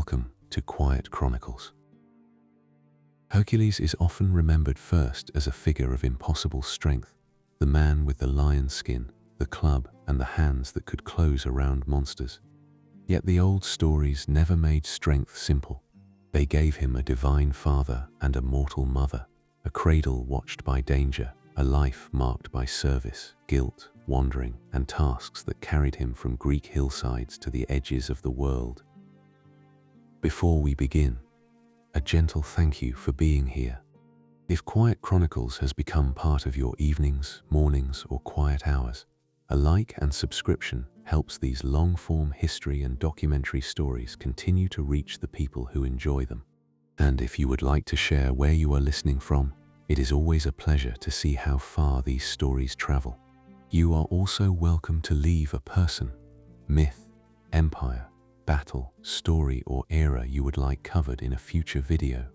Welcome to Quiet Chronicles. Hercules is often remembered first as a figure of impossible strength, the man with the lion skin, the club, and the hands that could close around monsters. Yet the old stories never made strength simple. They gave him a divine father and a mortal mother, a cradle watched by danger, a life marked by service, guilt, wandering, and tasks that carried him from Greek hillsides to the edges of the world. Before we begin, a gentle thank you for being here. If Quiet Chronicles has become part of your evenings, mornings, or quiet hours, a like and subscription helps these long-form history and documentary stories continue to reach the people who enjoy them. And if you would like to share where you are listening from, it is always a pleasure to see how far these stories travel. You are also welcome to leave a person, myth, empire, battle, story, or era you would like covered in a future video.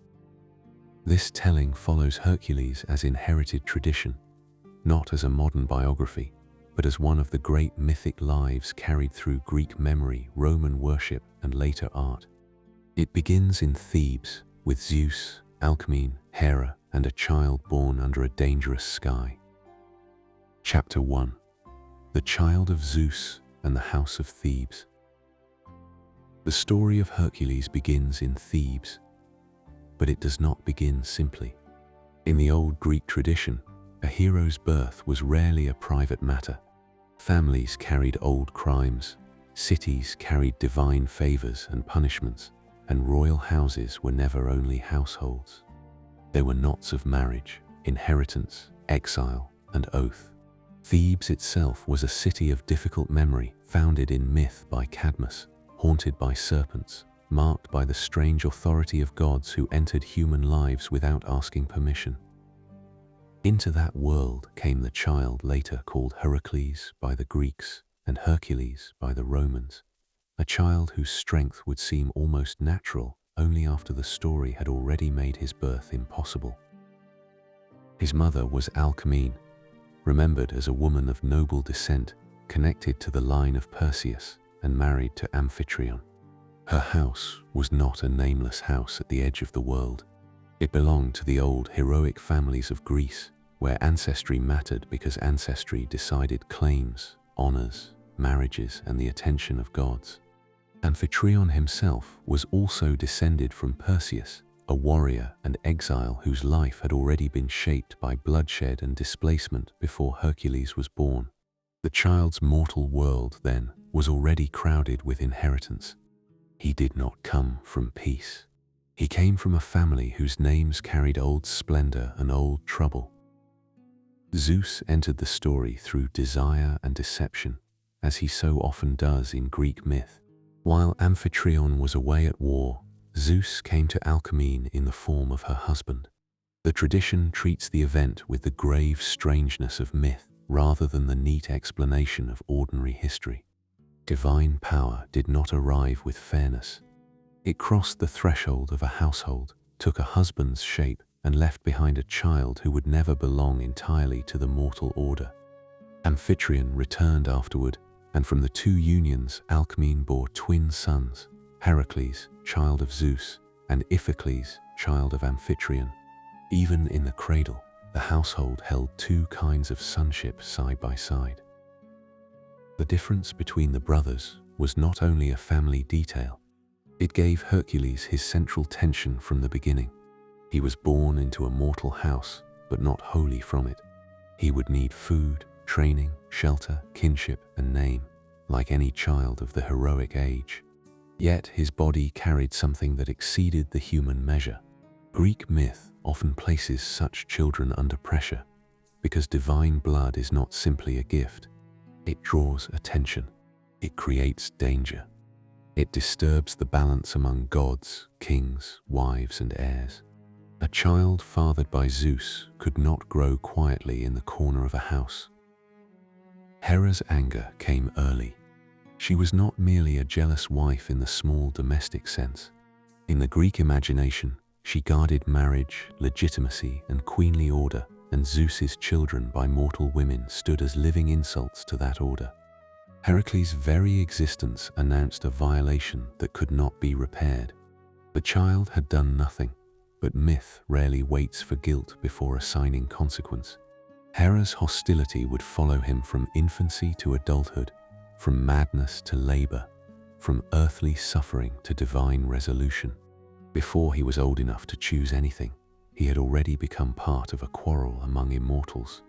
This telling follows Hercules as inherited tradition, not as a modern biography, but as one of the great mythic lives carried through Greek memory, Roman worship, and later art. It begins in Thebes with Zeus, Alcmene, Hera, and a child born under a dangerous sky. Chapter 1. The Child of Zeus and the House of Thebes. The story of Hercules begins in Thebes, but it does not begin simply. In the old Greek tradition, a hero's birth was rarely a private matter. Families carried old crimes, cities carried divine favors and punishments, and royal houses were never only households. There were knots of marriage, inheritance, exile, and oath. Thebes itself was a city of difficult memory, founded in myth by Cadmus, haunted by serpents, marked by the strange authority of gods who entered human lives without asking permission. Into that world came the child later called Heracles by the Greeks and Hercules by the Romans, a child whose strength would seem almost natural only after the story had already made his birth impossible. His mother was Alcmene, remembered as a woman of noble descent, connected to the line of Perseus and married to Amphitryon. Her house was not a nameless house at the edge of the world. It belonged to the old heroic families of Greece, where ancestry mattered because ancestry decided claims, honors, marriages, and the attention of gods. Amphitryon himself was also descended from Perseus, a warrior and exile whose life had already been shaped by bloodshed and displacement before Hercules was born. The child's mortal world, then, was already crowded with inheritance. He did not come from peace. He came from a family whose names carried old splendor and old trouble. Zeus entered the story through desire and deception, as he so often does in Greek myth. While Amphitryon was away at war, Zeus came to Alcmene in the form of her husband. The tradition treats the event with the grave strangeness of myth rather than the neat explanation of ordinary history. Divine power did not arrive with fairness. It crossed the threshold of a household, took a husband's shape, and left behind a child who would never belong entirely to the mortal order. Amphitryon returned afterward, and from the two unions Alcmene bore twin sons, Heracles, child of Zeus, and Iphicles, child of Amphitryon. Even in the cradle, the household held two kinds of sonship side by side. The difference between the brothers was not only a family detail. It gave Hercules his central tension from the beginning. He was born into a mortal house, but not wholly from it. He would need food, training, shelter, kinship, and name, like any child of the heroic age. Yet his body carried something that exceeded the human measure. Greek myth often places such children under pressure, because divine blood is not simply a gift. It draws attention. It creates danger. It disturbs the balance among gods, kings, wives, and heirs. A child fathered by Zeus could not grow quietly in the corner of a house. Hera's anger came early. She was not merely a jealous wife in the small domestic sense. In the Greek imagination, she guarded marriage, legitimacy, and queenly order, and Zeus's children by mortal women stood as living insults to that order. Heracles' very existence announced a violation that could not be repaired, The child had done nothing, but myth rarely waits for guilt before assigning consequence. Hera's hostility would follow him from infancy to adulthood, from madness to labor, from earthly suffering to divine resolution. Before he was old enough to choose anything, he had already become part of a quarrel among immortals.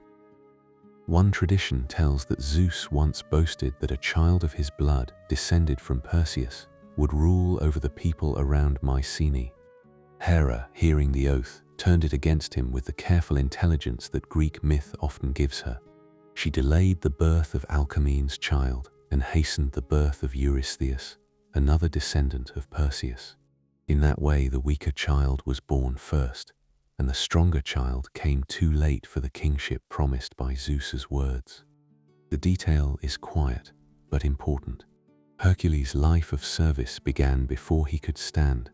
One tradition tells that Zeus once boasted that a child of his blood, descended from Perseus, would rule over the people around Mycenae. Hera, hearing the oath, turned it against him with the careful intelligence that Greek myth often gives her. She delayed the birth of Alcmene's child and hastened the birth of Eurystheus, another descendant of Perseus. In that way, the weaker child was born first, and the stronger child came too late for the kingship promised by Zeus's words. The detail is quiet, but important. Hercules' life of service began before he could stand.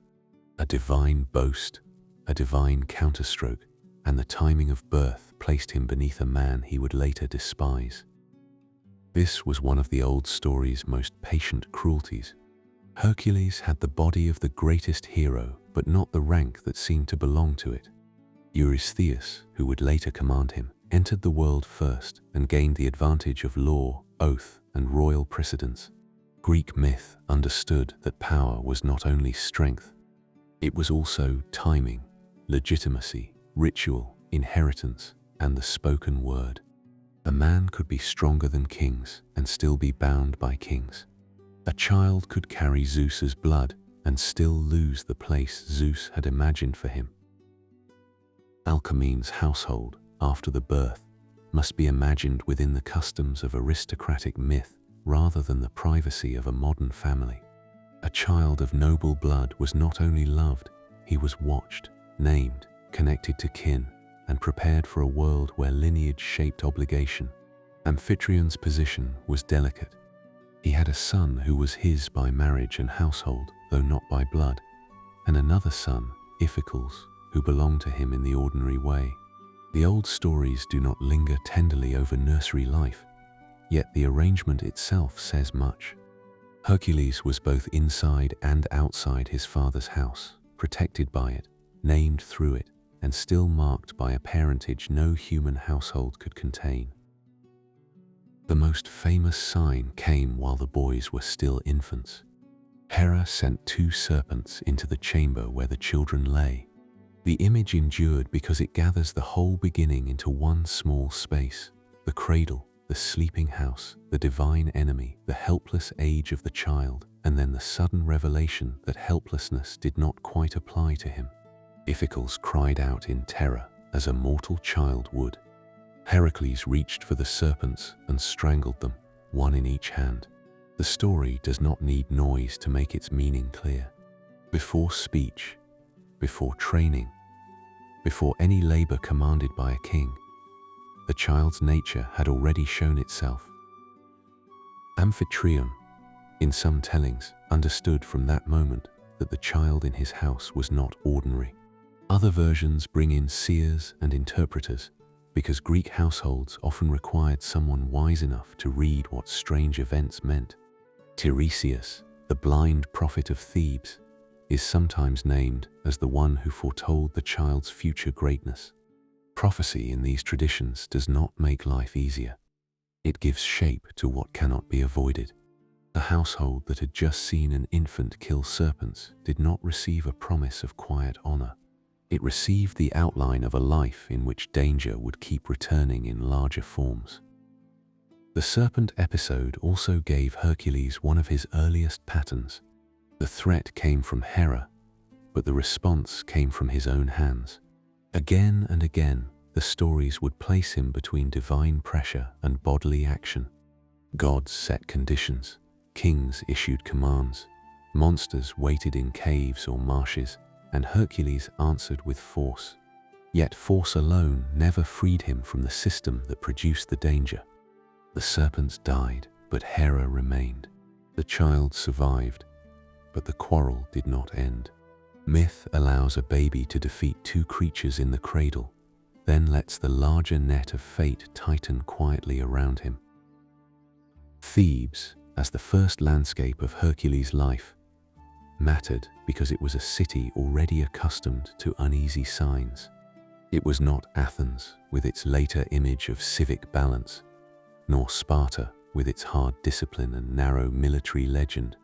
A divine boast, a divine counterstroke, and the timing of birth placed him beneath a man he would later despise. This was one of the old story's most patient cruelties. Hercules had the body of the greatest hero, but not the rank that seemed to belong to it. Eurystheus, who would later command him, entered the world first and gained the advantage of law, oath, and royal precedence. Greek myth understood that power was not only strength, it was also timing, legitimacy, ritual, inheritance, and the spoken word. A man could be stronger than kings and still be bound by kings. A child could carry Zeus's blood and still lose the place Zeus had imagined for him. Alcmene's household, after the birth, must be imagined within the customs of aristocratic myth rather than the privacy of a modern family. A child of noble blood was not only loved, he was watched, named, connected to kin, and prepared for a world where lineage shaped obligation. Amphitrion's position was delicate. He had a son who was his by marriage and household, though not by blood, and another son, Iphicles, who belonged to him in the ordinary way. The old stories do not linger tenderly over nursery life, yet the arrangement itself says much. Hercules was both inside and outside his father's house, protected by it, named through it, and still marked by a parentage no human household could contain. The most famous sign came while the boys were still infants. Hera sent 2 serpents into the chamber where the children lay. The image endured because it gathers the whole beginning into one small space: the cradle, the sleeping house, the divine enemy, the helpless age of the child, and then the sudden revelation that helplessness did not quite apply to him. Iphicles cried out in terror, as a mortal child would. Heracles reached for the serpents and strangled them, one in each hand. The story does not need noise to make its meaning clear. Before speech, before training, before any labor commanded by a king, the child's nature had already shown itself. Amphitryon, in some tellings, understood from that moment that the child in his house was not ordinary. Other versions bring in seers and interpreters, because Greek households often required someone wise enough to read what strange events meant. Tiresias, the blind prophet of Thebes, is sometimes named as the one who foretold the child's future greatness. Prophecy in these traditions does not make life easier. It gives shape to what cannot be avoided. The household that had just seen an infant kill serpents did not receive a promise of quiet honor. It received the outline of a life in which danger would keep returning in larger forms. The serpent episode also gave Hercules one of his earliest patterns. The threat came from Hera, but the response came from his own hands. Again and again, the stories would place him between divine pressure and bodily action. Gods set conditions, kings issued commands, monsters waited in caves or marshes, and Hercules answered with force. Yet force alone never freed him from the system that produced the danger. The serpents died, but Hera remained. The child survived, but the quarrel did not end. Myth allows a baby to defeat 2 creatures in the cradle, then lets the larger net of fate tighten quietly around him. Thebes, as the first landscape of Hercules' life, mattered because it was a city already accustomed to uneasy signs. It was not Athens with its later image of civic balance, nor Sparta with its hard discipline and narrow military legend.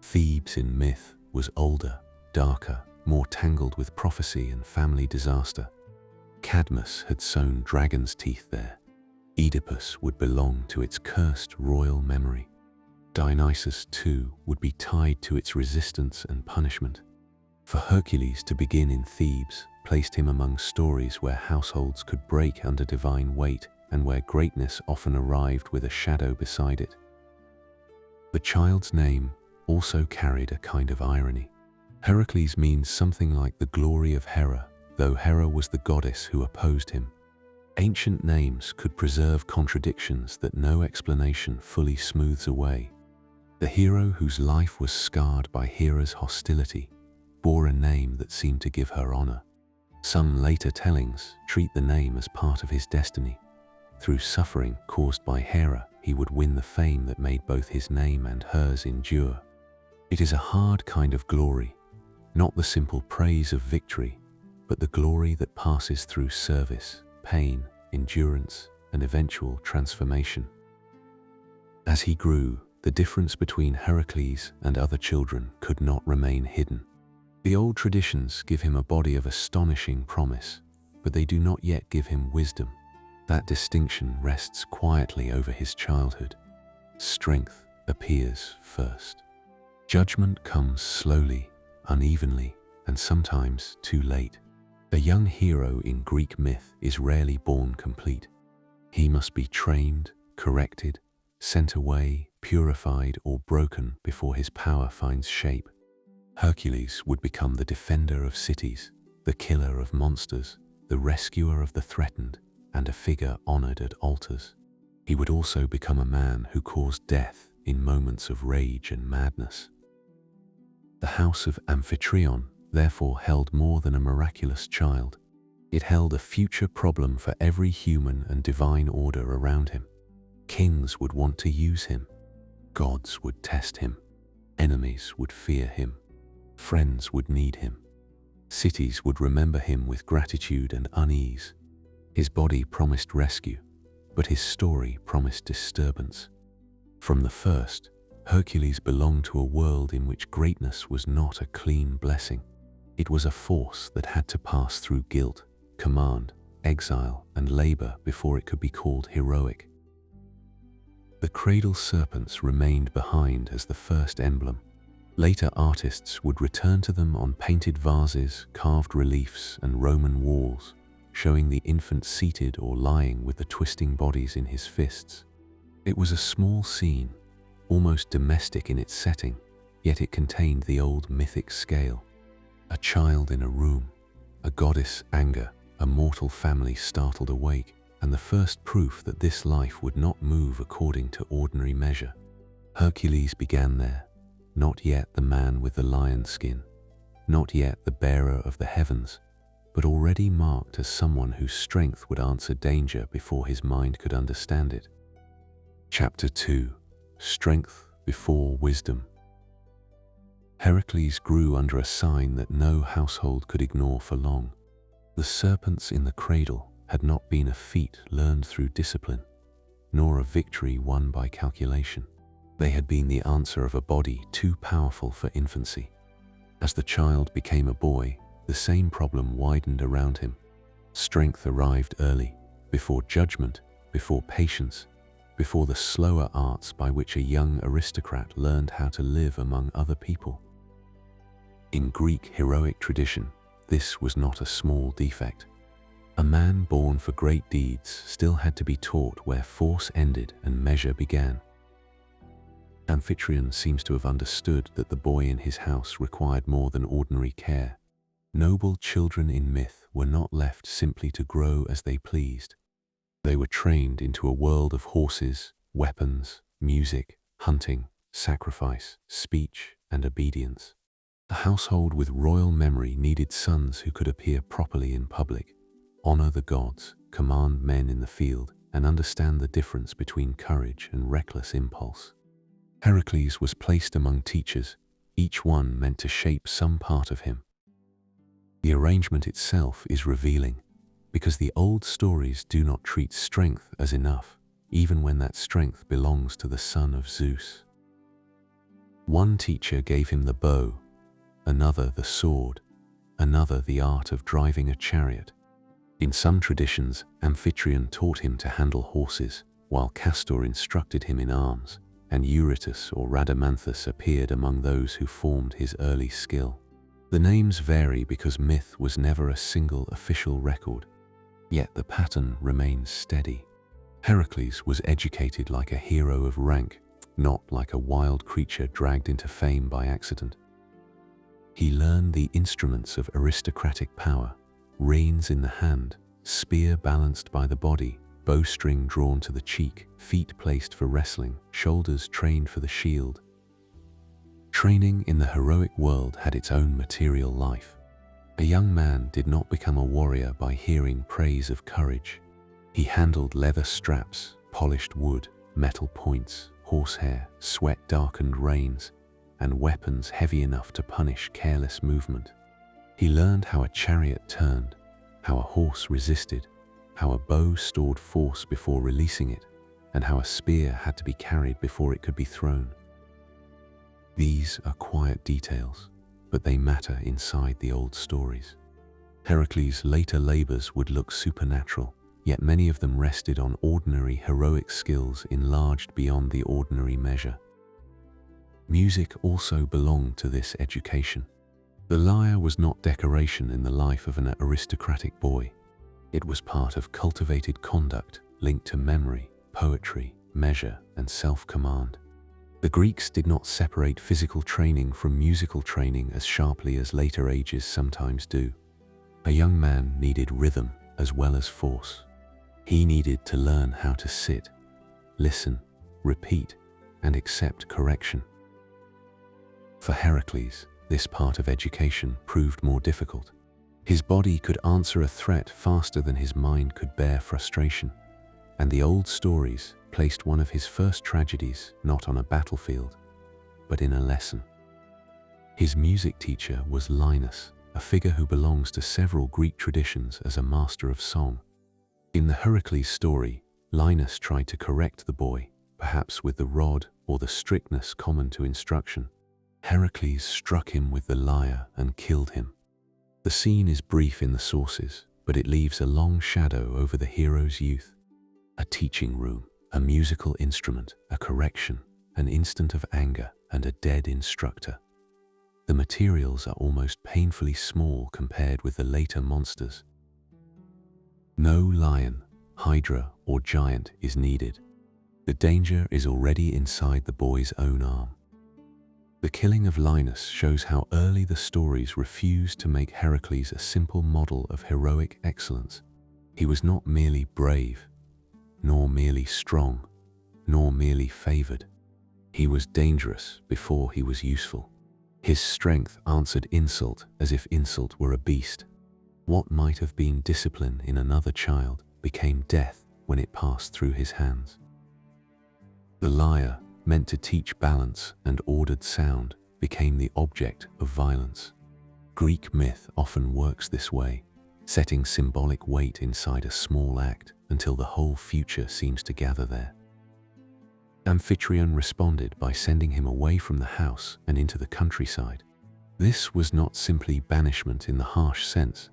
Thebes in myth was older, darker, more tangled with prophecy and family disaster. Cadmus had sown dragon's teeth there. Oedipus would belong to its cursed royal memory. Dionysus, too, would be tied to its resistance and punishment. For Hercules to begin in Thebes placed him among stories where households could break under divine weight and where greatness often arrived with a shadow beside it. The child's name also carried a kind of irony. Heracles means something like the glory of Hera, though Hera was the goddess who opposed him. Ancient names could preserve contradictions that no explanation fully smooths away. The hero whose life was scarred by Hera's hostility bore a name that seemed to give her honor. Some later tellings treat the name as part of his destiny. Through suffering caused by Hera, he would win the fame that made both his name and hers endure. It is a hard kind of glory, not the simple praise of victory, but the glory that passes through service, pain, endurance, and eventual transformation. As he grew, the difference between Heracles and other children could not remain hidden. The old traditions give him a body of astonishing promise, but they do not yet give him wisdom. That distinction rests quietly over his childhood. Strength appears first. Judgment comes slowly, unevenly, and sometimes too late. A young hero in Greek myth is rarely born complete. He must be trained, corrected, sent away, purified, or broken before his power finds shape. Hercules would become the defender of cities, the killer of monsters, the rescuer of the threatened, and a figure honored at altars. He would also become a man who caused death in moments of rage and madness. The house of Amphitryon therefore held more than a miraculous child. It held a future problem for every human and divine order around him. Kings would want to use him. Gods would test him. Enemies would fear him. Friends would need him. Cities would remember him with gratitude and unease. His body promised rescue, but his story promised disturbance. From the first, Hercules belonged to a world in which greatness was not a clean blessing. It was a force that had to pass through guilt, command, exile, and labor before it could be called heroic. The cradle serpents remained behind as the first emblem. Later artists would return to them on painted vases, carved reliefs, and Roman walls, showing the infant seated or lying with the twisting bodies in his fists. It was a small scene, almost domestic in its setting, yet it contained the old mythic scale. A child in a room, a goddess anger, a mortal family startled awake, and the first proof that this life would not move according to ordinary measure. Hercules began there, not yet the man with the lion skin, not yet the bearer of the heavens, but already marked as someone whose strength would answer danger before his mind could understand it. Chapter 2: Strength before Wisdom. Heracles grew under a sign that no household could ignore for long. The serpents in the cradle had not been a feat learned through discipline, nor a victory won by calculation. They had been the answer of a body too powerful for infancy. As the child became a boy, the same problem widened around him. Strength arrived early, before judgment, before patience, before the slower arts by which a young aristocrat learned how to live among other people. In Greek heroic tradition, this was not a small defect. A man born for great deeds still had to be taught where force ended and measure began. Amphitryon seems to have understood that the boy in his house required more than ordinary care. Noble children in myth were not left simply to grow as they pleased. They were trained into a world of horses, weapons, music, hunting, sacrifice, speech, and obedience. A household with royal memory needed sons who could appear properly in public, honor the gods, command men in the field, and understand the difference between courage and reckless impulse. Heracles was placed among teachers, each one meant to shape some part of him. The arrangement itself is revealing, because the old stories do not treat strength as enough, even when that strength belongs to the son of Zeus. One teacher gave him the bow, another the sword, another the art of driving a chariot. In some traditions, Amphitryon taught him to handle horses, while Castor instructed him in arms, and Eurytus or Rhadamanthus appeared among those who formed his early skill. The names vary because myth was never a single official record, yet the pattern remains steady. Heracles was educated like a hero of rank, not like a wild creature dragged into fame by accident. He learned the instruments of aristocratic power: reins in the hand, spear balanced by the body, bowstring drawn to the cheek, feet placed for wrestling, shoulders trained for the shield. Training in the heroic world had its own material life. A young man did not become a warrior by hearing praise of courage. He handled leather straps, polished wood, metal points, horsehair, sweat-darkened reins, and weapons heavy enough to punish careless movement. He learned how a chariot turned, how a horse resisted, how a bow stored force before releasing it, and how a spear had to be carried before it could be thrown. These are quiet details, but they matter inside the old stories. Heracles' later labors would look supernatural, yet many of them rested on ordinary heroic skills enlarged beyond the ordinary measure. Music also belonged to this education. The lyre was not decoration in the life of an aristocratic boy. It was part of cultivated conduct linked to memory, poetry, measure, and self-command. The Greeks did not separate physical training from musical training as sharply as later ages sometimes do. A young man needed rhythm as well as force. He needed to learn how to sit, listen, repeat, and accept correction. For Heracles, this part of education proved more difficult. His body could answer a threat faster than his mind could bear frustration, and the old stories placed one of his first tragedies not on a battlefield, but in a lesson. His music teacher was Linus, a figure who belongs to several Greek traditions as a master of song. In the Heracles story, Linus tried to correct the boy, perhaps with the rod or the strictness common to instruction. Heracles struck him with the lyre and killed him. The scene is brief in the sources, but it leaves a long shadow over the hero's youth. A teaching room, a musical instrument, a correction, an instant of anger, and a dead instructor. The materials are almost painfully small compared with the later monsters. No lion, Hydra, or giant is needed. The danger is already inside the boy's own arm. The killing of Linus shows how early the stories refused to make Heracles a simple model of heroic excellence. He was not merely brave, nor merely strong, nor merely favored. He was dangerous before he was useful. His strength answered insult as if insult were a beast. What might have been discipline in another child became death when it passed through his hands. The lyre, meant to teach balance and ordered sound, became the object of violence. Greek myth often works this way, setting symbolic weight inside a small act until the whole future seems to gather there. Amphitryon responded by sending him away from the house and into the countryside. This was not simply banishment in the harsh sense,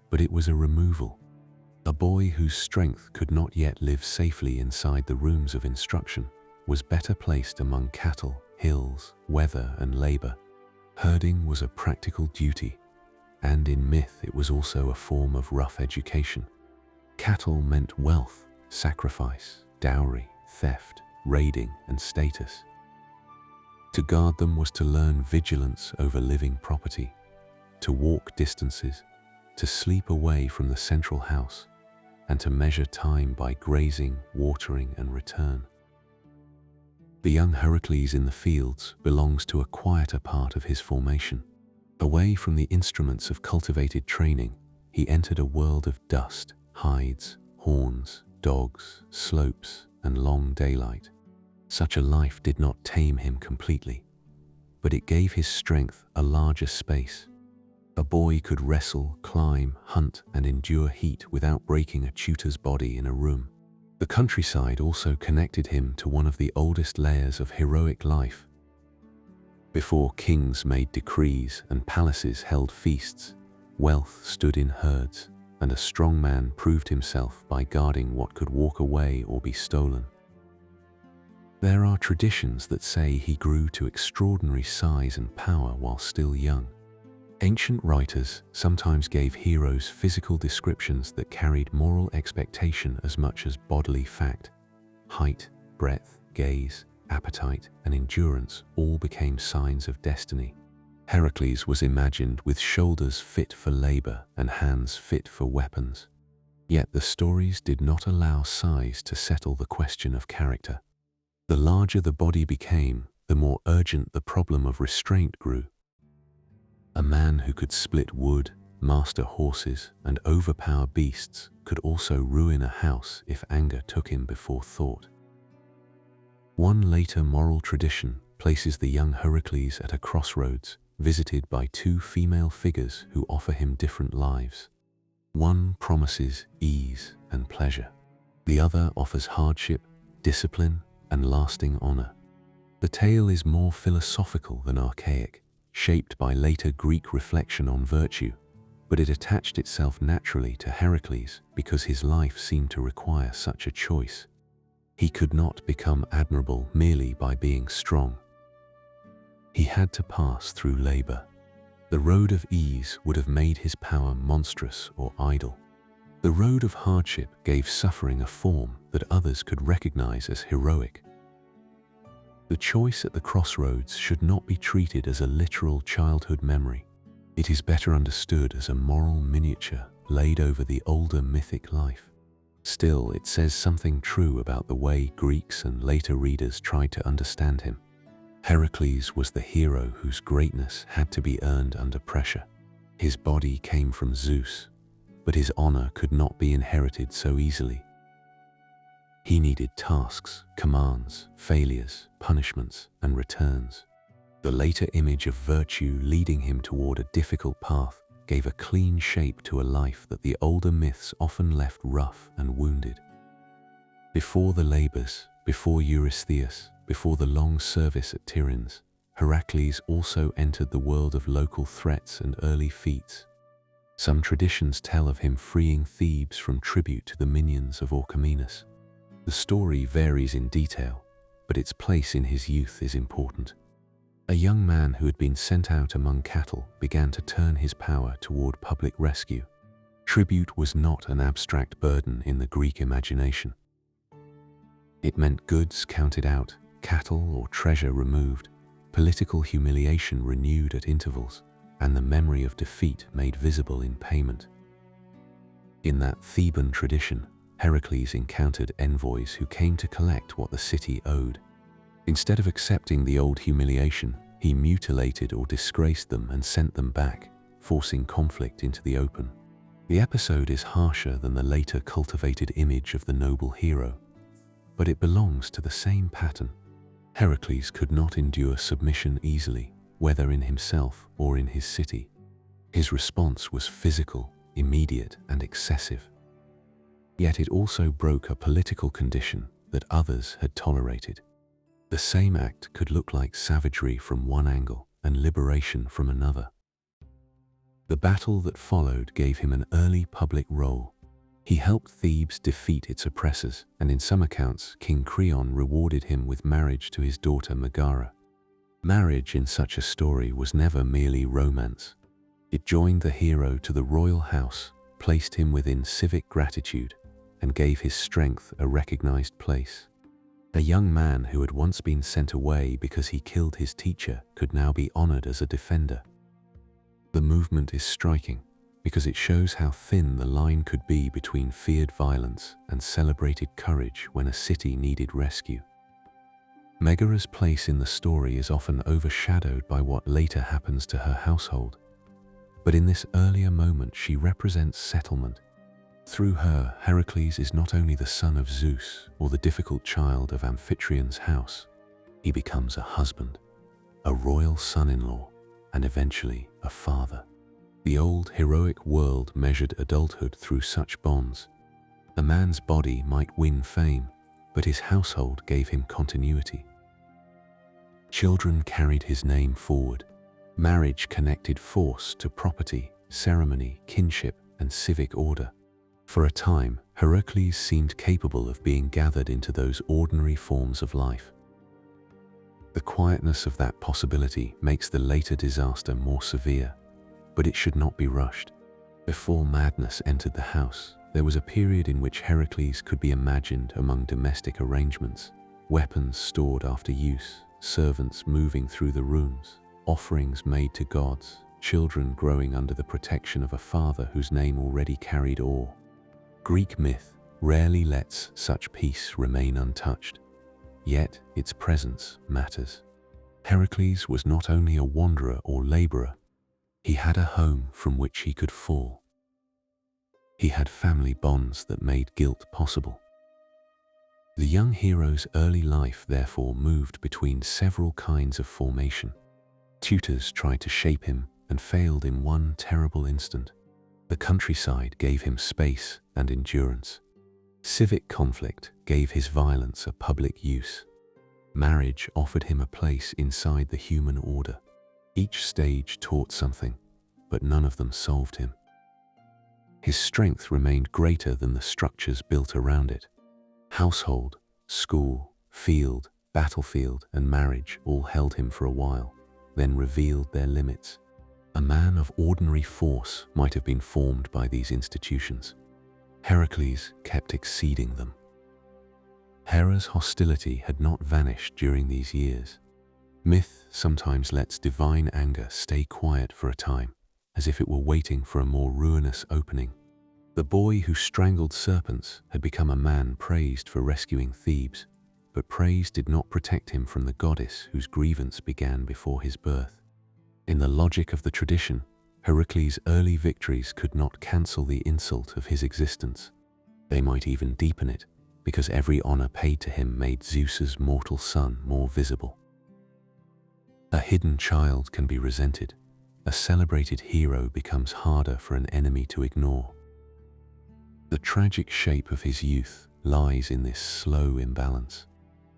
but it was a removal. A boy whose strength could not yet live safely inside the rooms of instruction was better placed among cattle, hills, weather, and labor. Herding was a practical duty, and in myth it was also a form of rough education. Cattle meant wealth, sacrifice, dowry, theft, raiding, and status. To guard them was to learn vigilance over living property, to walk distances, to sleep away from the central house, and to measure time by grazing, watering, and return. The young Heracles in the fields belongs to a quieter part of his formation. Away from the instruments of cultivated training, he entered a world of dust, hides, horns, dogs, slopes, and long daylight. Such a life did not tame him completely, but it gave his strength a larger space. A boy could wrestle, climb, hunt, and endure heat without breaking a tutor's body in a room. The countryside also connected him to one of the oldest layers of heroic life. Before kings made decrees and palaces held feasts, wealth stood in herds, and a strong man proved himself by guarding what could walk away or be stolen. There are traditions that say he grew to extraordinary size and power while still young. Ancient writers sometimes gave heroes physical descriptions that carried moral expectation as much as bodily fact. Height, breadth, gaze, appetite, and endurance all became signs of destiny. Heracles was imagined with shoulders fit for labor and hands fit for weapons. Yet the stories did not allow size to settle the question of character. The larger the body became, the more urgent the problem of restraint grew. A man who could split wood, master horses, and overpower beasts could also ruin a house if anger took him before thought. One later moral tradition places the young Heracles at a crossroads, visited by two female figures who offer him different lives. One promises ease and pleasure. The other offers hardship, discipline, and lasting honor. The tale is more philosophical than archaic, shaped by later Greek reflection on virtue, but it attached itself naturally to Heracles because his life seemed to require such a choice. He could not become admirable merely by being strong. He had to pass through labor. The road of ease would have made his power monstrous or idle. The road of hardship gave suffering a form that others could recognize as heroic. The choice at the crossroads should not be treated as a literal childhood memory. It is better understood as a moral miniature laid over the older mythic life. Still, it says something true about the way Greeks and later readers tried to understand him. Heracles was the hero whose greatness had to be earned under pressure. His body came from Zeus, but his honor could not be inherited so easily. He needed tasks, commands, failures, punishments, and returns. The later image of virtue leading him toward a difficult path gave a clean shape to a life that the older myths often left rough and wounded. Before the labors, before Eurystheus, before the long service at Tiryns, Heracles also entered the world of local threats and early feats. Some traditions tell of him freeing Thebes from tribute to the minions of Orchomenus. The story varies in detail, but its place in his youth is important. A young man who had been sent out among cattle began to turn his power toward public rescue. Tribute was not an abstract burden in the Greek imagination. It meant goods counted out, cattle or treasure removed, political humiliation renewed at intervals, and the memory of defeat made visible in payment. In that Theban tradition, Heracles encountered envoys who came to collect what the city owed. Instead of accepting the old humiliation, he mutilated or disgraced them and sent them back, forcing conflict into the open. The episode is harsher than the later cultivated image of the noble hero, but it belongs to the same pattern. Heracles could not endure submission easily, whether in himself or in his city. His response was physical, immediate, and excessive. Yet it also broke a political condition that others had tolerated. The same act could look like savagery from one angle and liberation from another. The battle that followed gave him an early public role. He helped Thebes defeat its oppressors, and in some accounts, King Creon rewarded him with marriage to his daughter Megara. Marriage in such a story was never merely romance. It joined the hero to the royal house, placed him within civic gratitude, and gave his strength a recognized place. A young man who had once been sent away because he killed his teacher could now be honored as a defender. The movement is striking because it shows how thin the line could be between feared violence and celebrated courage when a city needed rescue. Megara's place in the story is often overshadowed by what later happens to her household, but in this earlier moment she represents settlement. Through her, Heracles is not only the son of Zeus or the difficult child of Amphitryon's house, he becomes a husband, a royal son-in-law, and eventually a father. The old heroic world measured adulthood through such bonds. A man's body might win fame, but his household gave him continuity. Children carried his name forward. Marriage connected force to property, ceremony, kinship, and civic order. For a time, Heracles seemed capable of being gathered into those ordinary forms of life. The quietness of that possibility makes the later disaster more severe, but it should not be rushed. Before madness entered the house, there was a period in which Heracles could be imagined among domestic arrangements, weapons stored after use, servants moving through the rooms, offerings made to gods, children growing under the protection of a father whose name already carried awe. Greek myth rarely lets such peace remain untouched, yet its presence matters. Heracles was not only a wanderer or laborer, he had a home from which he could fall. He had family bonds that made guilt possible. The young hero's early life therefore moved between several kinds of formation. Tutors tried to shape him and failed in one terrible instant. The countryside gave him space and endurance. Civic conflict gave his violence a public use. Marriage offered him a place inside the human order. Each stage taught something, but none of them solved him. His strength remained greater than the structures built around it. Household, school, field, battlefield, and marriage all held him for a while, then revealed their limits. A man of ordinary force might have been formed by these institutions. Heracles kept exceeding them. Hera's hostility had not vanished during these years. Myth sometimes lets divine anger stay quiet for a time, as if it were waiting for a more ruinous opening. The boy who strangled serpents had become a man praised for rescuing Thebes, but praise did not protect him from the goddess whose grievance began before his birth. In the logic of the tradition, Heracles' early victories could not cancel the insult of his existence. They might even deepen it, because every honor paid to him made Zeus's mortal son more visible. A hidden child can be resented. A celebrated hero becomes harder for an enemy to ignore. The tragic shape of his youth lies in this slow imbalance.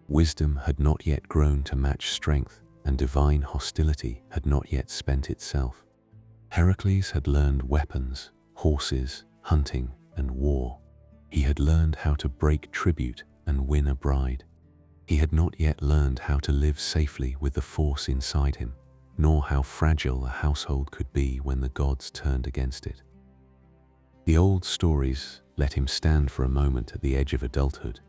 Wisdom had not yet grown to match strength, and divine hostility had not yet spent itself. Heracles had learned weapons, horses, hunting, and war. He had learned how to break tribute and win a bride. He had not yet learned how to live safely with the force inside him, nor how fragile a household could be when the gods turned against it. The old stories let him stand for a moment at the edge of adulthood,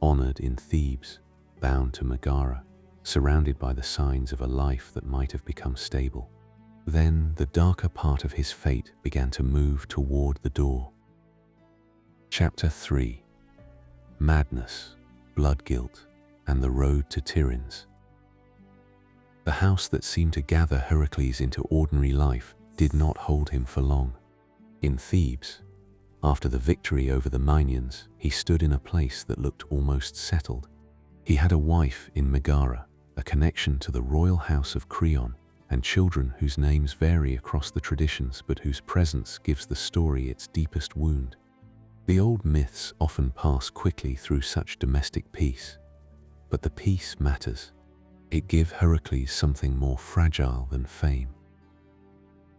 honored in Thebes, bound to Megara, surrounded by the signs of a life that might have become stable. Then the darker part of his fate began to move toward the door. Chapter 3: Madness, Blood Guilt, and the Road to Tiryns. The house that seemed to gather Heracles into ordinary life did not hold him for long. In Thebes, after the victory over the Mynians, he stood in a place that looked almost settled. He had a wife in Megara, a connection to the royal house of Creon, and children whose names vary across the traditions but whose presence gives the story its deepest wound. The old myths often pass quickly through such domestic peace, but the peace matters. It gives Heracles something more fragile than fame.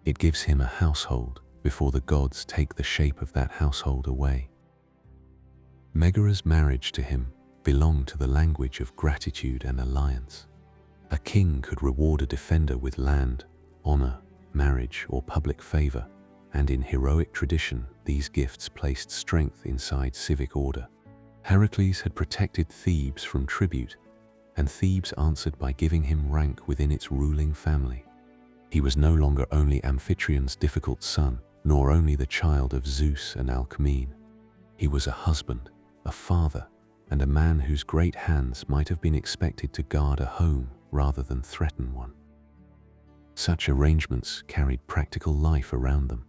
It gives him a household before the gods take the shape of that household away. Megara's marriage to him belonged to the language of gratitude and alliance. A king could reward a defender with land, honor, marriage, or public favor, and in heroic tradition, these gifts placed strength inside civic order. Heracles had protected Thebes from tribute, and Thebes answered by giving him rank within its ruling family. He was no longer only Amphitryon's difficult son, nor only the child of Zeus and Alcmene. He was a husband, a father, and a man whose great hands might have been expected to guard a home rather than threaten one. Such arrangements carried practical life around them.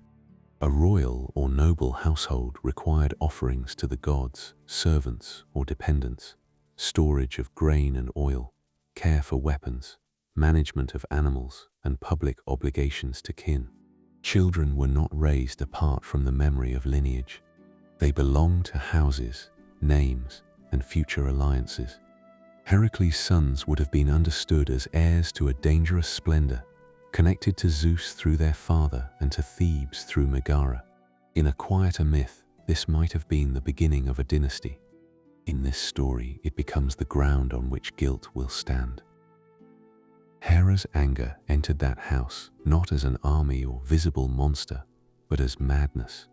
A royal or noble household required offerings to the gods, servants or dependents, storage of grain and oil, care for weapons, management of animals, and public obligations to kin. Children were not raised apart from the memory of lineage. They belonged to houses, names, and future alliances. Heracles' sons would have been understood as heirs to a dangerous splendor, connected to Zeus through their father and to Thebes through Megara. In a quieter myth, this might have been the beginning of a dynasty. In this story, it becomes the ground on which guilt will stand. Hera's anger entered that house not as an army or visible monster, but as madness.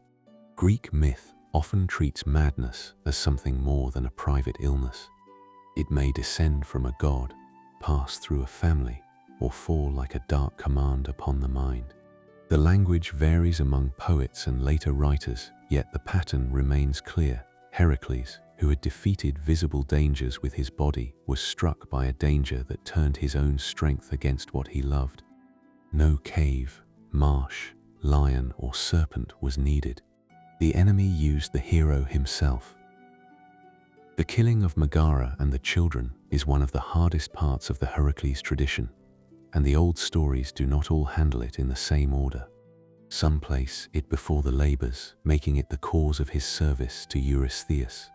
Greek myth often treats madness as something more than a private illness. It may descend from a god, pass through a family, or fall like a dark command upon the mind. The language varies among poets and later writers, yet the pattern remains clear. Heracles, who had defeated visible dangers with his body, was struck by a danger that turned his own strength against what he loved. No cave, marsh, lion, or serpent was needed. The enemy used the hero himself. The killing of Megara and the children is one of the hardest parts of the Heracles tradition, and the old stories do not all handle it in the same order. Some place it before the labors, making it the cause of his service to Eurystheus.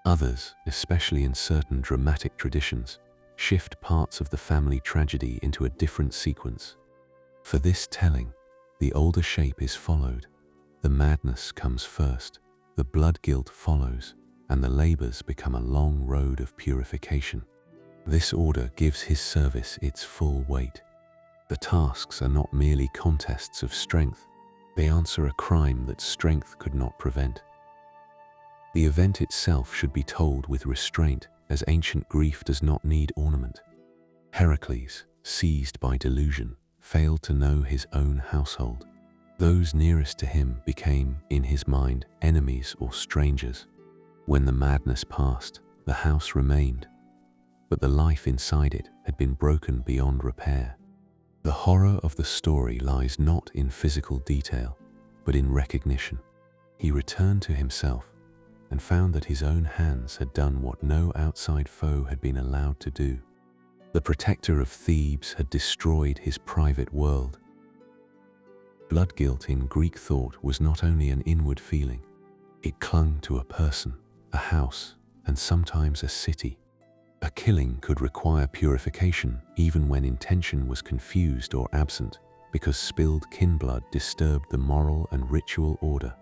Others, especially in certain dramatic traditions, shift parts of the family tragedy into a different sequence. For this telling, the older shape is followed. The madness comes first, the blood guilt follows, and the labors become a long road of purification. This order gives his service its full weight. The tasks are not merely contests of strength, they answer a crime that strength could not prevent. The event itself should be told with restraint, as ancient grief does not need ornament. Heracles, seized by delusion, failed to know his own household. Those nearest to him became, in his mind, enemies or strangers. When the madness passed, the house remained, but the life inside it had been broken beyond repair. The horror of the story lies not in physical detail, but in recognition. He returned to himself and found that his own hands had done what no outside foe had been allowed to do. The protector of Thebes had destroyed his private world. Blood guilt in Greek thought was not only an inward feeling, it clung to a person, a house, and sometimes a city. A killing could require purification even when intention was confused or absent, because spilled kin blood disturbed the moral and ritual order.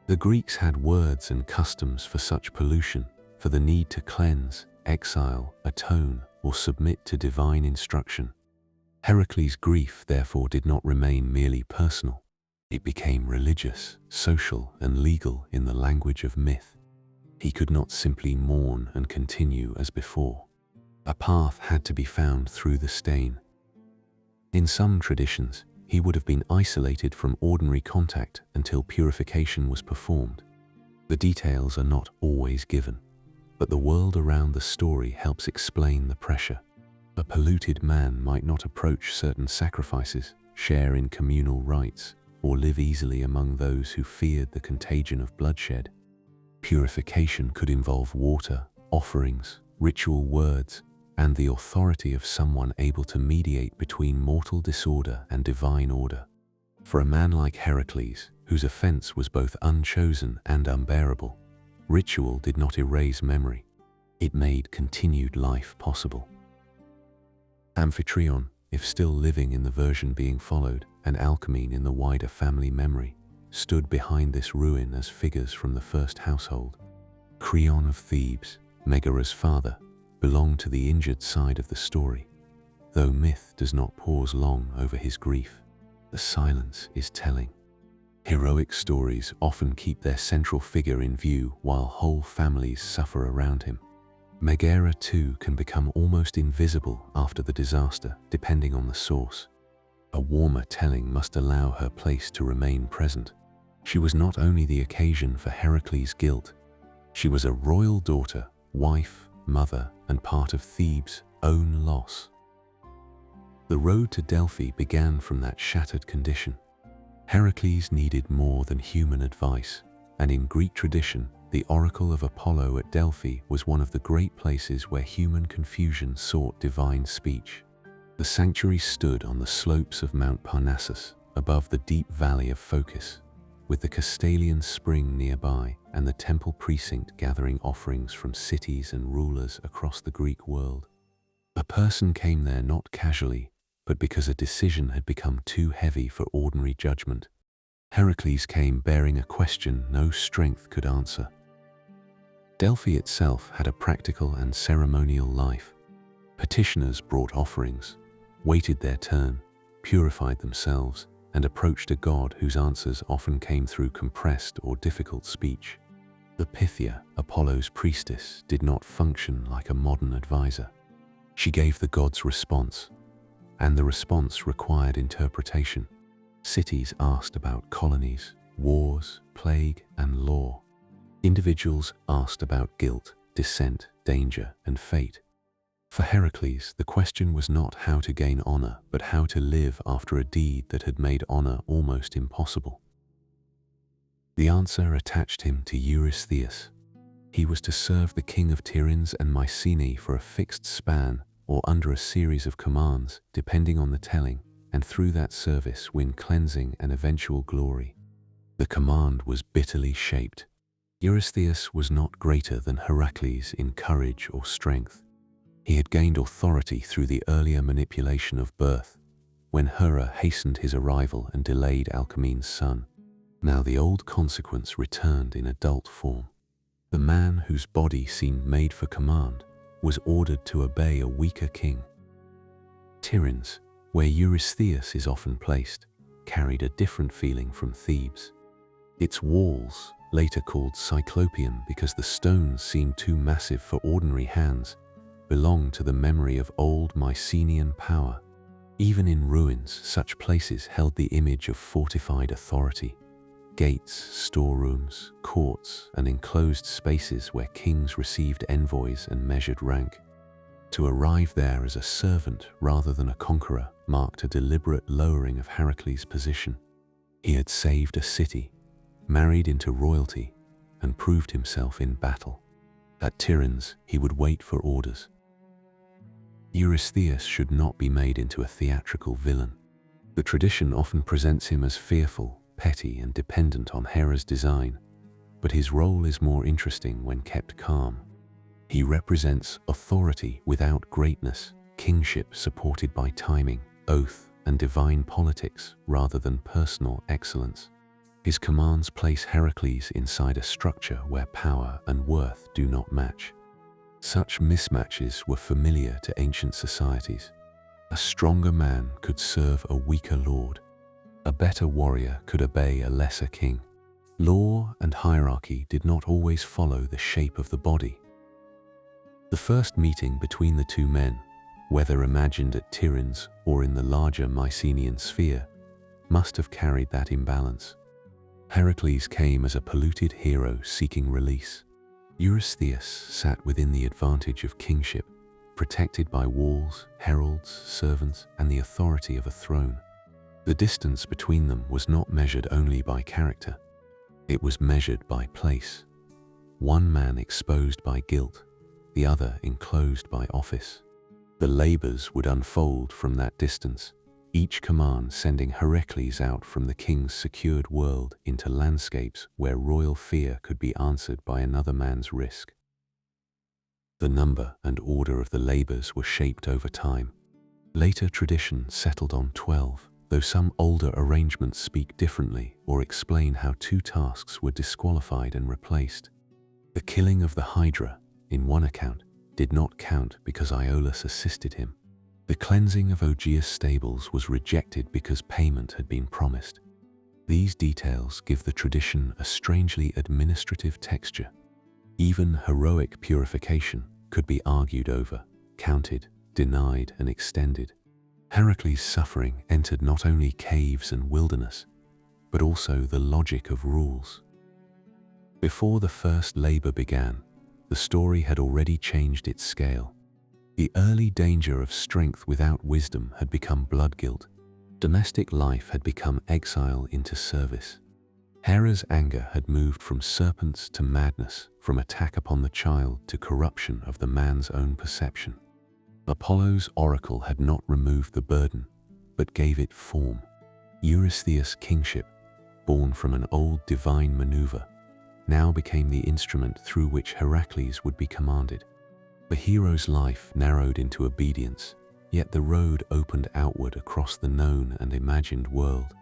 The Greeks had words and customs for such pollution, for the need to cleanse, exile, atone, or submit to divine instruction. Heracles' grief therefore did not remain merely personal. It became religious, social, and legal in the language of myth. He could not simply mourn and continue as before. A path had to be found through the stain. In some traditions, he would have been isolated from ordinary contact until purification was performed. The details are not always given, but the world around the story helps explain the pressure. A polluted man might not approach certain sacrifices, share in communal rites, or live easily among those who feared the contagion of bloodshed. Purification could involve water, offerings, ritual words, and the authority of someone able to mediate between mortal disorder and divine order. For a man like Heracles, whose offense was both unchosen and unbearable, ritual did not erase memory. It made continued life possible. Amphitryon, if still living in the version being followed, and Alcmene in the wider family memory, stood behind this ruin as figures from the first household. Creon of Thebes, Megara's father, belonged to the injured side of the story. Though myth does not pause long over his grief, the silence is telling. Heroic stories often keep their central figure in view while whole families suffer around him. Megara too can become almost invisible after the disaster, depending on the source. A warmer telling must allow her place to remain present. She was not only the occasion for Heracles' guilt, she was a royal daughter, wife, mother, and part of Thebes' own loss. The road to Delphi began from that shattered condition. Heracles needed more than human advice, and in Greek tradition, the oracle of Apollo at Delphi was one of the great places where human confusion sought divine speech. The sanctuary stood on the slopes of Mount Parnassus, above the deep valley of Phocis, with the Castalian spring nearby and the temple precinct gathering offerings from cities and rulers across the Greek world. A person came there not casually, but because a decision had become too heavy for ordinary judgment. Heracles came bearing a question no strength could answer. Delphi itself had a practical and ceremonial life. Petitioners brought offerings, waited their turn, purified themselves, and approached a god whose answers often came through compressed or difficult speech. The Pythia, Apollo's priestess, did not function like a modern advisor. She gave the god's response, and the response required interpretation. Cities asked about colonies, wars, plague, and law. Individuals asked about guilt, dissent, danger, and fate. For Heracles, the question was not how to gain honor, but how to live after a deed that had made honor almost impossible. The answer attached him to Eurystheus. He was to serve the king of Tiryns and Mycenae for a fixed span or under a series of commands, depending on the telling, and through that service win cleansing and eventual glory. The command was bitterly shaped. Eurystheus was not greater than Heracles in courage or strength. He had gained authority through the earlier manipulation of birth, when Hera hastened his arrival and delayed Alcmene's son. Now the old consequence returned in adult form. The man whose body seemed made for command was ordered to obey a weaker king. Tiryns, where Eurystheus is often placed, carried a different feeling from Thebes. Its walls, later called Cyclopean because the stones seemed too massive for ordinary hands, belonged to the memory of old Mycenaean power. Even in ruins, such places held the image of fortified authority. Gates, storerooms, courts, and enclosed spaces where kings received envoys and measured rank. To arrive there as a servant rather than a conqueror marked a deliberate lowering of Heracles' position. He had saved a city, married into royalty, and proved himself in battle. At Tiryns, he would wait for orders. Eurystheus should not be made into a theatrical villain. The tradition often presents him as fearful, petty, and dependent on Hera's design, but his role is more interesting when kept calm. He represents authority without greatness, kingship supported by timing, oath, and divine politics rather than personal excellence. His commands place Heracles inside a structure where power and worth do not match. Such mismatches were familiar to ancient societies. A stronger man could serve a weaker lord. A better warrior could obey a lesser king. Law and hierarchy did not always follow the shape of the body. The first meeting between the two men, whether imagined at Tiryns or in the larger Mycenaean sphere, must have carried that imbalance. Heracles came as a polluted hero seeking release. Eurystheus sat within the advantage of kingship, protected by walls, heralds, servants, and the authority of a throne. The distance between them was not measured only by character. It was measured by place. One man exposed by guilt, the other enclosed by office. The labors would unfold from that distance, each command sending Heracles out from the king's secured world into landscapes where royal fear could be answered by another man's risk. The number and order of the labors were shaped over time. Later tradition settled on 12, though some older arrangements speak differently or explain how two tasks were disqualified and replaced. The killing of the Hydra, in one account, did not count because Iolaus assisted him. The cleansing of Augeas stables was rejected because payment had been promised. These details give the tradition a strangely administrative texture. Even heroic purification could be argued over, counted, denied, and extended. Heracles' suffering entered not only caves and wilderness, but also the logic of rules. Before the first labor began, the story had already changed its scale. The early danger of strength without wisdom had become blood guilt. Domestic life had become exile into service. Hera's anger had moved from serpents to madness, from attack upon the child to corruption of the man's own perception. Apollo's oracle had not removed the burden, but gave it form. Eurystheus' kingship, born from an old divine maneuver, now became the instrument through which Heracles would be commanded. The hero's life narrowed into obedience, yet the road opened outward across the known and imagined world.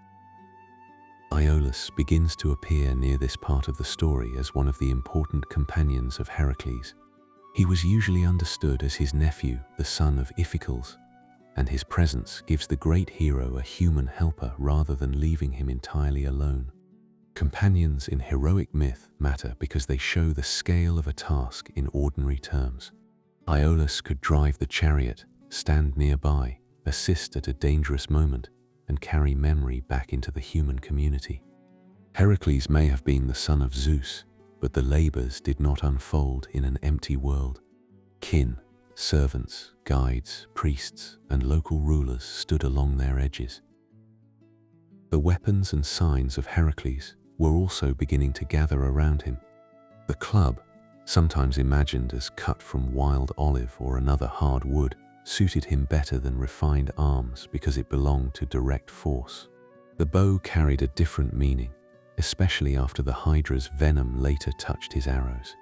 Iolaus begins to appear near this part of the story as one of the important companions of Heracles. He was usually understood as his nephew, the son of Iphicles, and his presence gives the great hero a human helper rather than leaving him entirely alone. Companions in heroic myth matter because they show the scale of a task in ordinary terms. Iolaus could drive the chariot, stand nearby, assist at a dangerous moment, and carry memory back into the human community. Heracles may have been the son of Zeus, but the labors did not unfold in an empty world. Kin, servants, guides, priests, and local rulers stood along their edges. The weapons and signs of Heracles were also beginning to gather around him. The club, sometimes imagined as cut from wild olive or another hard wood, suited him better than refined arms because it belonged to direct force. The bow carried a different meaning, especially after the Hydra's venom later touched his arrows.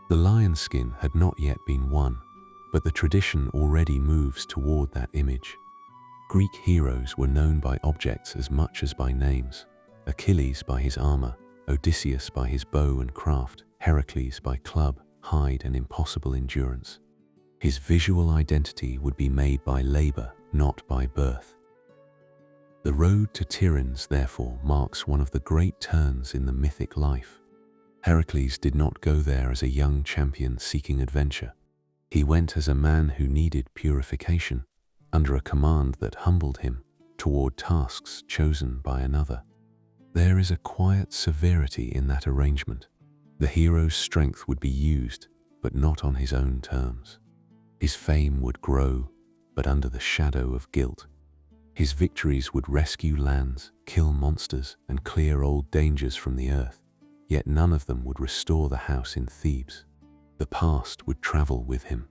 The lion skin had not yet been won, but the tradition already moves toward that image. Greek heroes were known by objects as much as by names. Achilles by his armor, Odysseus by his bow and craft, Heracles by club, hide, and impossible endurance. His visual identity would be made by labor, not by birth. The road to Tiryns, therefore, marks one of the great turns in the mythic life. Heracles did not go there as a young champion seeking adventure. He went as a man who needed purification, under a command that humbled him, toward tasks chosen by another. There is a quiet severity in that arrangement. The hero's strength would be used, but not on his own terms. His fame would grow, but under the shadow of guilt. His victories would rescue lands, kill monsters, and clear old dangers from the earth, yet none of them would restore the house in Thebes. The past would travel with him.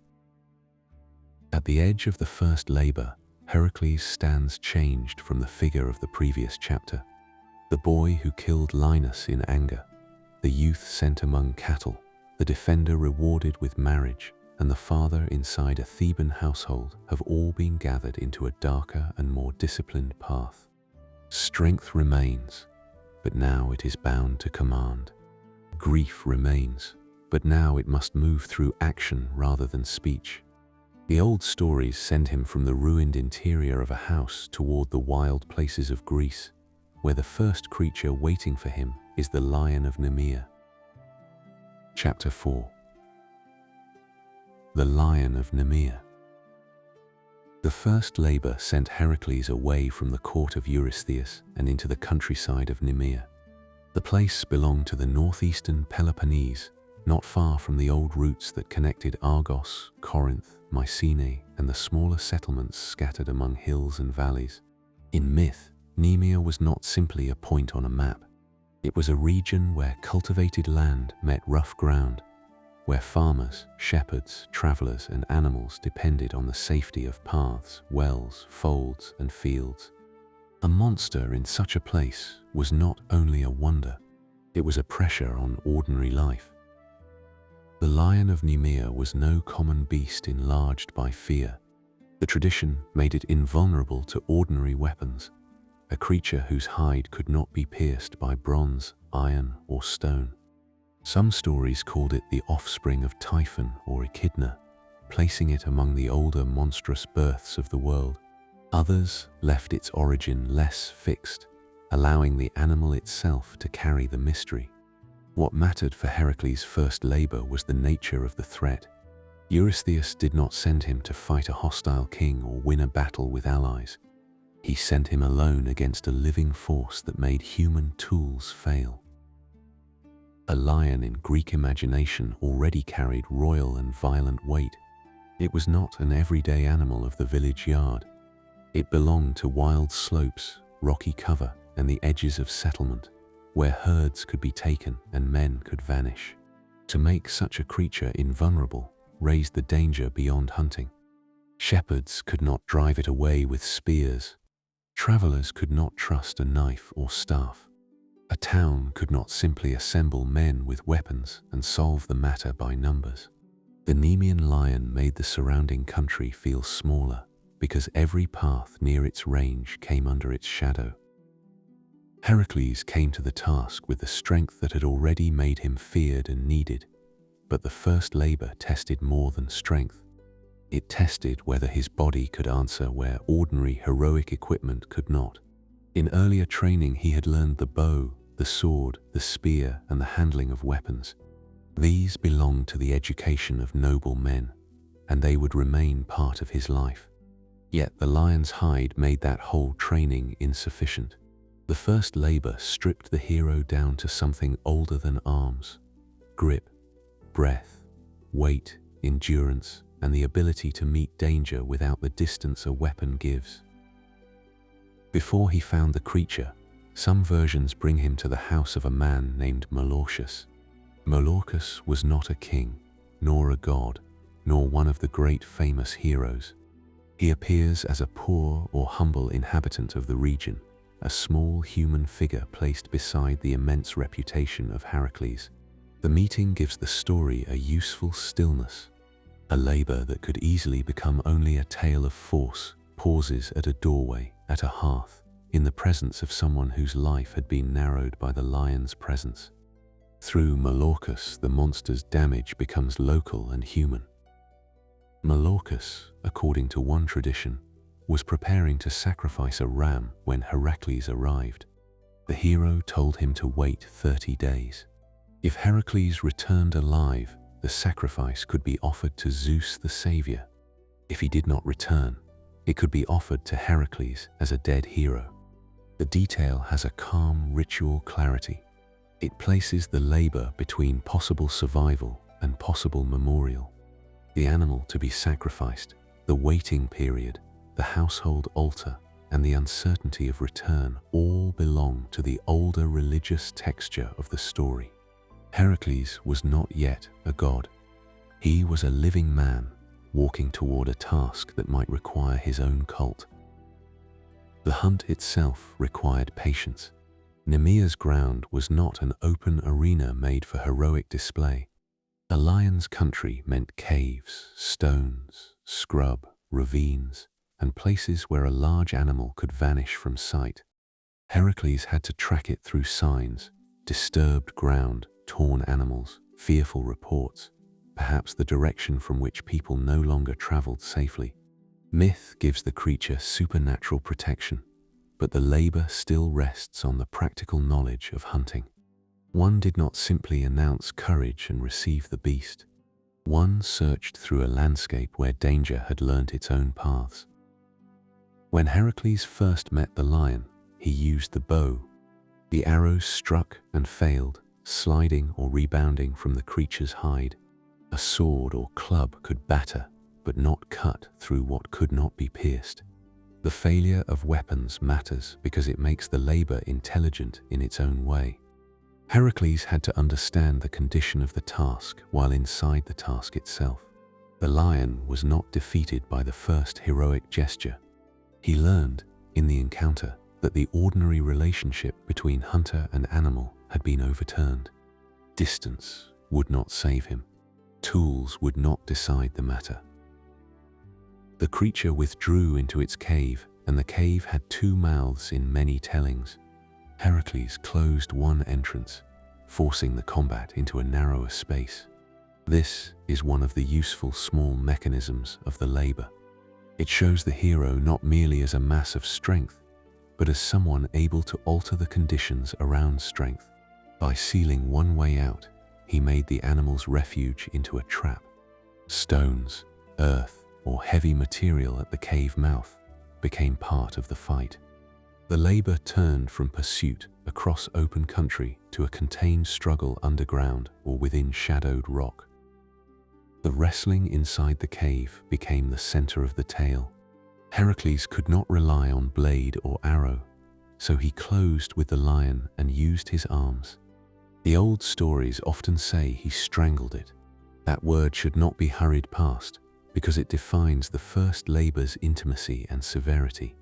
At the edge of the first labor, Heracles stands changed from the figure of the previous chapter. The boy who killed Linus in anger, the youth sent among cattle, the defender rewarded with marriage, and the father inside a Theban household have all been gathered into a darker and more disciplined path. Strength remains, but now it is bound to command. Grief remains, but now it must move through action rather than speech. The old stories send him from the ruined interior of a house toward the wild places of Greece, where the first creature waiting for him is the Lion of Nemea. Chapter 4. The Lion of Nemea. The first labor sent Heracles away from the court of Eurystheus and into the countryside of Nemea. The place belonged to the northeastern Peloponnese, not far from the old routes that connected Argos, Corinth, Mycenae, and the smaller settlements scattered among hills and valleys. In myth, Nemea was not simply a point on a map. It was a region where cultivated land met rough ground, where farmers, shepherds, travelers, and animals depended on the safety of paths, wells, folds, and fields. A monster in such a place was not only a wonder, it was a pressure on ordinary life. The Lion of Nemea was no common beast enlarged by fear. The tradition made it invulnerable to ordinary weapons, a creature whose hide could not be pierced by bronze, iron, or stone. Some stories called it the offspring of Typhon or Echidna, placing it among the older monstrous births of the world. Others left its origin less fixed, allowing the animal itself to carry the mystery. What mattered for Heracles' first labor was the nature of the threat. Eurystheus did not send him to fight a hostile king or win a battle with allies. He sent him alone against a living force that made human tools fail. A lion in Greek imagination already carried royal and violent weight. It was not an everyday animal of the village yard. It belonged to wild slopes, rocky cover, and the edges of settlement, where herds could be taken and men could vanish. To make such a creature invulnerable raised the danger beyond hunting. Shepherds could not drive it away with spears. Travelers could not trust a knife or staff. A town could not simply assemble men with weapons and solve the matter by numbers. The Nemean Lion made the surrounding country feel smaller because every path near its range came under its shadow. Heracles came to the task with the strength that had already made him feared and needed, but the first labor tested more than strength. It tested whether his body could answer where ordinary heroic equipment could not. In earlier training he had learned the bow, the sword, the spear, and the handling of weapons. These belonged to the education of noble men, and they would remain part of his life. Yet the lion's hide made that whole training insufficient. The first labor stripped the hero down to something older than arms: grip, breath, weight, endurance, and the ability to meet danger without the distance a weapon gives. Before he found the creature, some versions bring him to the house of a man named Molorchus. Molorchus was not a king, nor a god, nor one of the great famous heroes. He appears as a poor or humble inhabitant of the region, a small human figure placed beside the immense reputation of Heracles. The meeting gives the story a useful stillness. A labor that could easily become only a tale of force pauses at a doorway, at a hearth, in the presence of someone whose life had been narrowed by the lion's presence. Through Molorchus, the monster's damage becomes local and human. Molorchus, according to one tradition, was preparing to sacrifice a ram when Heracles arrived. The hero told him to wait 30 days. If Heracles returned alive, the sacrifice could be offered to Zeus the savior. If he did not return, it could be offered to Heracles as a dead hero. The detail has a calm ritual clarity. It places the labor between possible survival and possible memorial. The animal to be sacrificed, the waiting period, the household altar, and the uncertainty of return all belong to the older religious texture of the story. Heracles was not yet a god. He was a living man walking toward a task that might require his own cult. The hunt itself required patience. Nemea's ground was not an open arena made for heroic display. A lion's country meant caves, stones, scrub, ravines, and places where a large animal could vanish from sight. Heracles had to track it through signs, disturbed ground, torn animals, fearful reports, perhaps the direction from which people no longer traveled safely. Myth gives the creature supernatural protection, but the labor still rests on the practical knowledge of hunting. One did not simply announce courage and receive the beast. One searched through a landscape where danger had learnt its own paths. When Heracles first met the lion, he used the bow. The arrows struck and failed, sliding or rebounding from the creature's hide. A sword or club could batter, but not cut through what could not be pierced. The failure of weapons matters because it makes the labor intelligent in its own way. Heracles had to understand the condition of the task while inside the task itself. The lion was not defeated by the first heroic gesture. He learned, in the encounter, that the ordinary relationship between hunter and animal had been overturned. Distance would not save him. Tools would not decide the matter. The creature withdrew into its cave, and the cave had 2 mouths in many tellings. Heracles closed one entrance, forcing the combat into a narrower space. This is one of the useful small mechanisms of the labor. It shows the hero not merely as a mass of strength, but as someone able to alter the conditions around strength. By sealing one way out, he made the animal's refuge into a trap. Stones, earth, or heavy material at the cave mouth became part of the fight. The labor turned from pursuit across open country to a contained struggle underground or within shadowed rock. The wrestling inside the cave became the center of the tale. Heracles could not rely on blade or arrow, so he closed with the lion and used his arms. The old stories often say he strangled it. That word should not be hurried past, because it defines the first labor's intimacy and severity.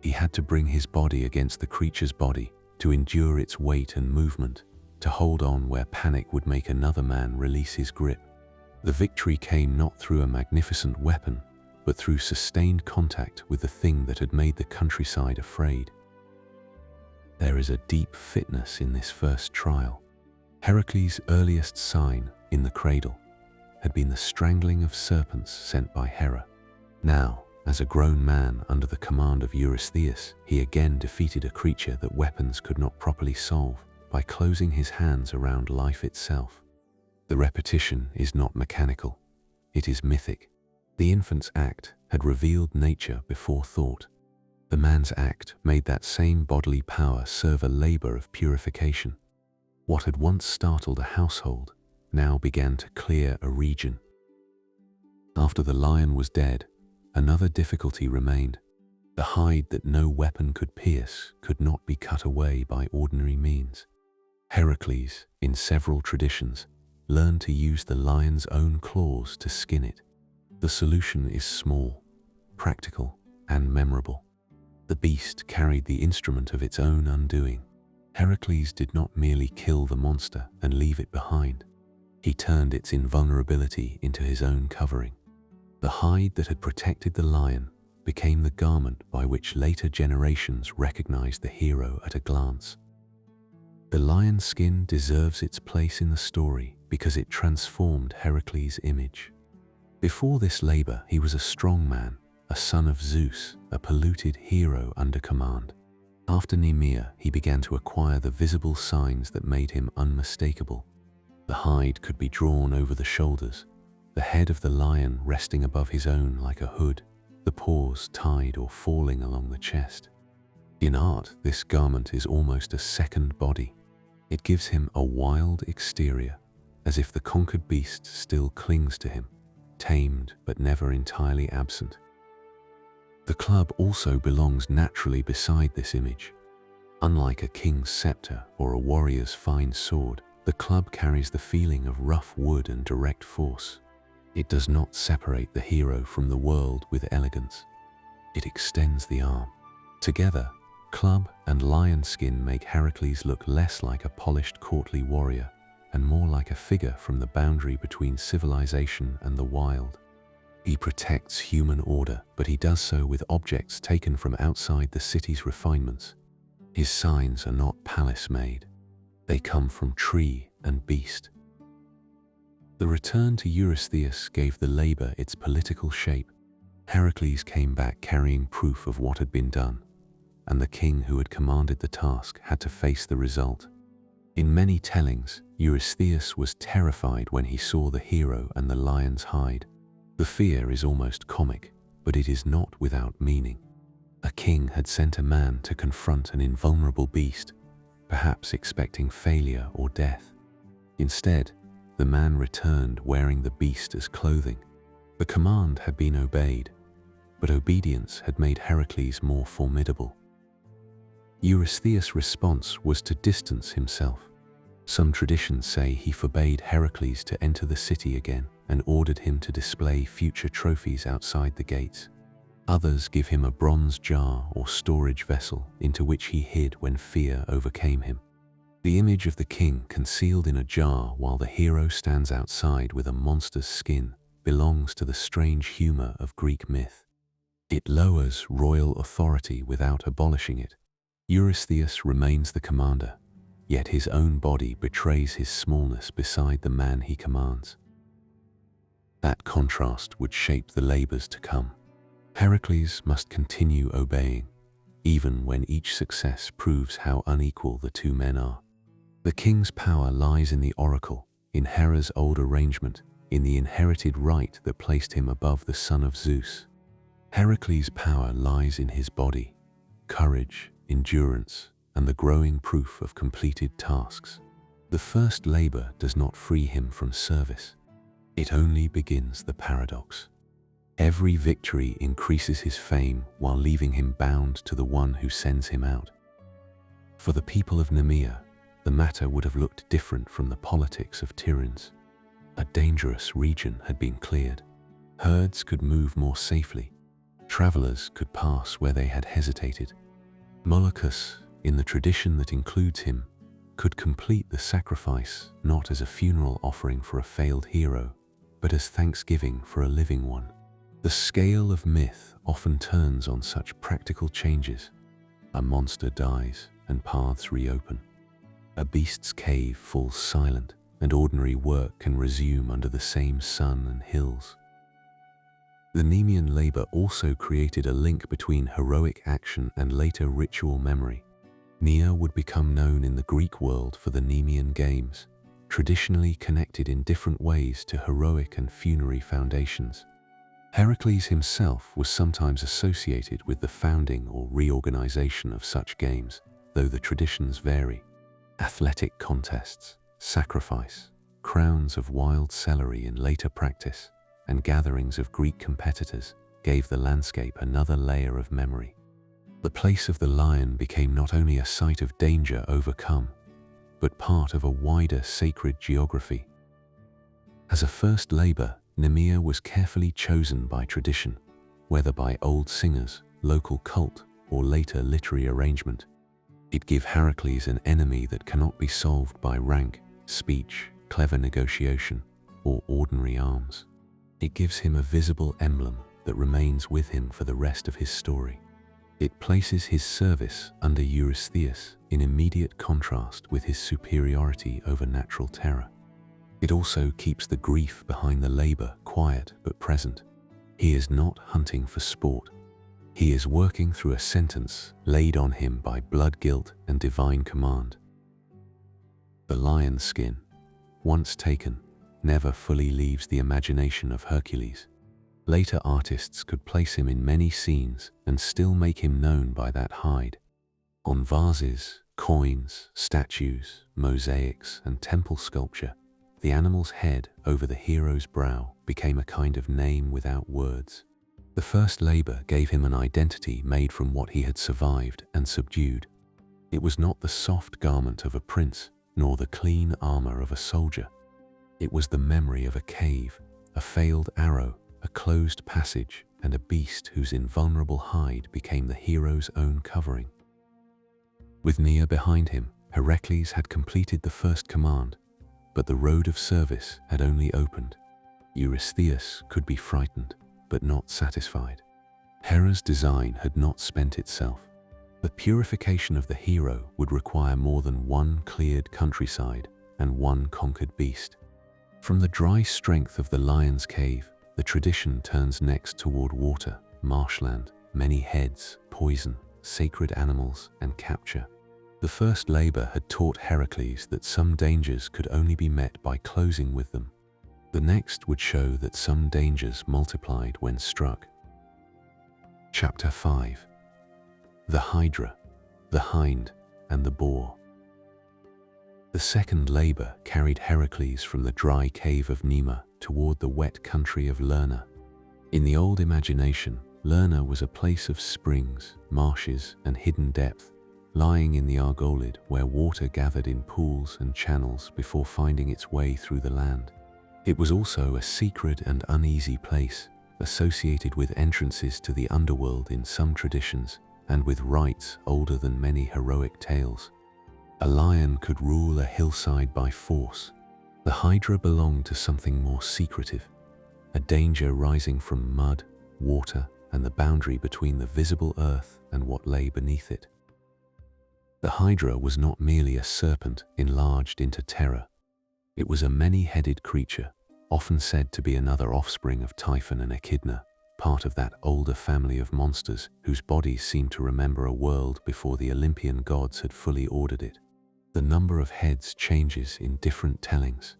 He had to bring his body against the creature's body, to endure its weight and movement, to hold on where panic would make another man release his grip. The victory came not through a magnificent weapon, but through sustained contact with the thing that had made the countryside afraid. There is a deep fitness in this first trial. Heracles' earliest sign, in the cradle, had been the strangling of serpents sent by Hera. Now, as a grown man under the command of Eurystheus, he again defeated a creature that weapons could not properly solve by closing his hands around life itself. The repetition is not mechanical, it is mythic. The infant's act had revealed nature before thought. The man's act made that same bodily power serve a labor of purification. What had once startled a household now began to clear a region. After the lion was dead, another difficulty remained. The hide that no weapon could pierce could not be cut away by ordinary means. Heracles, in several traditions, learned to use the lion's own claws to skin it. The solution is small, practical, and memorable. The beast carried the instrument of its own undoing. Heracles did not merely kill the monster and leave it behind. He turned its invulnerability into his own covering. The hide that had protected the lion became the garment by which later generations recognized the hero at a glance. The lion's skin deserves its place in the story because it transformed Heracles' image. Before this labor, he was a strong man, a son of Zeus, a polluted hero under command. After Nemea, he began to acquire the visible signs that made him unmistakable. The hide could be drawn over the shoulders, the head of the lion resting above his own like a hood, the paws tied or falling along the chest. In art, this garment is almost a second body. It gives him a wild exterior, as if the conquered beast still clings to him, tamed but never entirely absent. The club also belongs naturally beside this image. Unlike a king's scepter or a warrior's fine sword, the club carries the feeling of rough wood and direct force. It does not separate the hero from the world with elegance. It extends the arm. Together, club and lion skin make Heracles look less like a polished courtly warrior and more like a figure from the boundary between civilization and the wild. He protects human order, but he does so with objects taken from outside the city's refinements. His signs are not palace-made. They come from tree and beast. The return to Eurystheus gave the labor its political shape. Heracles came back carrying proof of what had been done, and the king who had commanded the task had to face the result. In many tellings, Eurystheus was terrified when he saw the hero and the lion's hide. The fear is almost comic, but it is not without meaning. A king had sent a man to confront an invulnerable beast, perhaps expecting failure or death. Instead, the man returned wearing the beast as clothing. The command had been obeyed, but obedience had made Heracles more formidable. Eurystheus' response was to distance himself. Some traditions say he forbade Heracles to enter the city again and ordered him to display future trophies outside the gates. Others give him a bronze jar or storage vessel into which he hid when fear overcame him. The image of the king concealed in a jar while the hero stands outside with a monster's skin belongs to the strange humor of Greek myth. It lowers royal authority without abolishing it. Eurystheus remains the commander, yet his own body betrays his smallness beside the man he commands. That contrast would shape the labors to come. Heracles must continue obeying, even when each success proves how unequal the two men are. The king's power lies in the oracle, in Hera's old arrangement, in the inherited right that placed him above the son of Zeus. Heracles' power lies in his body, courage, endurance, and the growing proof of completed tasks. The first labor does not free him from service. It only begins the paradox. Every victory increases his fame while leaving him bound to the one who sends him out. For the people of Nemea, the matter would have looked different from the politics of Tiryns. A dangerous region had been cleared. Herds could move more safely. Travelers could pass where they had hesitated. Molochus, in the tradition that includes him, could complete the sacrifice not as a funeral offering for a failed hero, but as thanksgiving for a living one. The scale of myth often turns on such practical changes. A monster dies and paths reopen. A beast's cave falls silent and ordinary work can resume under the same sun and hills. The Nemean labor also created a link between heroic action and later ritual memory. Nemea would become known in the Greek world for the Nemean Games, traditionally connected in different ways to heroic and funerary foundations. Heracles himself was sometimes associated with the founding or reorganization of such games, though the traditions vary. Athletic contests, sacrifice, crowns of wild celery in later practice, and gatherings of Greek competitors gave the landscape another layer of memory. The place of the lion became not only a site of danger overcome, but part of a wider sacred geography. As a first labor, Nemea was carefully chosen by tradition, whether by old singers, local cult, or later literary arrangement. It gave Heracles an enemy that cannot be solved by rank, speech, clever negotiation, or ordinary arms. It gives him a visible emblem that remains with him for the rest of his story. It places his service under Eurystheus in immediate contrast with his superiority over natural terror. It also keeps the grief behind the labor quiet but present. He is not hunting for sport. He is working through a sentence laid on him by blood guilt and divine command. The lion's skin, once taken, never fully leaves the imagination of Hercules. Later artists could place him in many scenes and still make him known by that hide. On vases, coins, statues, mosaics, and temple sculpture, the animal's head over the hero's brow became a kind of name without words. The first labor gave him an identity made from what he had survived and subdued. It was not the soft garment of a prince, nor the clean armor of a soldier. It was the memory of a cave, a failed arrow, a closed passage, and a beast whose invulnerable hide became the hero's own covering. With Nemea behind him, Heracles had completed the first command, but the road of service had only opened. Eurystheus could be frightened, but not satisfied. Hera's design had not spent itself. The purification of the hero would require more than one cleared countryside and one conquered beast. From the dry strength of the lion's cave, the tradition turns next toward water, marshland, many heads, poison, sacred animals, and capture. The first labor had taught Heracles that some dangers could only be met by closing with them. The next would show that some dangers multiplied when struck. Chapter 5. The Hydra, the Hind, and the Boar. The second labor carried Heracles from the dry cave of Nemea toward the wet country of Lerna. In the old imagination, Lerna was a place of springs, marshes, and hidden depth, lying in the Argolid where water gathered in pools and channels before finding its way through the land. It was also a secret and uneasy place, associated with entrances to the underworld in some traditions, and with rites older than many heroic tales. A lion could rule a hillside by force. The Hydra belonged to something more secretive, a danger rising from mud, water, and the boundary between the visible earth and what lay beneath it. The Hydra was not merely a serpent enlarged into terror. It was a many-headed creature, often said to be another offspring of Typhon and Echidna, part of that older family of monsters whose bodies seemed to remember a world before the Olympian gods had fully ordered it. The number of heads changes in different tellings.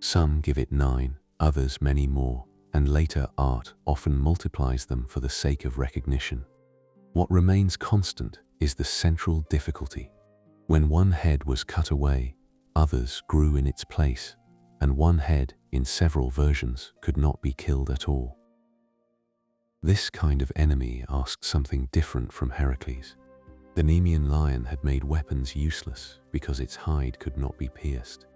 Some give it 9, others many more, and later art often multiplies them for the sake of recognition. What remains constant is the central difficulty. When one head was cut away, others grew in its place, and one head, in several versions, could not be killed at all. This kind of enemy asked something different from Heracles. The Nemean Lion had made weapons useless because its hide could not be pierced.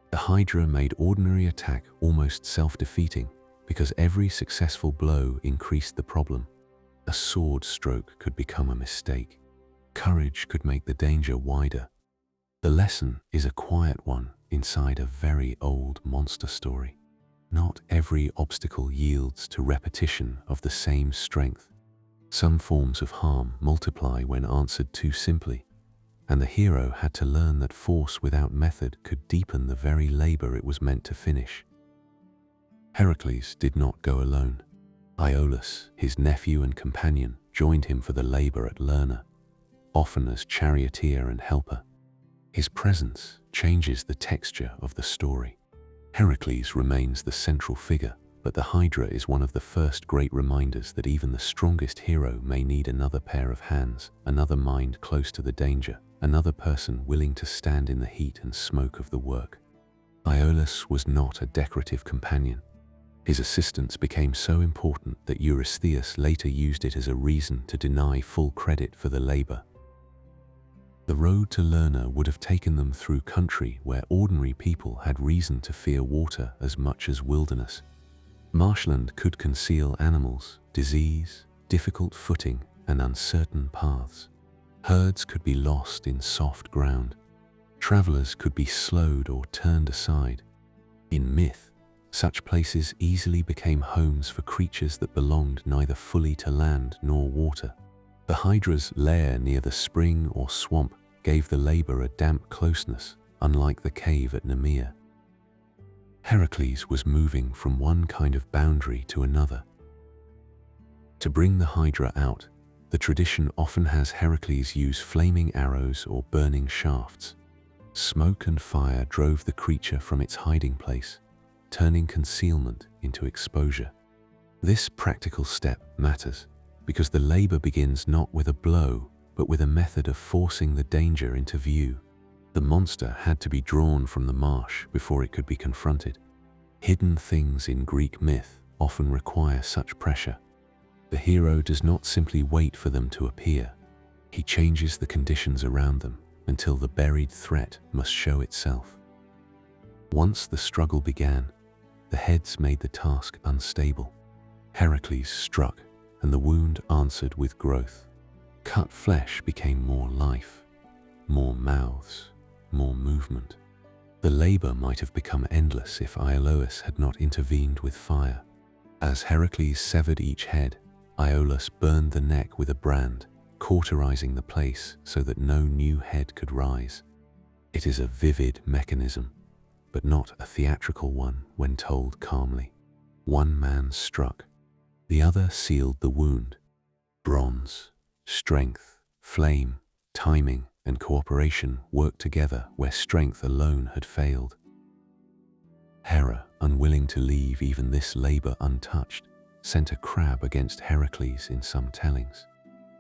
The Hydra made ordinary attack almost self-defeating, because every successful blow increased the problem. A sword stroke could become a mistake. Courage could make the danger wider. The lesson is a quiet one inside a very old monster story. Not every obstacle yields to repetition of the same strength. Some forms of harm multiply when answered too simply, and the hero had to learn that force without method could deepen the very labor it was meant to finish. Heracles did not go alone. Iolaus, his nephew and companion, joined him for the labor at Lerna, often as charioteer and helper. His presence changes the texture of the story. Heracles remains the central figure, but the Hydra is one of the first great reminders that even the strongest hero may need another pair of hands, another mind close to the danger, another person willing to stand in the heat and smoke of the work. Iolaus was not a decorative companion. His assistance became so important that Eurystheus later used it as a reason to deny full credit for the labor. The road to Lerna would have taken them through country where ordinary people had reason to fear water as much as wilderness. Marshland could conceal animals, disease, difficult footing, and uncertain paths. Herds could be lost in soft ground. Travelers could be slowed or turned aside. In myth, such places easily became homes for creatures that belonged neither fully to land nor water. The Hydra's lair near the spring or swamp gave the labor a damp closeness, unlike the cave at Nemea. Heracles was moving from one kind of boundary to another. To bring the Hydra out, the tradition often has Heracles use flaming arrows or burning shafts. Smoke and fire drove the creature from its hiding place, turning concealment into exposure. This practical step matters because the labor begins not with a blow, but with a method of forcing the danger into view. The monster had to be drawn from the marsh before it could be confronted. Hidden things in Greek myth often require such pressure. The hero does not simply wait for them to appear. He changes the conditions around them until the buried threat must show itself. Once the struggle began, the heads made the task unstable. Heracles struck, and the wound answered with growth. Cut flesh became more life, more mouths, more movement. The labor might have become endless if Iolaus had not intervened with fire. As Heracles severed each head, Iolaus burned the neck with a brand, cauterizing the place so that no new head could rise. It is a vivid mechanism, but not a theatrical one when told calmly. One man struck, the other sealed the wound. Bronze, strength, flame, timing, and cooperation worked together where strength alone had failed. Hera, unwilling to leave even this labor untouched, sent a crab against Heracles in some tellings.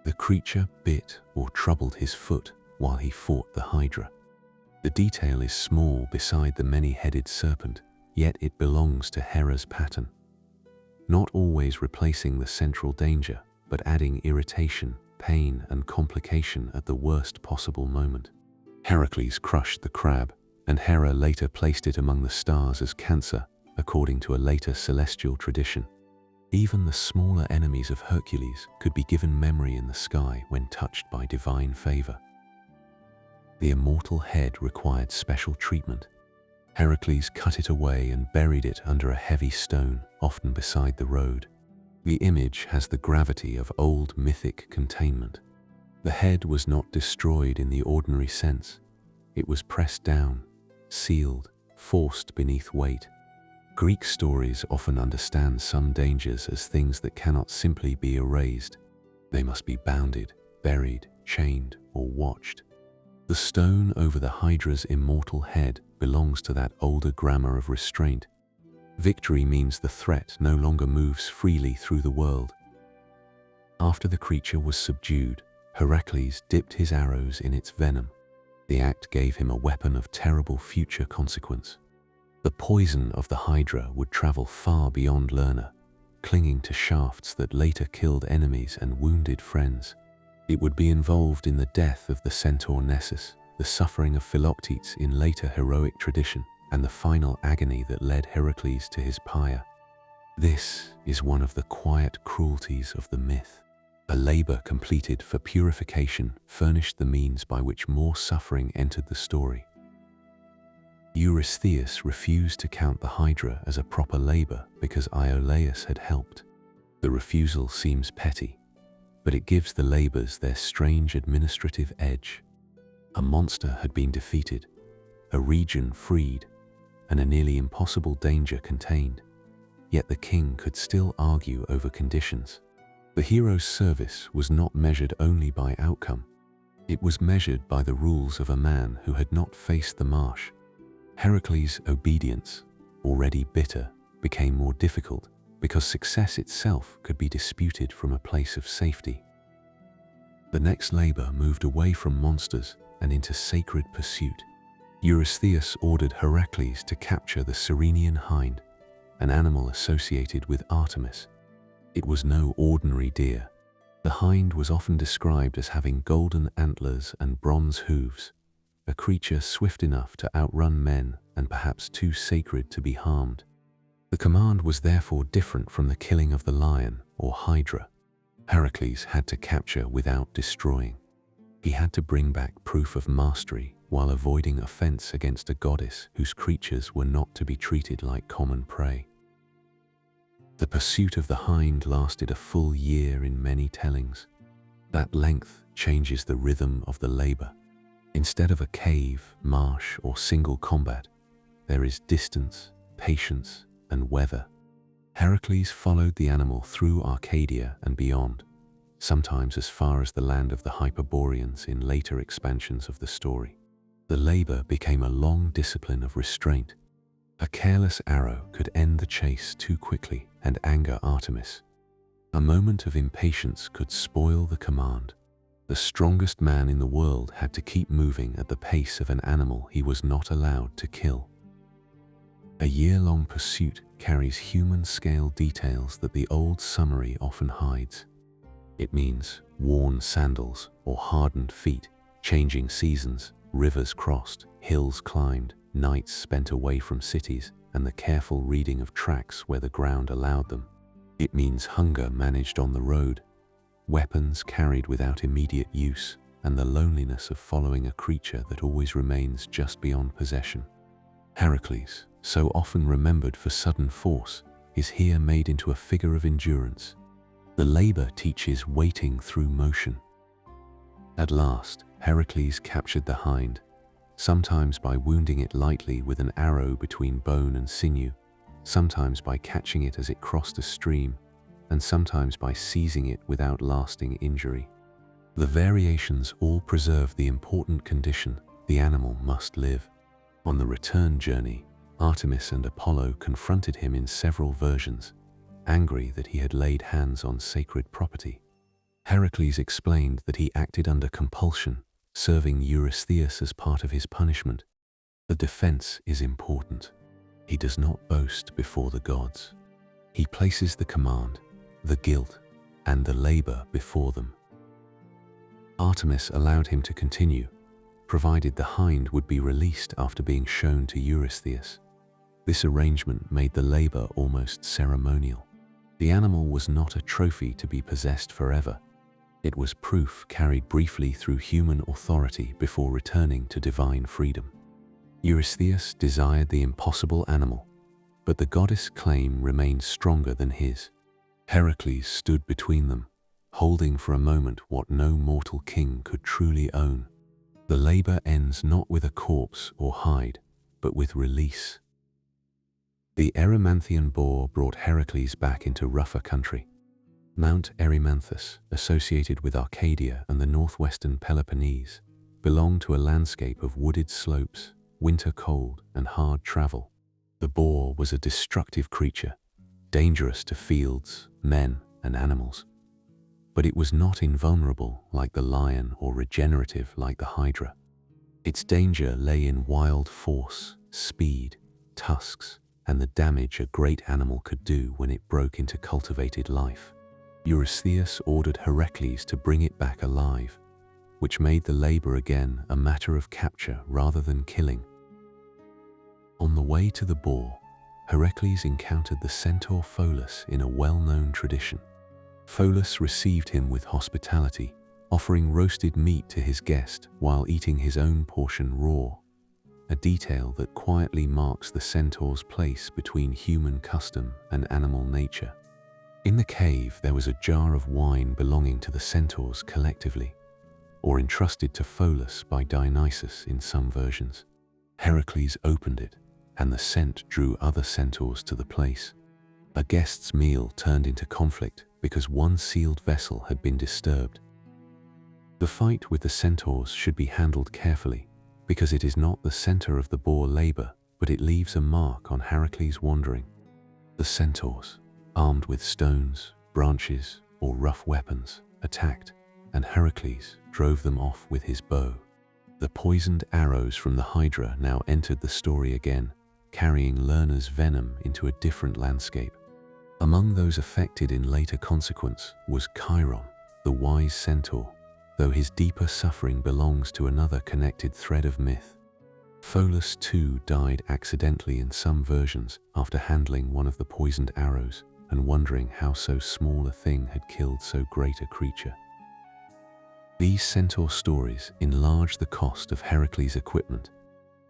The creature bit or troubled his foot while he fought the Hydra. The detail is small beside the many-headed serpent, yet it belongs to Hera's pattern. Not always replacing the central danger, but adding irritation, pain, and complication at the worst possible moment. Heracles crushed the crab, and Hera later placed it among the stars as Cancer, according to a later celestial tradition. Even the smaller enemies of Hercules could be given memory in the sky when touched by divine favor. The immortal head required special treatment. Heracles cut it away and buried it under a heavy stone, often beside the road. The image has the gravity of old mythic containment. The head was not destroyed in the ordinary sense. It was pressed down, sealed, forced beneath weight. Greek stories often understand some dangers as things that cannot simply be erased. They must be bounded, buried, chained, or watched. The stone over the Hydra's immortal head belongs to that older grammar of restraint. Victory means the threat no longer moves freely through the world. After the creature was subdued, Heracles dipped his arrows in its venom. The act gave him a weapon of terrible future consequence. The poison of the Hydra would travel far beyond Lerna, clinging to shafts that later killed enemies and wounded friends. It would be involved in the death of the centaur Nessus, the suffering of Philoctetes in later heroic tradition, and the final agony that led Heracles to his pyre. This is one of the quiet cruelties of the myth. A labor completed for purification furnished the means by which more suffering entered the story. Eurystheus refused to count the Hydra as a proper labor because Iolaus had helped. The refusal seems petty, but it gives the labors their strange administrative edge. A monster had been defeated, a region freed, and a nearly impossible danger contained. Yet the king could still argue over conditions. The hero's service was not measured only by outcome. It was measured by the rules of a man who had not faced the marsh. Heracles' obedience, already bitter, became more difficult because success itself could be disputed from a place of safety. The next labor moved away from monsters and into sacred pursuit. Eurystheus ordered Heracles to capture the Ceryneian hind, an animal associated with Artemis. It was no ordinary deer. The hind was often described as having golden antlers and bronze hooves, a creature swift enough to outrun men and perhaps too sacred to be harmed. The command was therefore different from the killing of the lion or Hydra. Heracles had to capture without destroying. He had to bring back proof of mastery while avoiding offense against a goddess whose creatures were not to be treated like common prey. The pursuit of the hind lasted a full year in many tellings. That length changes the rhythm of the labor. Instead of a cave, marsh, or single combat, there is distance, patience, and weather. Heracles followed the animal through Arcadia and beyond, sometimes as far as the land of the Hyperboreans in later expansions of the story. The labor became a long discipline of restraint. A careless arrow could end the chase too quickly and anger Artemis. A moment of impatience could spoil the command. The strongest man in the world had to keep moving at the pace of an animal he was not allowed to kill. A year-long pursuit carries human-scale details that the old summary often hides. It means worn sandals or hardened feet, changing seasons, rivers crossed, hills climbed, nights spent away from cities, and the careful reading of tracks where the ground allowed them. It means hunger managed on the road, weapons carried without immediate use, and the loneliness of following a creature that always remains just beyond possession. Heracles, so often remembered for sudden force, is here made into a figure of endurance. The labor teaches waiting through motion. At last, Heracles captured the hind, sometimes by wounding it lightly with an arrow between bone and sinew, sometimes by catching it as it crossed a stream, and sometimes by seizing it without lasting injury. The variations all preserve the important condition: the animal must live. On the return journey, Artemis and Apollo confronted him in several versions, angry that he had laid hands on sacred property. Heracles explained that he acted under compulsion, serving Eurystheus as part of his punishment. The defense is important. He does not boast before the gods. He places the command, the guilt, and the labor before them. Artemis allowed him to continue, provided the hind would be released after being shown to Eurystheus. This arrangement made the labor almost ceremonial. The animal was not a trophy to be possessed forever. It was proof carried briefly through human authority before returning to divine freedom. Eurystheus desired the impossible animal, but the goddess' claim remained stronger than his. Heracles stood between them, holding for a moment what no mortal king could truly own. The labor ends not with a corpse or hide, but with release. The Erymanthian boar brought Heracles back into rougher country. Mount Erymanthus, associated with Arcadia and the northwestern Peloponnese, belonged to a landscape of wooded slopes, winter cold, and hard travel. The boar was a destructive creature, dangerous to fields, men, and animals. But it was not invulnerable like the lion or regenerative like the Hydra. Its danger lay in wild force, speed, tusks, and the damage a great animal could do when it broke into cultivated life. Eurystheus ordered Heracles to bring it back alive, which made the labor again a matter of capture rather than killing. On the way to the boar, Heracles encountered the centaur Pholus in a well-known tradition. Pholus received him with hospitality, offering roasted meat to his guest while eating his own portion raw, a detail that quietly marks the centaur's place between human custom and animal nature. In the cave, there was a jar of wine belonging to the centaurs collectively, or entrusted to Pholus by Dionysus in some versions. Heracles opened it, and the scent drew other centaurs to the place. A guest's meal turned into conflict because one sealed vessel had been disturbed. The fight with the centaurs should be handled carefully, because it is not the center of the boar labor, but it leaves a mark on Heracles' wandering. The centaurs, armed with stones, branches, or rough weapons, attacked, and Heracles drove them off with his bow. The poisoned arrows from the Hydra now entered the story again, carrying Lerna's venom into a different landscape. Among those affected in later consequence was Chiron, the wise centaur, though his deeper suffering belongs to another connected thread of myth. Pholus too died accidentally in some versions after handling one of the poisoned arrows and wondering how so small a thing had killed so great a creature. These centaur stories enlarge the cost of Heracles' equipment.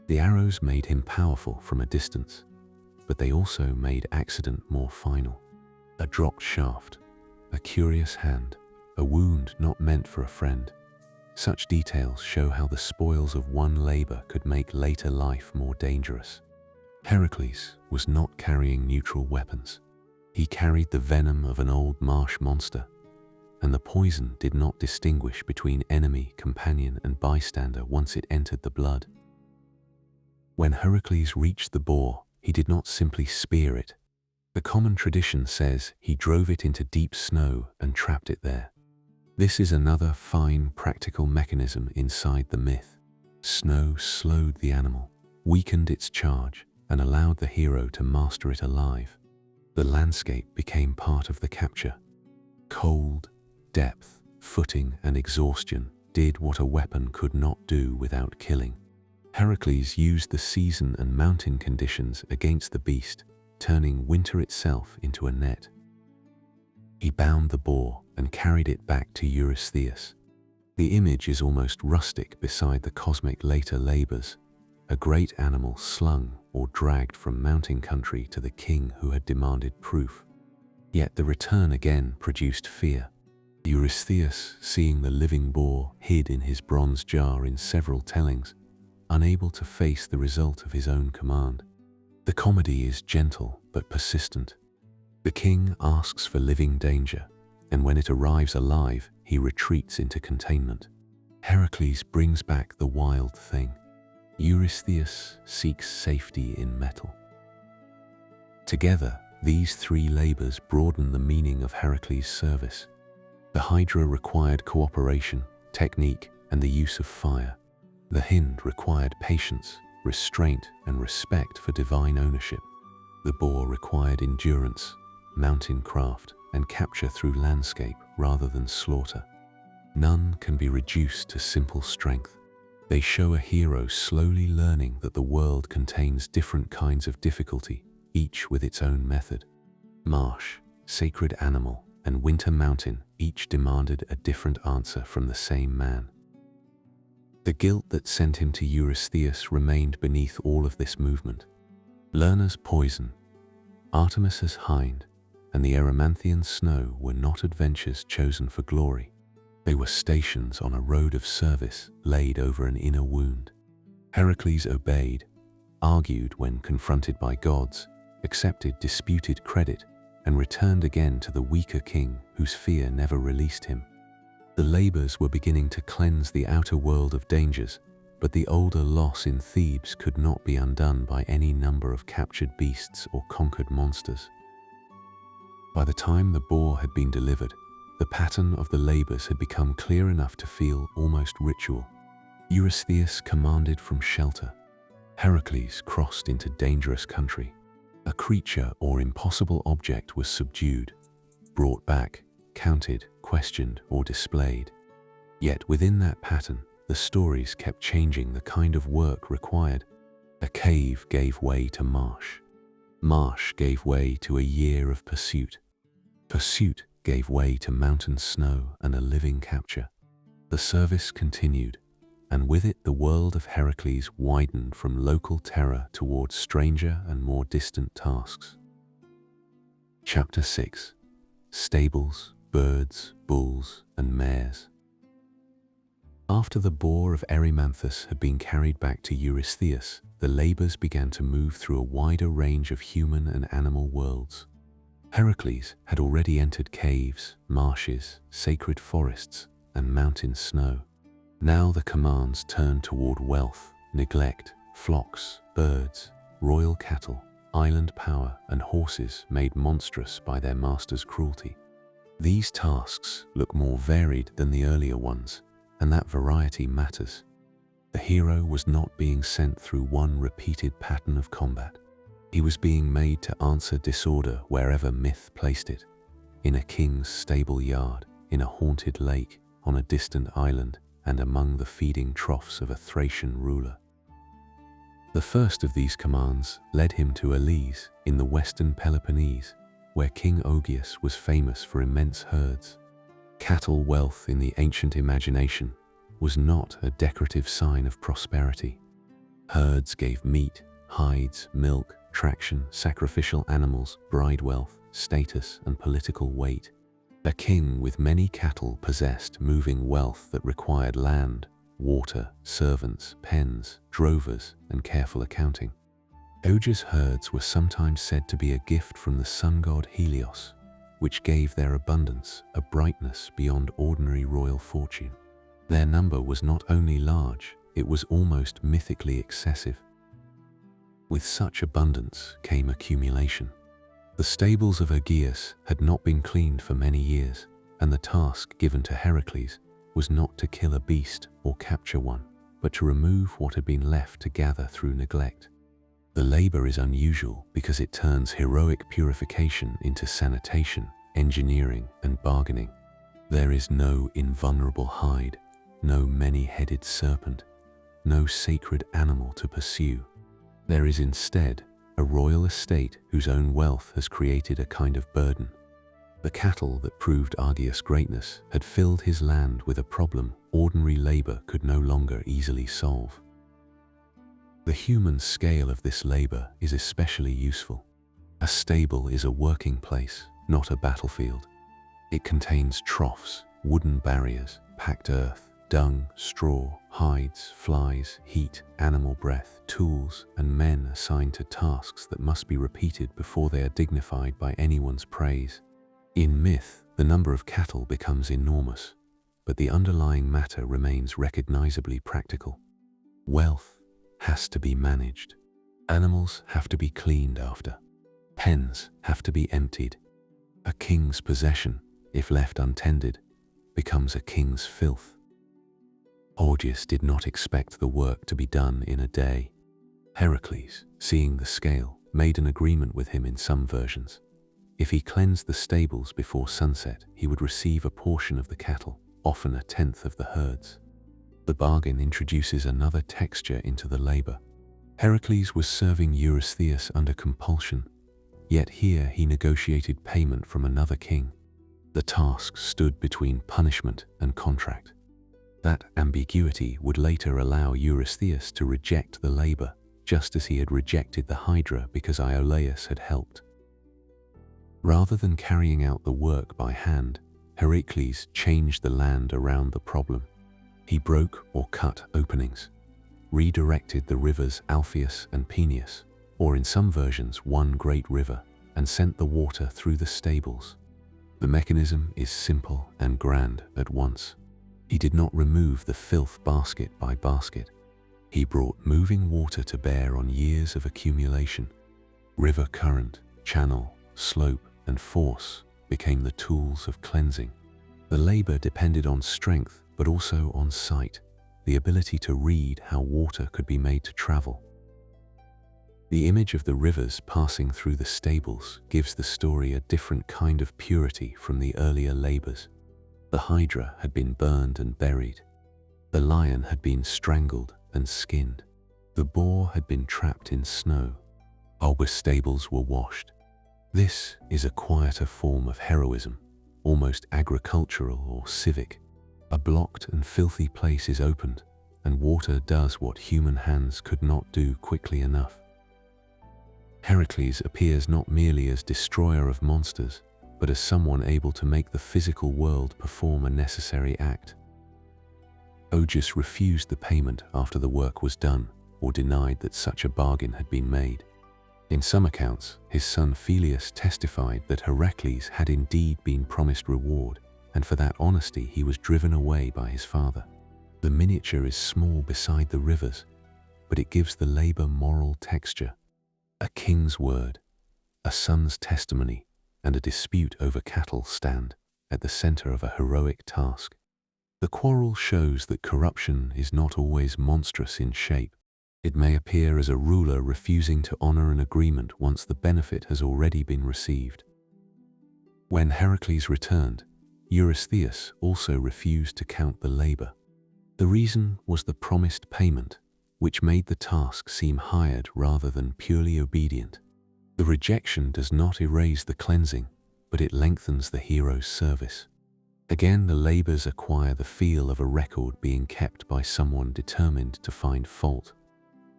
The arrows made him powerful from a distance, but they also made accident more final. A dropped shaft, a curious hand, a wound not meant for a friend. Such details show how the spoils of one labor could make later life more dangerous. Heracles was not carrying neutral weapons. He carried the venom of an old marsh monster, and the poison did not distinguish between enemy, companion, and bystander once it entered the blood. When Heracles reached the boar, he did not simply spear it. The common tradition says he drove it into deep snow and trapped it there. This is another fine, practical mechanism inside the myth. Snow slowed the animal, weakened its charge, and allowed the hero to master it alive. The landscape became part of the capture. Cold, depth, footing, and exhaustion did what a weapon could not do without killing. Heracles used the season and mountain conditions against the beast, turning winter itself into a net. He bound the boar and carried it back to Eurystheus. The image is almost rustic beside the cosmic later labors, a great animal slung or dragged from mountain country to the king who had demanded proof. Yet the return again produced fear. Eurystheus, seeing the living boar hid in his bronze jar in several tellings, unable to face the result of his own command. The comedy is gentle but persistent. The king asks for living danger, and when it arrives alive, he retreats into containment. Heracles brings back the wild thing. Eurystheus seeks safety in metal. Together, these three labors broaden the meaning of Heracles' service. The Hydra required cooperation, technique, and the use of fire. The Hind required patience, restraint, and respect for divine ownership. The boar required endurance, mountain craft, and capture through landscape rather than slaughter. None can be reduced to simple strength. They show a hero slowly learning that the world contains different kinds of difficulty, each with its own method. Marsh, sacred animal, and winter mountain each demanded a different answer from the same man. The guilt that sent him to Eurystheus remained beneath all of this movement. Lerna's poison, Artemis's hind, and the Erymanthian snow were not adventures chosen for glory. They were stations on a road of service laid over an inner wound. Heracles obeyed, argued when confronted by gods, accepted disputed credit, and returned again to the weaker king whose fear never released him. The labors were beginning to cleanse the outer world of dangers, but the older loss in Thebes could not be undone by any number of captured beasts or conquered monsters. By the time the boar had been delivered, the pattern of the labors had become clear enough to feel almost ritual. Eurystheus commanded from shelter. Heracles crossed into dangerous country. A creature or impossible object was subdued, brought back, counted, questioned, or displayed. Yet within that pattern, the stories kept changing the kind of work required. A cave gave way to marsh. Marsh gave way to a year of pursuit. Pursuit gave way to mountain snow and a living capture. The service continued, and with it the world of Heracles widened from local terror towards stranger and more distant tasks. Chapter 6. Stables, Birds, Bulls, and Mares. After the boar of Erymanthus had been carried back to Eurystheus, the labours began to move through a wider range of human and animal worlds. Heracles had already entered caves, marshes, sacred forests, and mountain snow. Now the commands turned toward wealth, neglect, flocks, birds, royal cattle, island power, and horses made monstrous by their master's cruelty. These tasks look more varied than the earlier ones, and that variety matters. The hero was not being sent through one repeated pattern of combat. He was being made to answer disorder wherever myth placed it. In a king's stable yard, in a haunted lake, on a distant island, and among the feeding troughs of a Thracian ruler. The first of these commands led him to Elis in the western Peloponnese, where King Ogyges was famous for immense herds. Cattle wealth in the ancient imagination was not a decorative sign of prosperity. Herds gave meat, hides, milk, traction, sacrificial animals, bride wealth, status, and political weight. A king with many cattle possessed moving wealth that required land, water, servants, pens, drovers, and careful accounting. Ogyges' herds were sometimes said to be a gift from the sun god Helios, which gave their abundance a brightness beyond ordinary royal fortune. Their number was not only large, it was almost mythically excessive. With such abundance came accumulation. The stables of Ogyges had not been cleaned for many years, and the task given to Heracles was not to kill a beast or capture one, but to remove what had been left to gather through neglect. The labor is unusual because it turns heroic purification into sanitation, engineering, and bargaining. There is no invulnerable hide, no many-headed serpent, no sacred animal to pursue. There is instead a royal estate whose own wealth has created a kind of burden. The cattle that proved Argius' greatness had filled his land with a problem ordinary labor could no longer easily solve. The human scale of this labor is especially useful. A stable is a working place, not a battlefield. It contains troughs, wooden barriers, packed earth, dung, straw, hides, flies, heat, animal breath, tools, and men assigned to tasks that must be repeated before they are dignified by anyone's praise. In myth, the number of cattle becomes enormous, but the underlying matter remains recognizably practical. Wealth has to be managed. Animals have to be cleaned after. Pens have to be emptied. A king's possession, if left untended, becomes a king's filth. Ogyges did not expect the work to be done in a day. Heracles, seeing the scale, made an agreement with him in some versions. If he cleansed the stables before sunset, he would receive a portion of the cattle, often a tenth of the herds. The bargain introduces another texture into the labor. Heracles was serving Eurystheus under compulsion, yet here he negotiated payment from another king. The task stood between punishment and contract. That ambiguity would later allow Eurystheus to reject the labor, just as he had rejected the Hydra because Iolaus had helped. Rather than carrying out the work by hand, Heracles changed the land around the problem. He broke or cut openings, redirected the rivers Alpheus and Peneus, or in some versions one great river, and sent the water through the stables. The mechanism is simple and grand at once. He did not remove the filth basket by basket. He brought moving water to bear on years of accumulation. River current, channel, slope, and force became the tools of cleansing. The labor depended on strength, but also on sight, the ability to read how water could be made to travel. The image of the rivers passing through the stables gives the story a different kind of purity from the earlier labors. The Hydra had been burned and buried. The lion had been strangled and skinned. The boar had been trapped in snow. Alba stables were washed. This is a quieter form of heroism, almost agricultural or civic. A blocked and filthy place is opened, and water does what human hands could not do quickly enough. Heracles appears not merely as destroyer of monsters, but as someone able to make the physical world perform a necessary act. Ogus refused the payment after the work was done, or denied that such a bargain had been made. In some accounts, his son Peleus testified that Heracles had indeed been promised reward, and for that honesty he was driven away by his father. The miniature is small beside the rivers, but it gives the labor moral texture. A king's word, a son's testimony, and a dispute over cattle stand at the center of a heroic task. The quarrel shows that corruption is not always monstrous in shape. It may appear as a ruler refusing to honor an agreement once the benefit has already been received. When Heracles returned, Eurystheus also refused to count the labor. The reason was the promised payment, which made the task seem hired rather than purely obedient. The rejection does not erase the cleansing, but it lengthens the hero's service. Again, the labors acquire the feel of a record being kept by someone determined to find fault.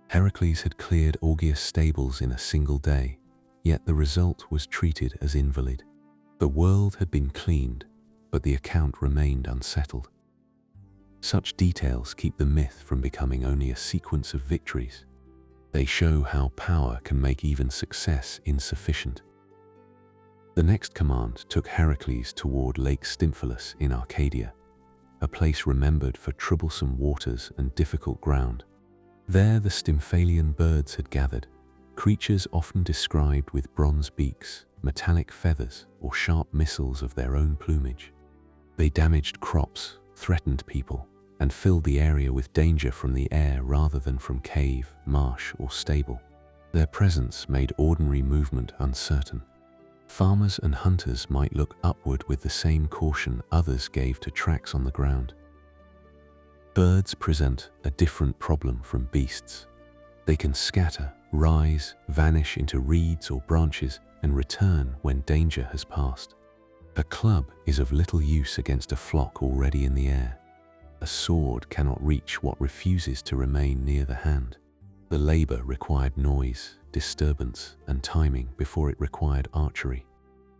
Heracles had cleared Augeas stables in a single day, yet the result was treated as invalid. The world had been cleaned, but the account remained unsettled. Such details keep the myth from becoming only a sequence of victories. They show how power can make even success insufficient. The next command took Heracles toward Lake Stymphalus in Arcadia, a place remembered for troublesome waters and difficult ground. There the Stymphalian birds had gathered, creatures often described with bronze beaks, metallic feathers, or sharp missiles of their own plumage. They damaged crops, threatened people, and filled the area with danger from the air rather than from cave, marsh, or stable. Their presence made ordinary movement uncertain. Farmers and hunters might look upward with the same caution others gave to tracks on the ground. Birds present a different problem from beasts. They can scatter, rise, vanish into reeds or branches, and return when danger has passed. A club is of little use against a flock already in the air. A sword cannot reach what refuses to remain near the hand. The labor required noise, disturbance, and timing before it required archery.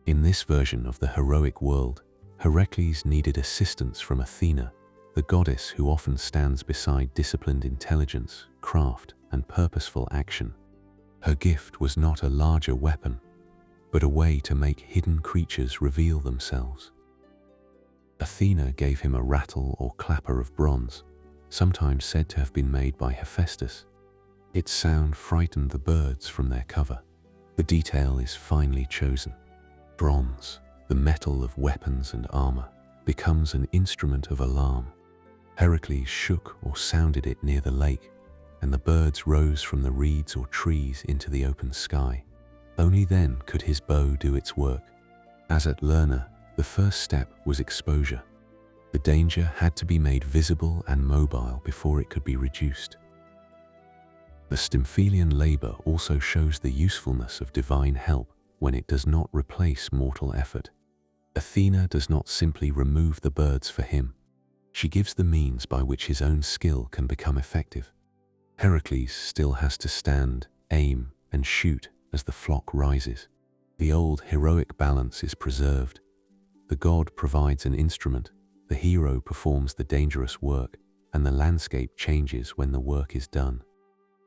In this version of the heroic world, Heracles needed assistance from Athena, the goddess who often stands beside disciplined intelligence, craft, and purposeful action. Her gift was not a larger weapon, but a way to make hidden creatures reveal themselves. Athena gave him a rattle or clapper of bronze, sometimes said to have been made by Hephaestus. Its sound frightened the birds from their cover. The detail is finely chosen. Bronze, the metal of weapons and armor, becomes an instrument of alarm. Heracles shook or sounded it near the lake, and the birds rose from the reeds or trees into the open sky. Only then could his bow do its work. As at Lerna, the first step was exposure. The danger had to be made visible and mobile before it could be reduced. The Stymphalian labor also shows the usefulness of divine help when it does not replace mortal effort. Athena does not simply remove the birds for him. She gives the means by which his own skill can become effective. Heracles still has to stand, aim, and shoot as the flock rises. The old heroic balance is preserved. The god provides an instrument, the hero performs the dangerous work, and the landscape changes when the work is done.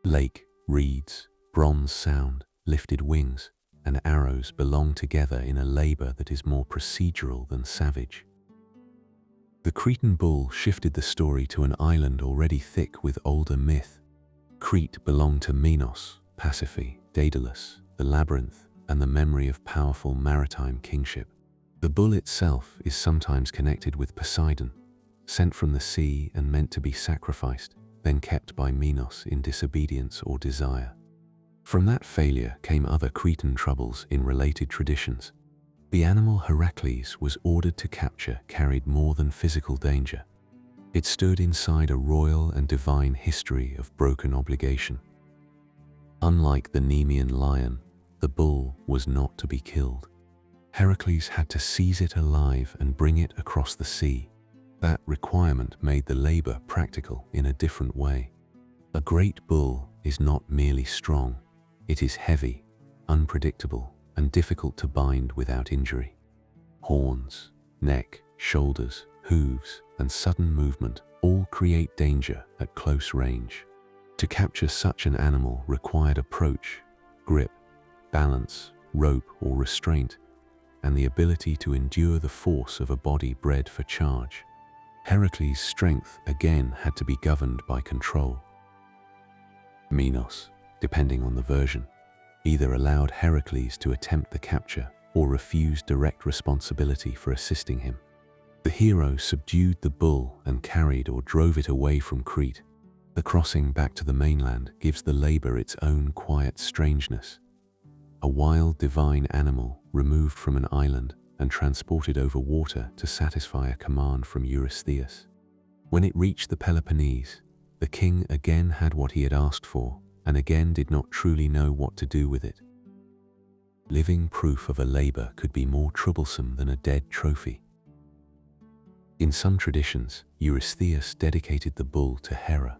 Lake, reeds, bronze sound, lifted wings, and arrows belong together in a labor that is more procedural than savage. The Cretan bull shifted the story to an island already thick with older myth. Crete belonged to Minos, Pasiphae, Daedalus, the labyrinth, and the memory of powerful maritime kingship. The bull itself is sometimes connected with Poseidon, sent from the sea and meant to be sacrificed, then kept by Minos in disobedience or desire. From that failure came other Cretan troubles in related traditions. The animal Heracles was ordered to capture carried more than physical danger. It stood inside a royal and divine history of broken obligation. Unlike the Nemean lion, the bull was not to be killed. Heracles had to seize it alive and bring it across the sea. That requirement made the labor practical in a different way. A great bull is not merely strong, it is heavy, unpredictable, and difficult to bind without injury. Horns, neck, shoulders, hooves, and sudden movement all create danger at close range. To capture such an animal required approach, grip, balance, rope or restraint, and the ability to endure the force of a body bred for charge. Heracles' strength again had to be governed by control. Minos, depending on the version, either allowed Heracles to attempt the capture or refused direct responsibility for assisting him. The hero subdued the bull and carried or drove it away from Crete. The crossing back to the mainland gives the labor its own quiet strangeness. A wild divine animal removed from an island and transported over water to satisfy a command from Eurystheus. When it reached the Peloponnese, the king again had what he had asked for and again did not truly know what to do with it. Living proof of a labor could be more troublesome than a dead trophy. In some traditions, Eurystheus dedicated the bull to Hera,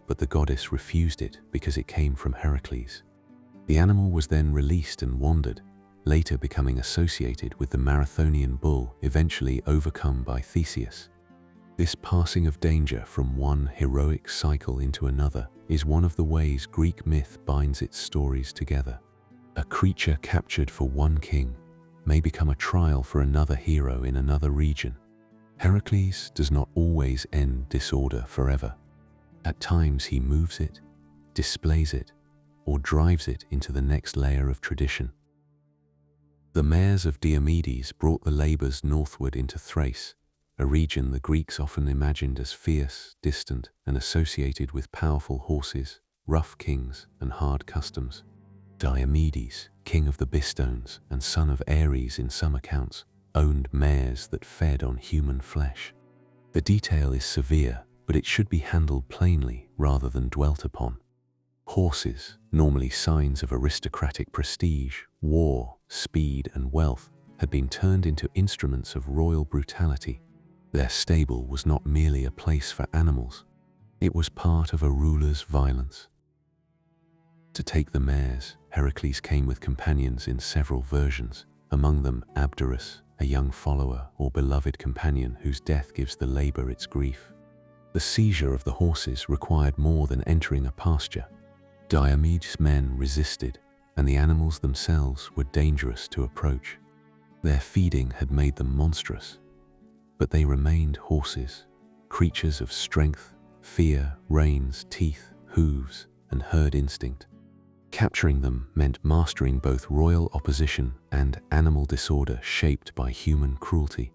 but the goddess refused it because it came from Heracles. The animal was then released and wandered, later becoming associated with the Marathonian bull eventually overcome by Theseus. This passing of danger from one heroic cycle into another is one of the ways Greek myth binds its stories together. A creature captured for one king may become a trial for another hero in another region. Heracles does not always end disorder forever. At times he moves it, displays it, or drives it into the next layer of tradition. The mares of Diomedes brought the labors northward into Thrace, a region the Greeks often imagined as fierce, distant, and associated with powerful horses, rough kings, and hard customs. Diomedes, king of the Bistones and son of Ares in some accounts, owned mares that fed on human flesh. The detail is severe, but it should be handled plainly rather than dwelt upon. Horses, normally signs of aristocratic prestige, war, speed, and wealth, had been turned into instruments of royal brutality. Their stable was not merely a place for animals, it was part of a ruler's violence. To take the mares, Heracles came with companions in several versions, among them Abderus, a young follower or beloved companion whose death gives the labor its grief. The seizure of the horses required more than entering a pasture. Diomedes' men resisted, and the animals themselves were dangerous to approach. Their feeding had made them monstrous, but they remained horses, creatures of strength, fear, reins, teeth, hooves, and herd instinct. Capturing them meant mastering both royal opposition and animal disorder shaped by human cruelty.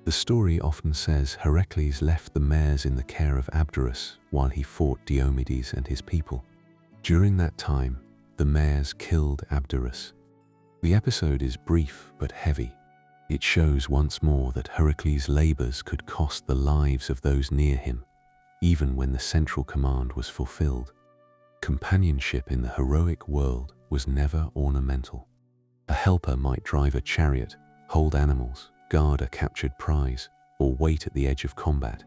The story often says Heracles left the mares in the care of Abderus while he fought Diomedes and his people. During that time, the mares killed Abderus. The episode is brief but heavy. It shows once more that Heracles' labors could cost the lives of those near him, even when the central command was fulfilled. Companionship in the heroic world was never ornamental. A helper might drive a chariot, hold animals, guard a captured prize, or wait at the edge of combat,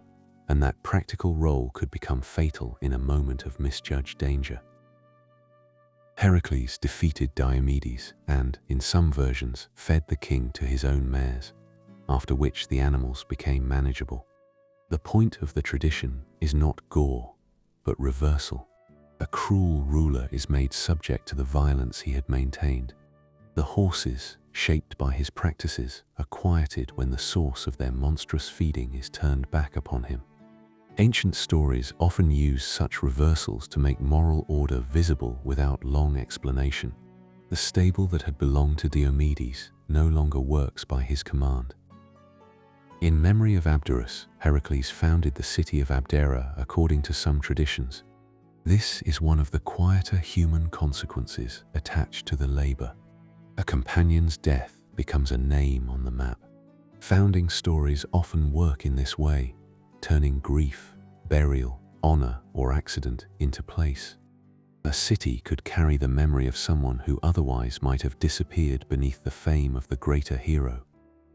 and that practical role could become fatal in a moment of misjudged danger. Heracles defeated Diomedes and, in some versions, fed the king to his own mares, after which the animals became manageable. The point of the tradition is not gore, but reversal. A cruel ruler is made subject to the violence he had maintained. The horses, shaped by his practices, are quieted when the source of their monstrous feeding is turned back upon him. Ancient stories often use such reversals to make moral order visible without long explanation. The stable that had belonged to Diomedes no longer works by his command. In memory of Abderus, Heracles founded the city of Abdera according to some traditions. This is one of the quieter human consequences attached to the labor. A companion's death becomes a name on the map. Founding stories often work in this way, turning grief, burial, honor, or accident into place. A city could carry the memory of someone who otherwise might have disappeared beneath the fame of the greater hero.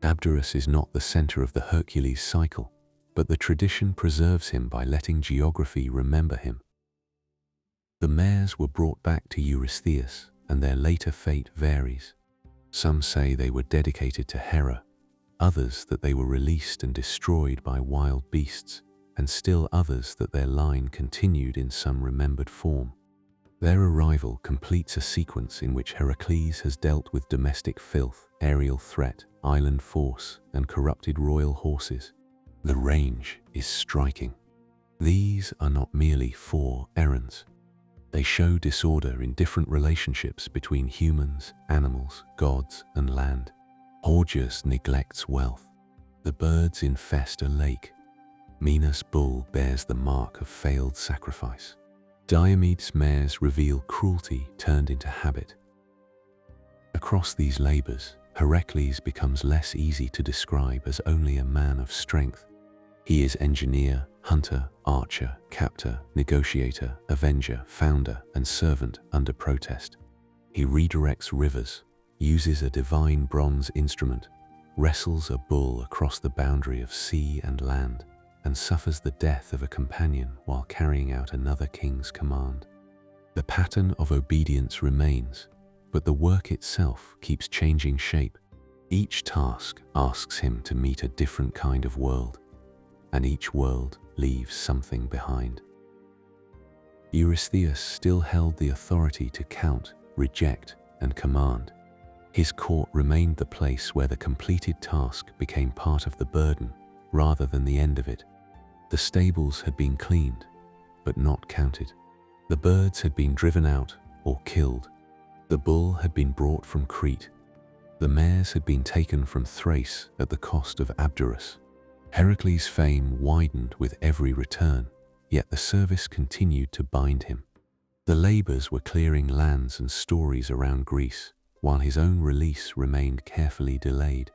Abderus is not the center of the Hercules cycle, but the tradition preserves him by letting geography remember him. The mares were brought back to Eurystheus, and their later fate varies. Some say they were dedicated to Hera, others that they were released and destroyed by wild beasts, and still others that their line continued in some remembered form. Their arrival completes a sequence in which Heracles has dealt with domestic filth, aerial threat, island force, and corrupted royal horses. The range is striking. These are not merely 4 errands. They show disorder in different relationships between humans, animals, gods, and land. Augeas neglects wealth. The birds infest a lake. Minos bull bears the mark of failed sacrifice. Diomede's mares reveal cruelty turned into habit. Across these labors, Heracles becomes less easy to describe as only a man of strength. He is engineer, hunter, archer, captor, negotiator, avenger, founder, and servant under protest. He redirects rivers, uses a divine bronze instrument, wrestles a bull across the boundary of sea and land, and suffers the death of a companion while carrying out another king's command. The pattern of obedience remains, but the work itself keeps changing shape. Each task asks him to meet a different kind of world, and each world leaves something behind. Eurystheus still held the authority to count, reject, and command. His court remained the place where the completed task became part of the burden rather than the end of it. The stables had been cleaned, but not counted. The birds had been driven out or killed. The bull had been brought from Crete. The mares had been taken from Thrace at the cost of Abderus. Heracles' fame widened with every return, yet the service continued to bind him. The labors were clearing lands and stories around Greece, while his own release remained carefully delayed.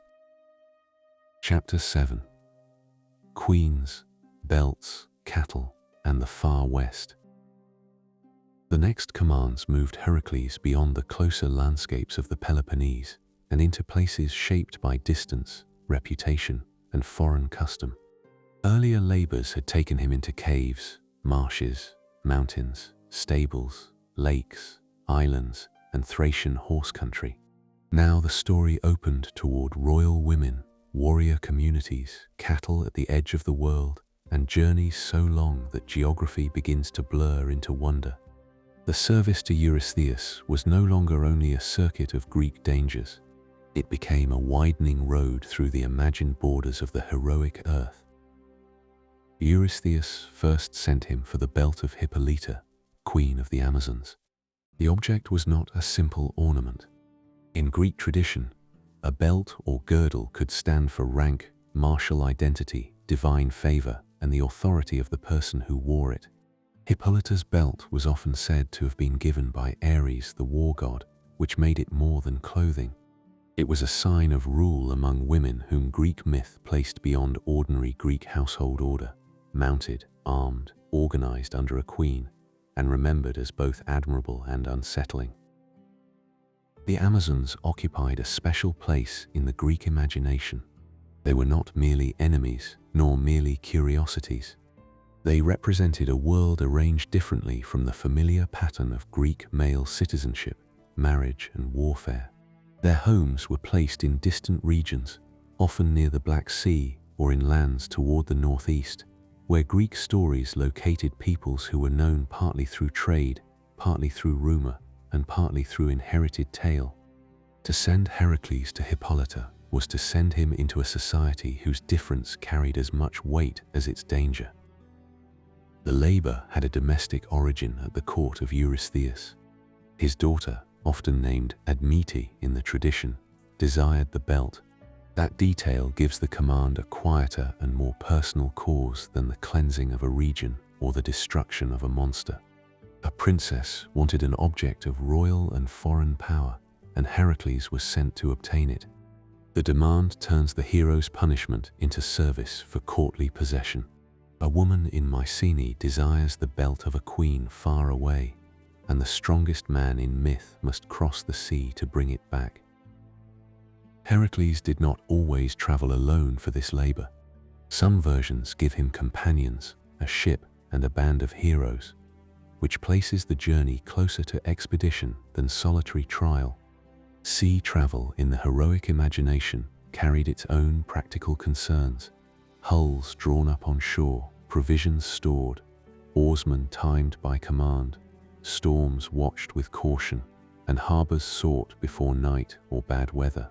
Chapter 7. Queens, belts, cattle, and the far west. The next commands moved Heracles beyond the closer landscapes of the Peloponnese and into places shaped by distance, reputation, and foreign custom. Earlier labors had taken him into caves, marshes, mountains, stables, lakes, islands, and Thracian horse country. Now the story opened toward royal women, warrior communities, cattle at the edge of the world, and journeys so long that geography begins to blur into wonder. The service to Eurystheus was no longer only a circuit of Greek dangers. It became a widening road through the imagined borders of the heroic earth. Eurystheus first sent him for the belt of Hippolyta, queen of the Amazons. The object was not a simple ornament. In Greek tradition, a belt or girdle could stand for rank, martial identity, divine favor, and the authority of the person who wore it. Hippolyta's belt was often said to have been given by Ares, the war god, which made it more than clothing. It was a sign of rule among women whom Greek myth placed beyond ordinary Greek household order, mounted, armed, organized under a queen, and remembered as both admirable and unsettling. The Amazons occupied a special place in the Greek imagination. They were not merely enemies, nor merely curiosities. They represented a world arranged differently from the familiar pattern of Greek male citizenship, marriage, and warfare. Their homes were placed in distant regions, often near the Black Sea or in lands toward the northeast, where Greek stories located peoples who were known partly through trade, partly through rumor, and partly through inherited tale. To send Heracles to Hippolyta was to send him into a society whose difference carried as much weight as its danger. The labor had a domestic origin at the court of Eurystheus. His daughter, often named Admete in the tradition, desired the belt. That detail gives the command a quieter and more personal cause than the cleansing of a region or the destruction of a monster. A princess wanted an object of royal and foreign power, and Heracles was sent to obtain it. The demand turns the hero's punishment into service for courtly possession. A woman in Mycenae desires the belt of a queen far away, and the strongest man in myth must cross the sea to bring it back. Heracles did not always travel alone for this labor. Some versions give him companions, a ship, and a band of heroes, which places the journey closer to expedition than solitary trial. Sea travel in the heroic imagination carried its own practical concerns. Hulls drawn up on shore, provisions stored, oarsmen timed by command, storms watched with caution, and harbors sought before night or bad weather.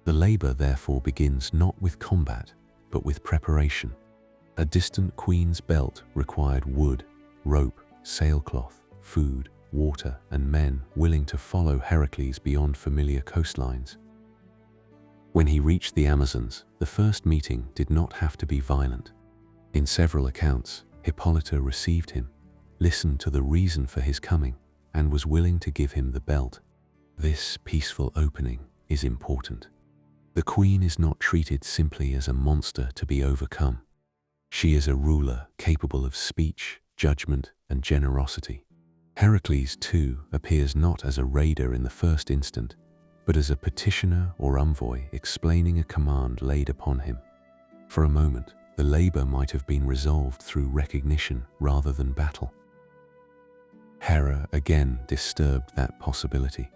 The labor therefore begins not with combat, but with preparation. A distant queen's belt required wood, rope, sailcloth, food, water, and men willing to follow Heracles beyond familiar coastlines. When he reached the Amazons, the first meeting did not have to be violent. In several accounts, Hippolyta received him, listened to the reason for his coming, and was willing to give him the belt. This peaceful opening is important. The queen is not treated simply as a monster to be overcome. She is a ruler capable of speech, judgment, and generosity. Heracles, too, appears not as a raider in the first instant, but as a petitioner or envoy explaining a command laid upon him. For a moment, the labor might have been resolved through recognition rather than battle. Hera again disturbed that possibility.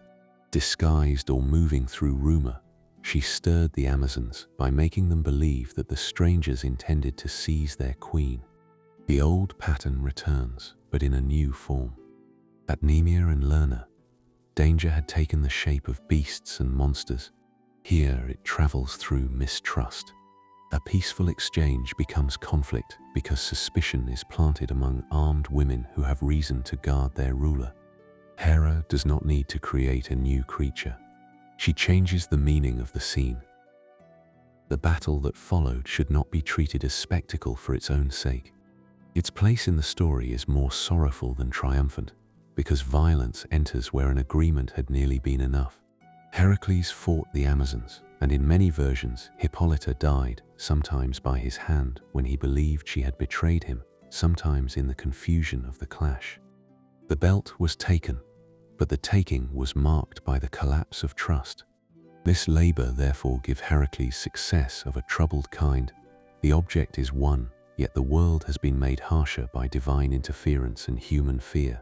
Disguised or moving through rumor, she stirred the Amazons by making them believe that the strangers intended to seize their queen. The old pattern returns, but in a new form. At Nemea and Lerna, danger had taken the shape of beasts and monsters. Here it travels through mistrust. A peaceful exchange becomes conflict because suspicion is planted among armed women who have reason to guard their ruler. Hera does not need to create a new creature. She changes the meaning of the scene. The battle that followed should not be treated as spectacle for its own sake. Its place in the story is more sorrowful than triumphant, because violence enters where an agreement had nearly been enough. Heracles fought the Amazons, and in many versions Hippolyta died, sometimes by his hand when he believed she had betrayed him, sometimes in the confusion of the clash. The belt was taken, but the taking was marked by the collapse of trust. This labor therefore gives Heracles success of a troubled kind. The object is won, yet the world has been made harsher by divine interference and human fear.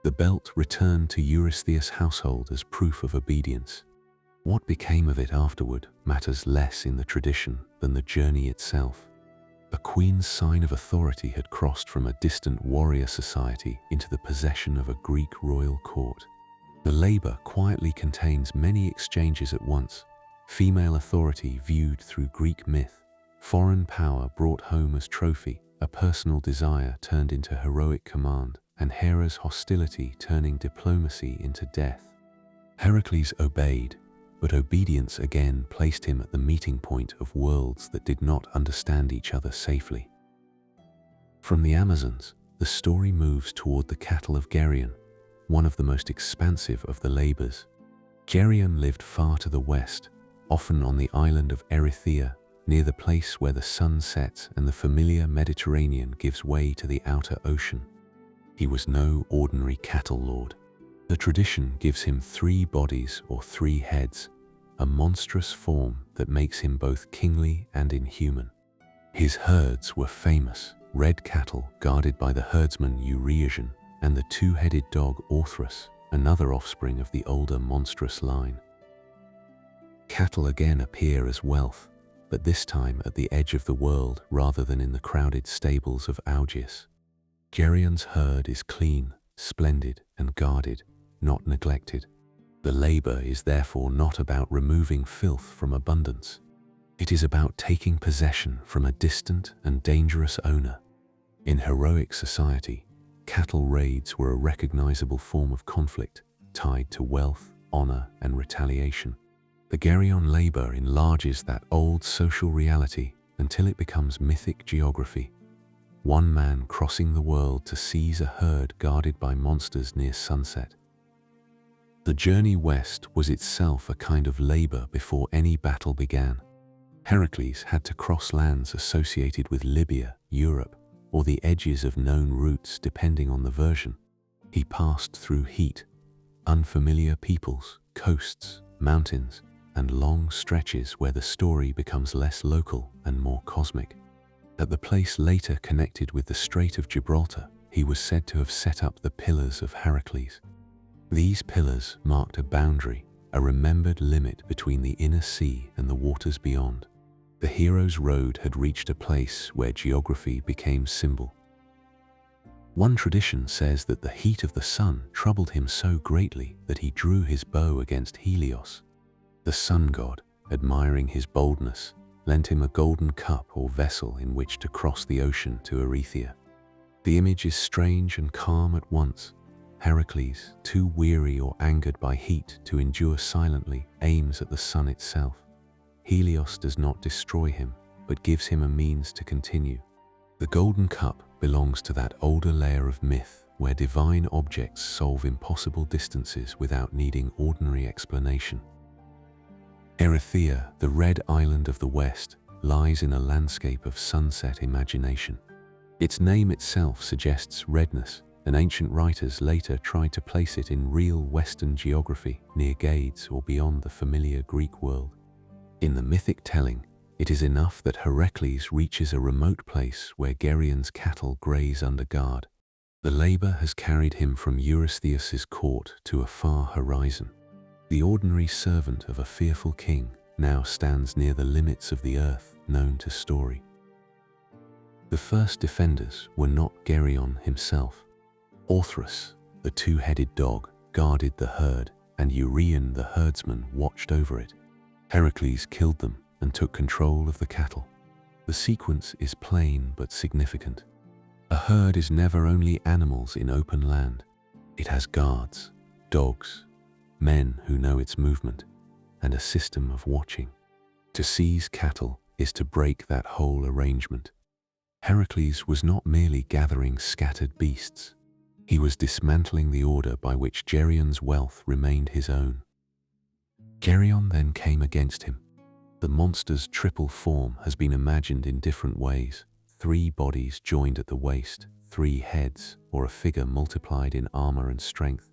The belt returned to Eurystheus' household as proof of obedience. What became of it afterward matters less in the tradition than the journey itself. A queen's sign of authority had crossed from a distant warrior society into the possession of a Greek royal court. The labor quietly contains many exchanges at once: female authority viewed through Greek myth, foreign power brought home as trophy, a personal desire turned into heroic command, and Hera's hostility turning diplomacy into death. Heracles obeyed, but obedience again placed him at the meeting point of worlds that did not understand each other safely. From the Amazons, the story moves toward the cattle of Geryon, one of the most expansive of the labors. Geryon lived far to the west, often on the island of Erythea, near the place where the sun sets and the familiar Mediterranean gives way to the outer ocean. He was no ordinary cattle lord. The tradition gives him 3 bodies or 3 heads, a monstrous form that makes him both kingly and inhuman. His herds were famous: red cattle guarded by the herdsman Eurystheus and the 2-headed dog Orthrus, another offspring of the older monstrous line. Cattle again appear as wealth, but this time at the edge of the world rather than in the crowded stables of Augeas. Geryon's herd is clean, splendid, and guarded, not neglected. The labor is therefore not about removing filth from abundance. It is about taking possession from a distant and dangerous owner. In heroic society, cattle raids were a recognizable form of conflict tied to wealth, honor, and retaliation. The Geryon labor enlarges that old social reality until it becomes mythic geography. One man crossing the world to seize a herd guarded by monsters near sunset. The journey west was itself a kind of labor before any battle began. Heracles had to cross lands associated with Libya, Europe, or the edges of known routes depending on the version. He passed through heat, unfamiliar peoples, coasts, mountains, and long stretches where the story becomes less local and more cosmic. At the place later connected with the Strait of Gibraltar, he was said to have set up the Pillars of Heracles. These pillars marked a boundary, a remembered limit between the inner sea and the waters beyond. The hero's road had reached a place where geography became symbol. One tradition says that the heat of the sun troubled him so greatly that he drew his bow against Helios. The sun god, admiring his boldness, lent him a golden cup or vessel in which to cross the ocean to Eurystheus. The image is strange and calm at once. Heracles, too weary or angered by heat to endure silently, aims at the sun itself. Helios does not destroy him, but gives him a means to continue. The golden cup belongs to that older layer of myth where divine objects solve impossible distances without needing ordinary explanation. Eurystheus, the red island of the west, lies in a landscape of sunset imagination. Its name itself suggests redness, and ancient writers later tried to place it in real Western geography near Gades or beyond the familiar Greek world. In the mythic telling, it is enough that Heracles reaches a remote place where Geryon's cattle graze under guard. The labor has carried him from Eurystheus's court to a far horizon. The ordinary servant of a fearful king now stands near the limits of the earth known to story. The first defenders were not Geryon himself. Orthrus, the two-headed dog, guarded the herd, and Eurytion the herdsman watched over it. Heracles killed them and took control of the cattle. The sequence is plain but significant. A herd is never only animals in open land. It has guards, dogs, men who know its movement, and a system of watching. To seize cattle is to break that whole arrangement. Heracles was not merely gathering scattered beasts. He was dismantling the order by which Geryon's wealth remained his own. Geryon then came against him. The monster's triple form has been imagined in different ways: 3 bodies joined at the waist, 3 heads, or a figure multiplied in armor and strength.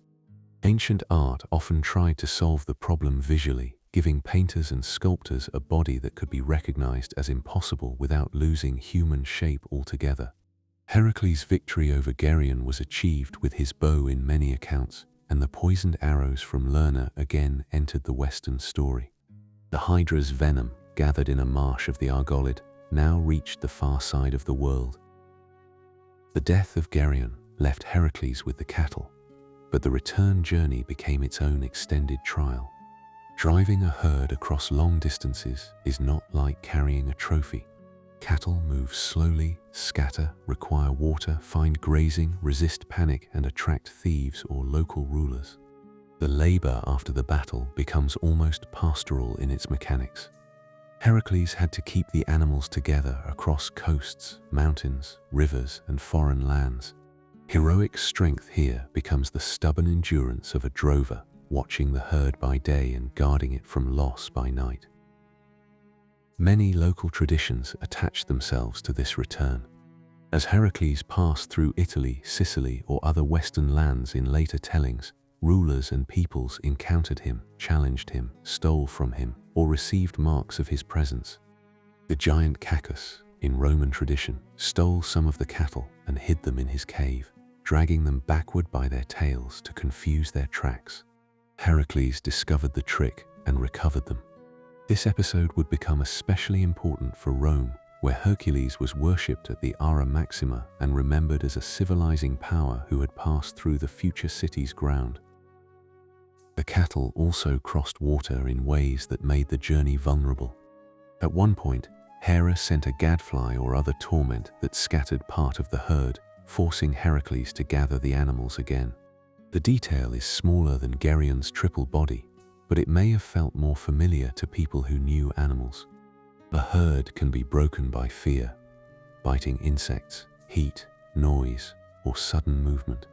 Ancient art often tried to solve the problem visually, giving painters and sculptors a body that could be recognized as impossible without losing human shape altogether. Heracles' victory over Geryon was achieved with his bow in many accounts, and the poisoned arrows from Lerna again entered the Western story. The Hydra's venom, gathered in a marsh of the Argolid, now reached the far side of the world. The death of Geryon left Heracles with the cattle, but the return journey became its own extended trial. Driving a herd across long distances is not like carrying a trophy. Cattle move slowly, scatter, require water, find grazing, resist panic, and attract thieves or local rulers. The labor after the battle becomes almost pastoral in its mechanics. Heracles had to keep the animals together across coasts, mountains, rivers, and foreign lands. Heroic strength here becomes the stubborn endurance of a drover, watching the herd by day and guarding it from loss by night. Many local traditions attach themselves to this return. As Heracles passed through Italy, Sicily, or other Western lands in later tellings, rulers and peoples encountered him, challenged him, stole from him, or received marks of his presence. The giant Cacus, in Roman tradition, stole some of the cattle and hid them in his cave, dragging them backward by their tails to confuse their tracks. Heracles discovered the trick and recovered them. This episode would become especially important for Rome, where Hercules was worshipped at the Ara Maxima and remembered as a civilizing power who had passed through the future city's ground. The cattle also crossed water in ways that made the journey vulnerable. At one point, Hera sent a gadfly or other torment that scattered part of the herd, forcing Heracles to gather the animals again. The detail is smaller than Geryon's triple body, but it may have felt more familiar to people who knew animals. A herd can be broken by fear, biting insects, heat, noise, or sudden movement.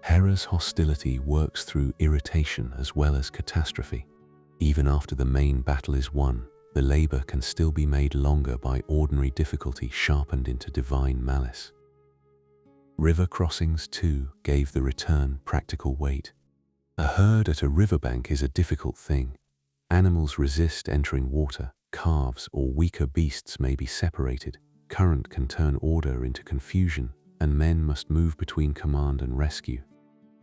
Hera's hostility works through irritation as well as catastrophe. Even after the main battle is won, the labor can still be made longer by ordinary difficulty sharpened into divine malice. River crossings, too, gave the return practical weight. A herd at a riverbank is a difficult thing. Animals resist entering water, calves or weaker beasts may be separated, current can turn order into confusion, and men must move between command and rescue.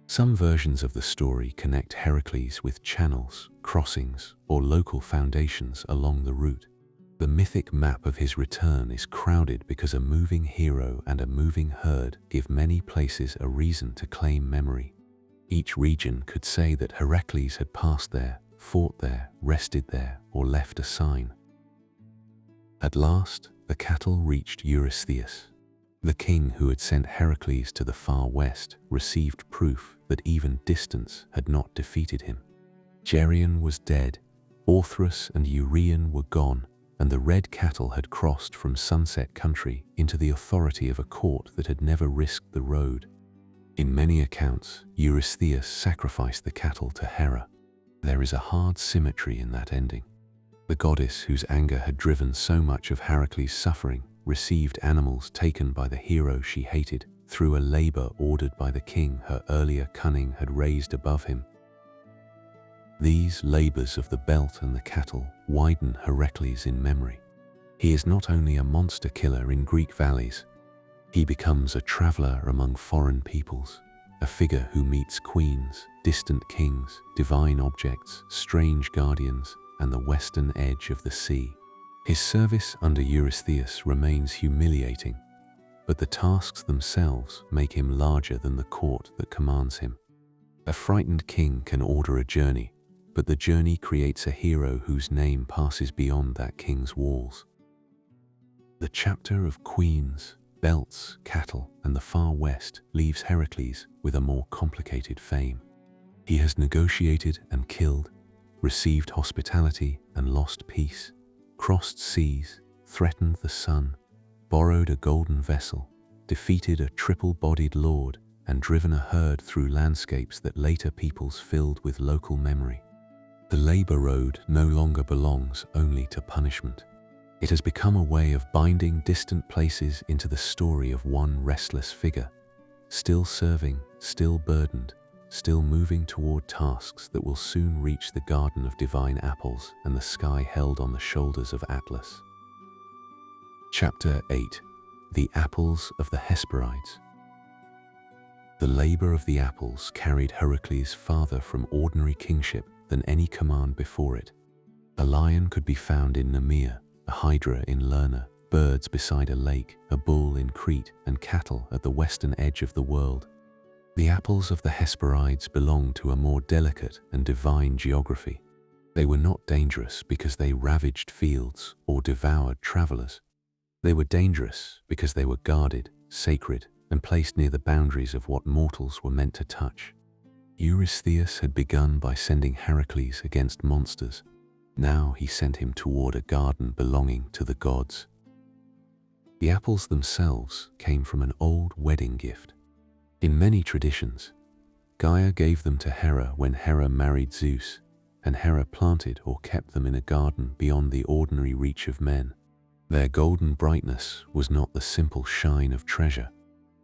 Some versions of the story connect Heracles with channels, crossings, or local foundations along the route. The mythic map of his return is crowded because a moving hero and a moving herd give many places a reason to claim memory. Each region could say that Heracles had passed there, fought there, rested there, or left a sign. At last, the cattle reached Eurystheus. The king who had sent Heracles to the far west received proof that even distance had not defeated him. Geryon was dead, Orthrus and Eurytion were gone, and the red cattle had crossed from sunset country into the authority of a court that had never risked the road. In many accounts, Eurystheus sacrificed the cattle to Hera. There is a hard symmetry in that ending. The goddess whose anger had driven so much of Heracles' suffering received animals taken by the hero she hated through a labor ordered by the king her earlier cunning had raised above him. These labors of the belt and the cattle widen Heracles in memory. He is not only a monster killer in Greek valleys, he becomes a traveler among foreign peoples, a figure who meets queens, distant kings, divine objects, strange guardians, and the western edge of the sea. His service under Eurystheus remains humiliating, but the tasks themselves make him larger than the court that commands him. A frightened king can order a journey, but the journey creates a hero whose name passes beyond that king's walls. The chapter of queens, belts, cattle, and the far west leaves Heracles with a more complicated fame. He has negotiated and killed, received hospitality and lost peace, crossed seas, threatened the sun, borrowed a golden vessel, defeated a triple-bodied lord, and driven a herd through landscapes that later peoples filled with local memory. The labor road no longer belongs only to punishment. It has become a way of binding distant places into the story of one restless figure, still serving, still burdened, still moving toward tasks that will soon reach the garden of divine apples and the sky held on the shoulders of Atlas. Chapter 8. The Apples of the Hesperides. The labor of the apples carried Heracles farther from ordinary kingship than any command before it. A lion could be found in Nemea, a Hydra in Lerna, birds beside a lake, a bull in Crete, and cattle at the western edge of the world. The apples of the Hesperides belonged to a more delicate and divine geography. They were not dangerous because they ravaged fields or devoured travelers. They were dangerous because they were guarded, sacred, and placed near the boundaries of what mortals were meant to touch. Eurystheus had begun by sending Heracles against monsters. Now he sent him toward a garden belonging to the gods. The apples themselves came from an old wedding gift. In many traditions, Gaia gave them to Hera when Hera married Zeus, and Hera planted or kept them in a garden beyond the ordinary reach of men. Their golden brightness was not the simple shine of treasure.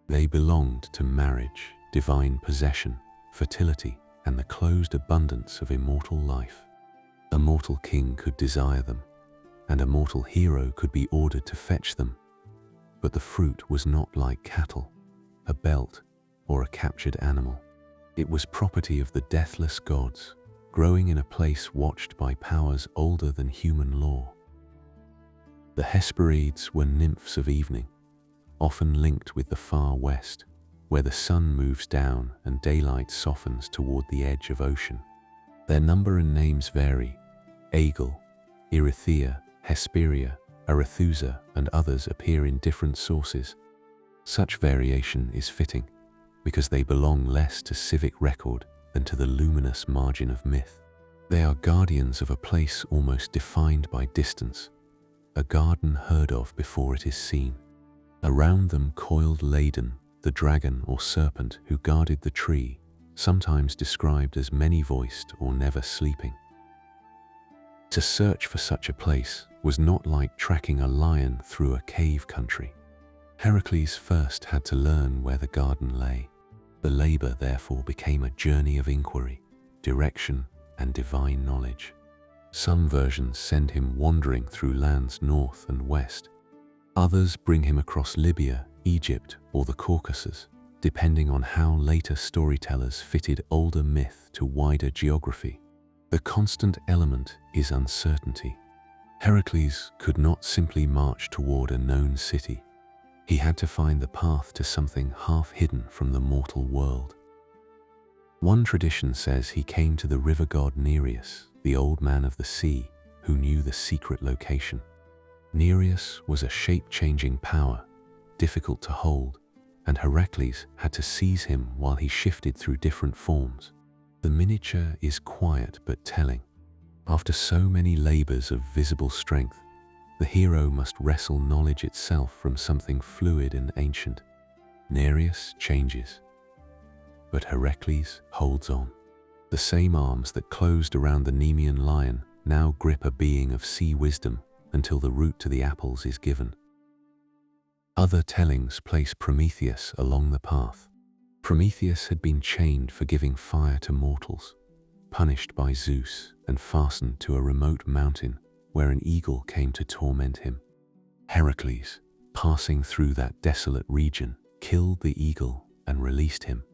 They belonged to marriage, divine possession, fertility, and the closed abundance of immortal life. A mortal king could desire them, and a mortal hero could be ordered to fetch them. But the fruit was not like cattle, a belt, or a captured animal. It was property of the deathless gods, growing in a place watched by powers older than human law. The Hesperides were nymphs of evening, often linked with the far west, where the sun moves down and daylight softens toward the edge of ocean. Their number and names vary. Aegle, Erythea, Hesperia, Arethusa, and others appear in different sources. Such variation is fitting, because they belong less to civic record than to the luminous margin of myth. They are guardians of a place almost defined by distance, a garden heard of before it is seen. Around them coiled Ladon, the dragon or serpent who guarded the tree, sometimes described as many-voiced or never sleeping. To search for such a place was not like tracking a lion through a cave country. Heracles first had to learn where the garden lay. The labor therefore became a journey of inquiry, direction, and divine knowledge. Some versions send him wandering through lands north and west. Others bring him across Libya, Egypt, or the Caucasus, depending on how later storytellers fitted older myth to wider geography. The constant element is uncertainty. Heracles could not simply march toward a known city. He had to find the path to something half hidden from the mortal world. One tradition says he came to the river god Nereus, the old man of the sea, who knew the secret location. Nereus was a shape-changing power, difficult to hold, and Heracles had to seize him while he shifted through different forms. The miniature is quiet but telling. After so many labors of visible strength, the hero must wrestle knowledge itself from something fluid and ancient. Nereus changes, but Heracles holds on. The same arms that closed around the Nemean Lion now grip a being of sea wisdom until the route to the apples is given. Other tellings place Prometheus along the path. Prometheus had been chained for giving fire to mortals, punished by Zeus and fastened to a remote mountain where an eagle came to torment him. Heracles, passing through that desolate region, killed the eagle and released him,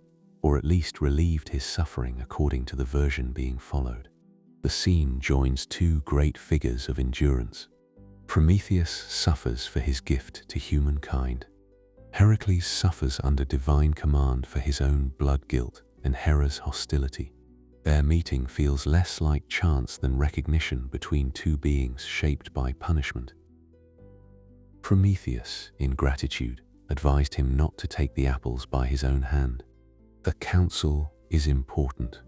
or at least relieved his suffering according to the version being followed. The scene joins two great figures of endurance. Prometheus suffers for his gift to humankind. Heracles suffers under divine command for his own blood guilt and Hera's hostility. Their meeting feels less like chance than recognition between two beings shaped by punishment. Prometheus, in gratitude, advised him not to take the apples by his own hand. The counsel is important.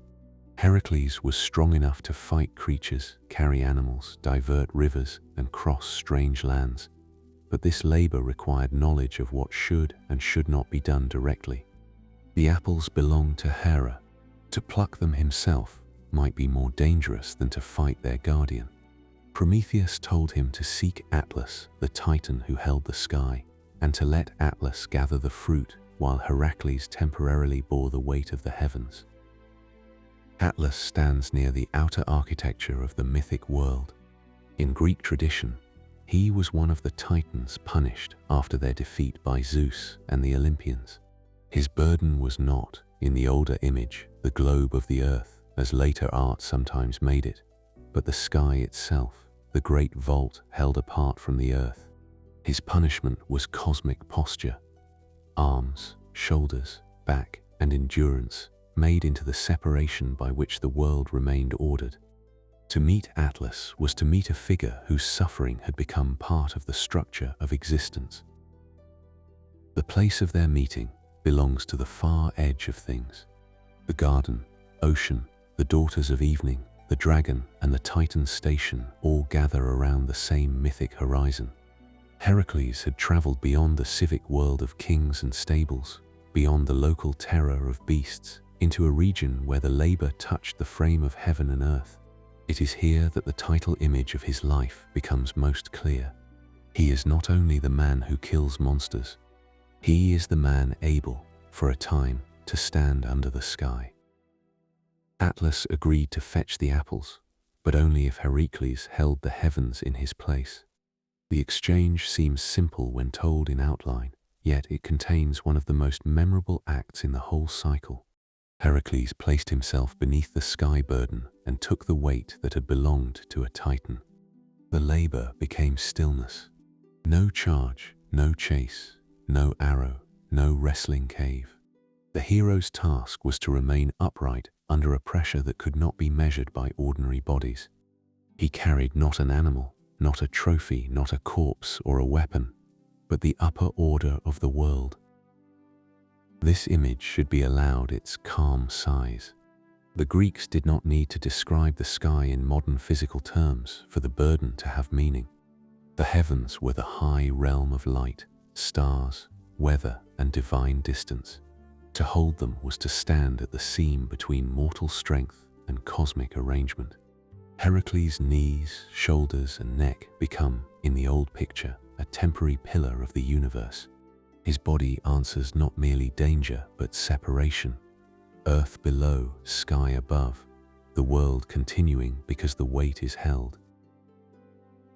Heracles was strong enough to fight creatures, carry animals, divert rivers, and cross strange lands. But this labor required knowledge of what should and should not be done directly. The apples belonged to Hera. To pluck them himself might be more dangerous than to fight their guardian. Prometheus told him to seek Atlas, the titan who held the sky, and to let Atlas gather the fruit while Heracles temporarily bore the weight of the heavens. Atlas stands near the outer architecture of the mythic world. In Greek tradition, he was one of the Titans punished after their defeat by Zeus and the Olympians. His burden was not, in the older image, the globe of the earth, as later art sometimes made it, but the sky itself, the great vault held apart from the earth. His punishment was cosmic posture. Arms, shoulders, back, and endurance made into the separation by which the world remained ordered. To meet Atlas was to meet a figure whose suffering had become part of the structure of existence. The place of their meeting belongs to the far edge of things. The garden, ocean, the daughters of evening, the dragon, and the Titan's station all gather around the same mythic horizon. Heracles had traveled beyond the civic world of kings and stables, beyond the local terror of beasts, into a region where the labor touched the frame of heaven and earth. It is here that the title image of his life becomes most clear. He is not only the man who kills monsters, he is the man able, for a time, to stand under the sky. Atlas agreed to fetch the apples, but only if Heracles held the heavens in his place. The exchange seems simple when told in outline, yet it contains one of the most memorable acts in the whole cycle. Heracles placed himself beneath the sky burden and took the weight that had belonged to a Titan. The labor became stillness. No charge, no chase, no arrow, no wrestling cave. The hero's task was to remain upright under a pressure that could not be measured by ordinary bodies. He carried not an animal, not a trophy, not a corpse or a weapon, but the upper order of the world. This image should be allowed its calm size. The Greeks did not need to describe the sky in modern physical terms for the burden to have meaning. The heavens were the high realm of light, stars, weather, and divine distance. To hold them was to stand at the seam between mortal strength and cosmic arrangement. Heracles' knees, shoulders, and neck become, in the old picture, a temporary pillar of the universe. His body answers not merely danger, but separation. Earth below, sky above, the world continuing because the weight is held.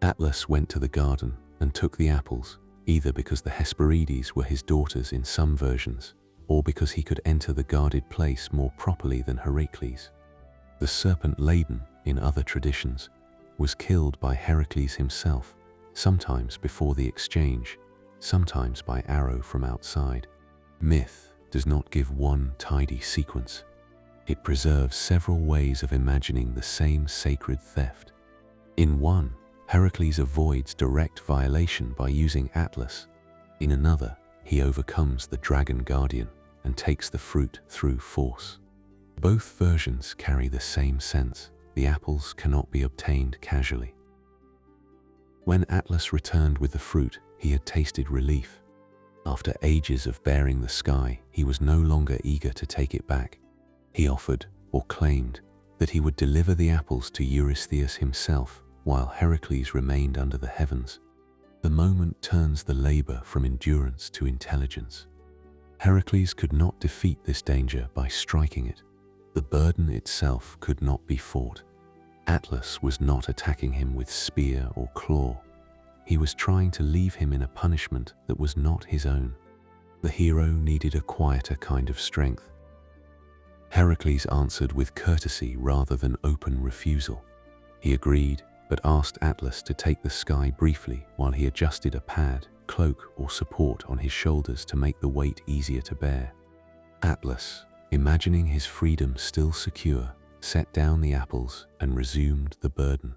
Atlas went to the garden and took the apples, either because the Hesperides were his daughters in some versions, or because he could enter the guarded place more properly than Heracles. The serpent-laden, in other traditions, was killed by Heracles himself, sometimes before the exchange, sometimes by arrow from outside. Myth does not give one tidy sequence. It preserves several ways of imagining the same sacred theft. In one, Heracles avoids direct violation by using Atlas. In another, he overcomes the dragon guardian and takes the fruit through force. Both versions carry the same sense: the apples cannot be obtained casually. When Atlas returned with the fruit, he had tasted relief. After ages of bearing the sky, he was no longer eager to take it back. He offered, or claimed, that he would deliver the apples to Eurystheus himself, while Heracles remained under the heavens. The moment turns the labor from endurance to intelligence. Heracles could not defeat this danger by striking it. The burden itself could not be fought. Atlas was not attacking him with spear or claw. He was trying to leave him in a punishment that was not his own. The hero needed a quieter kind of strength. Heracles answered with courtesy rather than open refusal. He agreed, but asked Atlas to take the sky briefly while he adjusted a pad, cloak, or support on his shoulders to make the weight easier to bear. Atlas, imagining his freedom still secure, set down the apples and resumed the burden.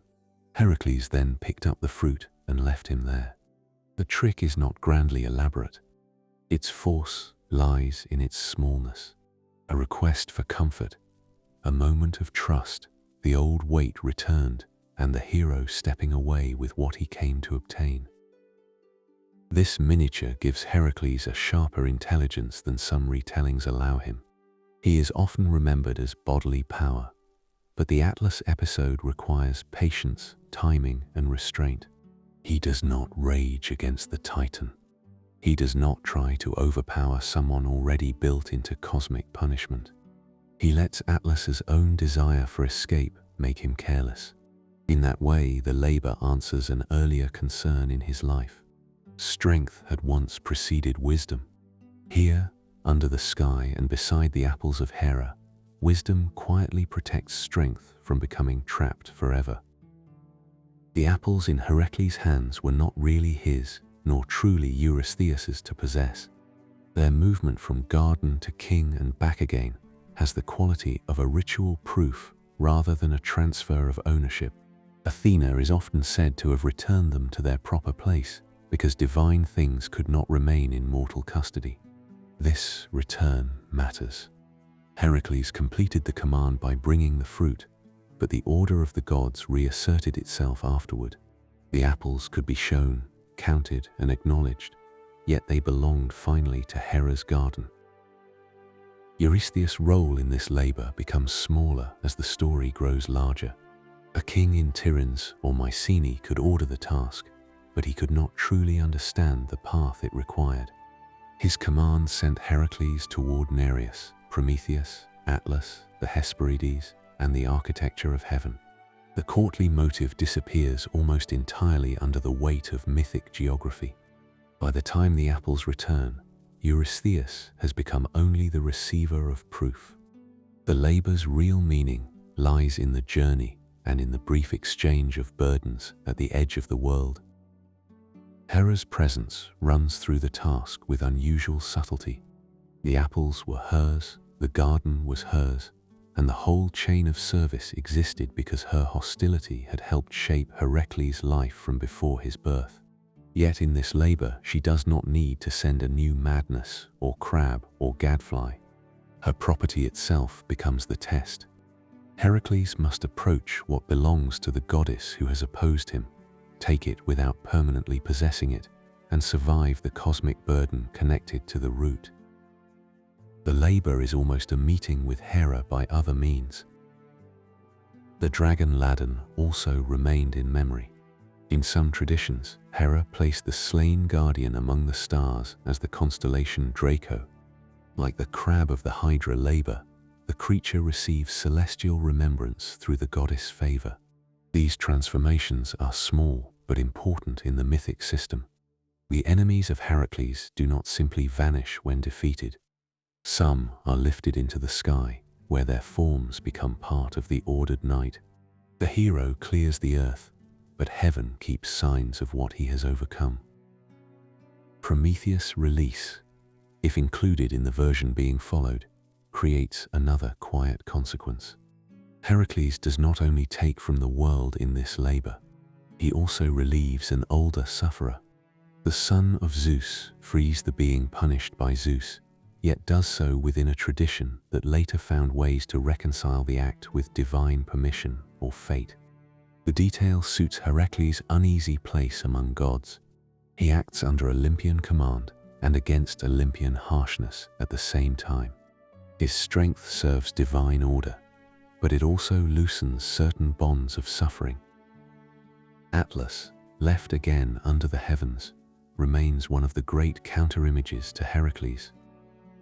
Heracles then picked up the fruit and left him there. The trick is not grandly elaborate. Its force lies in its smallness. A request for comfort, a moment of trust, the old weight returned, and the hero stepping away with what he came to obtain. This miniature gives Heracles a sharper intelligence than some retellings allow him. He is often remembered as bodily power, but the Atlas episode requires patience, timing, and restraint. He does not rage against the Titan. He does not try to overpower someone already built into cosmic punishment. He lets Atlas's own desire for escape make him careless. In that way, the labor answers an earlier concern in his life. Strength had once preceded wisdom. Here, under the sky and beside the apples of Hera, wisdom quietly protects strength from becoming trapped forever. The apples in Heracles' hands were not really his, nor truly Eurystheus's to possess. Their movement from garden to king and back again has the quality of a ritual proof rather than a transfer of ownership. Athena is often said to have returned them to their proper place because divine things could not remain in mortal custody. This return matters. Heracles completed the command by bringing the fruit, but the order of the gods reasserted itself afterward. The apples could be shown, counted, and acknowledged, yet they belonged finally to Hera's garden. Eurystheus' role in this labor becomes smaller as the story grows larger. A king in Tiryns or Mycenae could order the task, but he could not truly understand the path it required. His command sent Heracles toward Nereus, Prometheus, Atlas, the Hesperides, and the architecture of heaven. The courtly motive disappears almost entirely under the weight of mythic geography. By the time the apples return, Eurystheus has become only the receiver of proof. The labor's real meaning lies in the journey and in the brief exchange of burdens at the edge of the world. Hera's presence runs through the task with unusual subtlety. The apples were hers, the garden was hers, and the whole chain of service existed because her hostility had helped shape Heracles' life from before his birth. Yet in this labor, she does not need to send a new madness or crab or gadfly. Her property itself becomes the test. Heracles must approach what belongs to the goddess who has opposed him, take it without permanently possessing it, and survive the cosmic burden connected to the root. The labor is almost a meeting with Hera by other means. The dragon Ladon also remained in memory. In some traditions, Hera placed the slain guardian among the stars as the constellation Draco. Like the crab of the Hydra labor, the creature receives celestial remembrance through the goddess' favor. These transformations are small but important in the mythic system. The enemies of Heracles do not simply vanish when defeated. Some are lifted into the sky, where their forms become part of the ordered night. The hero clears the earth, but heaven keeps signs of what he has overcome. Prometheus' release, if included in the version being followed, creates another quiet consequence. Heracles does not only take from the world in this labor, he also relieves an older sufferer. The son of Zeus frees the being punished by Zeus, yet does so within a tradition that later found ways to reconcile the act with divine permission or fate. The detail suits Heracles' uneasy place among gods. He acts under Olympian command and against Olympian harshness at the same time. His strength serves divine order, but it also loosens certain bonds of suffering. Atlas, left again under the heavens, remains one of the great counter-images to Heracles.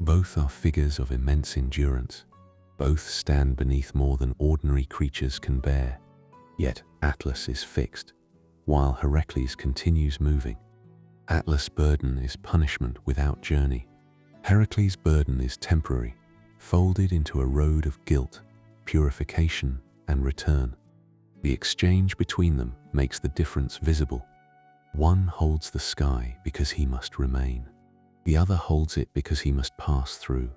Both are figures of immense endurance. Both stand beneath more than ordinary creatures can bear. Yet Atlas is fixed, while Heracles continues moving. Atlas' burden is punishment without journey. Heracles' burden is temporary, folded into a road of guilt, purification, and return. The exchange between them makes the difference visible. One holds the sky because he must remain. The other holds it because he must pass through.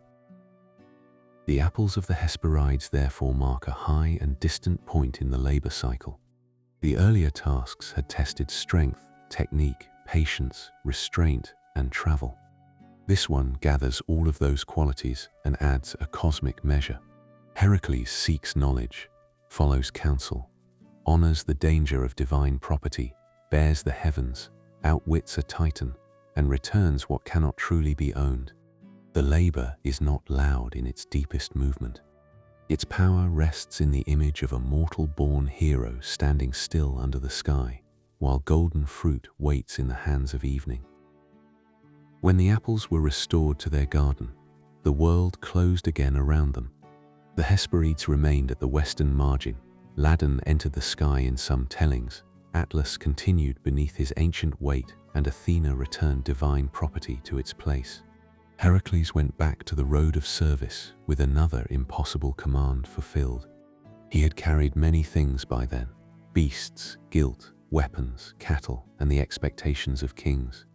The apples of the Hesperides therefore mark a high and distant point in the labor cycle. The earlier tasks had tested strength, technique, patience, restraint, and travel. This one gathers all of those qualities and adds a cosmic measure. Heracles seeks knowledge, follows counsel, honors the danger of divine property, bears the heavens, outwits a titan, and returns what cannot truly be owned. The labor is not loud in its deepest movement. Its power rests in the image of a mortal-born hero standing still under the sky, while golden fruit waits in the hands of evening. When the apples were restored to their garden, the world closed again around them. The Hesperides remained at the western margin. Ladon entered the sky in some tellings. Atlas continued beneath his ancient weight, and Athena returned divine property to its place. Heracles went back to the road of service with another impossible command fulfilled. He had carried many things by then: beasts, guilt, weapons, cattle, and the expectations of kings.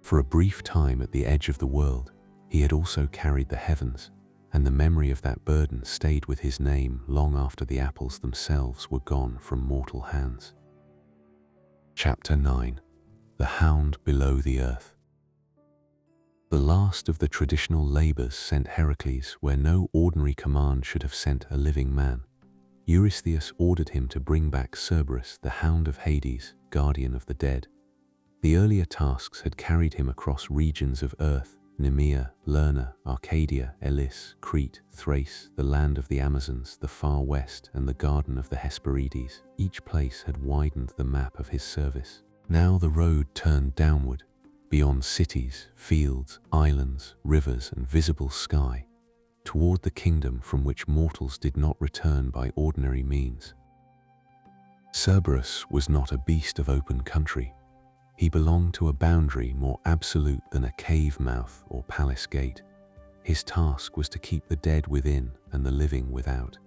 For a brief time at the edge of the world, he had also carried the heavens, and the memory of that burden stayed with his name long after the apples themselves were gone from mortal hands. Chapter 9. The Hound Below the Earth. The last of the traditional labors sent Heracles where no ordinary command should have sent a living man. Eurystheus ordered him to bring back Cerberus, the Hound of Hades, guardian of the dead. The earlier tasks had carried him across regions of earth: Nemea, Lerna, Arcadia, Elis, Crete, Thrace, the land of the Amazons, the far west, and the garden of the Hesperides. Each place had widened the map of his service. Now the road turned downward, beyond cities, fields, islands, rivers, and visible sky, toward the kingdom from which mortals did not return by ordinary means. Cerberus was not a beast of open country. He belonged to a boundary more absolute than a cave mouth or palace gate. His task was to keep the dead within and the living without,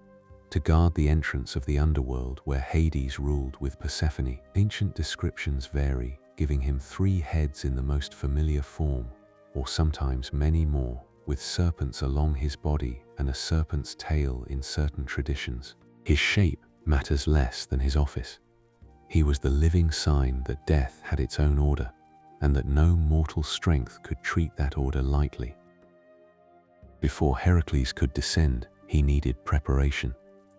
to guard the entrance of the underworld where Hades ruled with Persephone. Ancient descriptions vary, giving him 3 heads in the most familiar form, or sometimes many more, with serpents along his body and a serpent's tail in certain traditions. His shape matters less than his office. He was the living sign that death had its own order, and that no mortal strength could treat that order lightly. Before Heracles could descend, he needed preparation.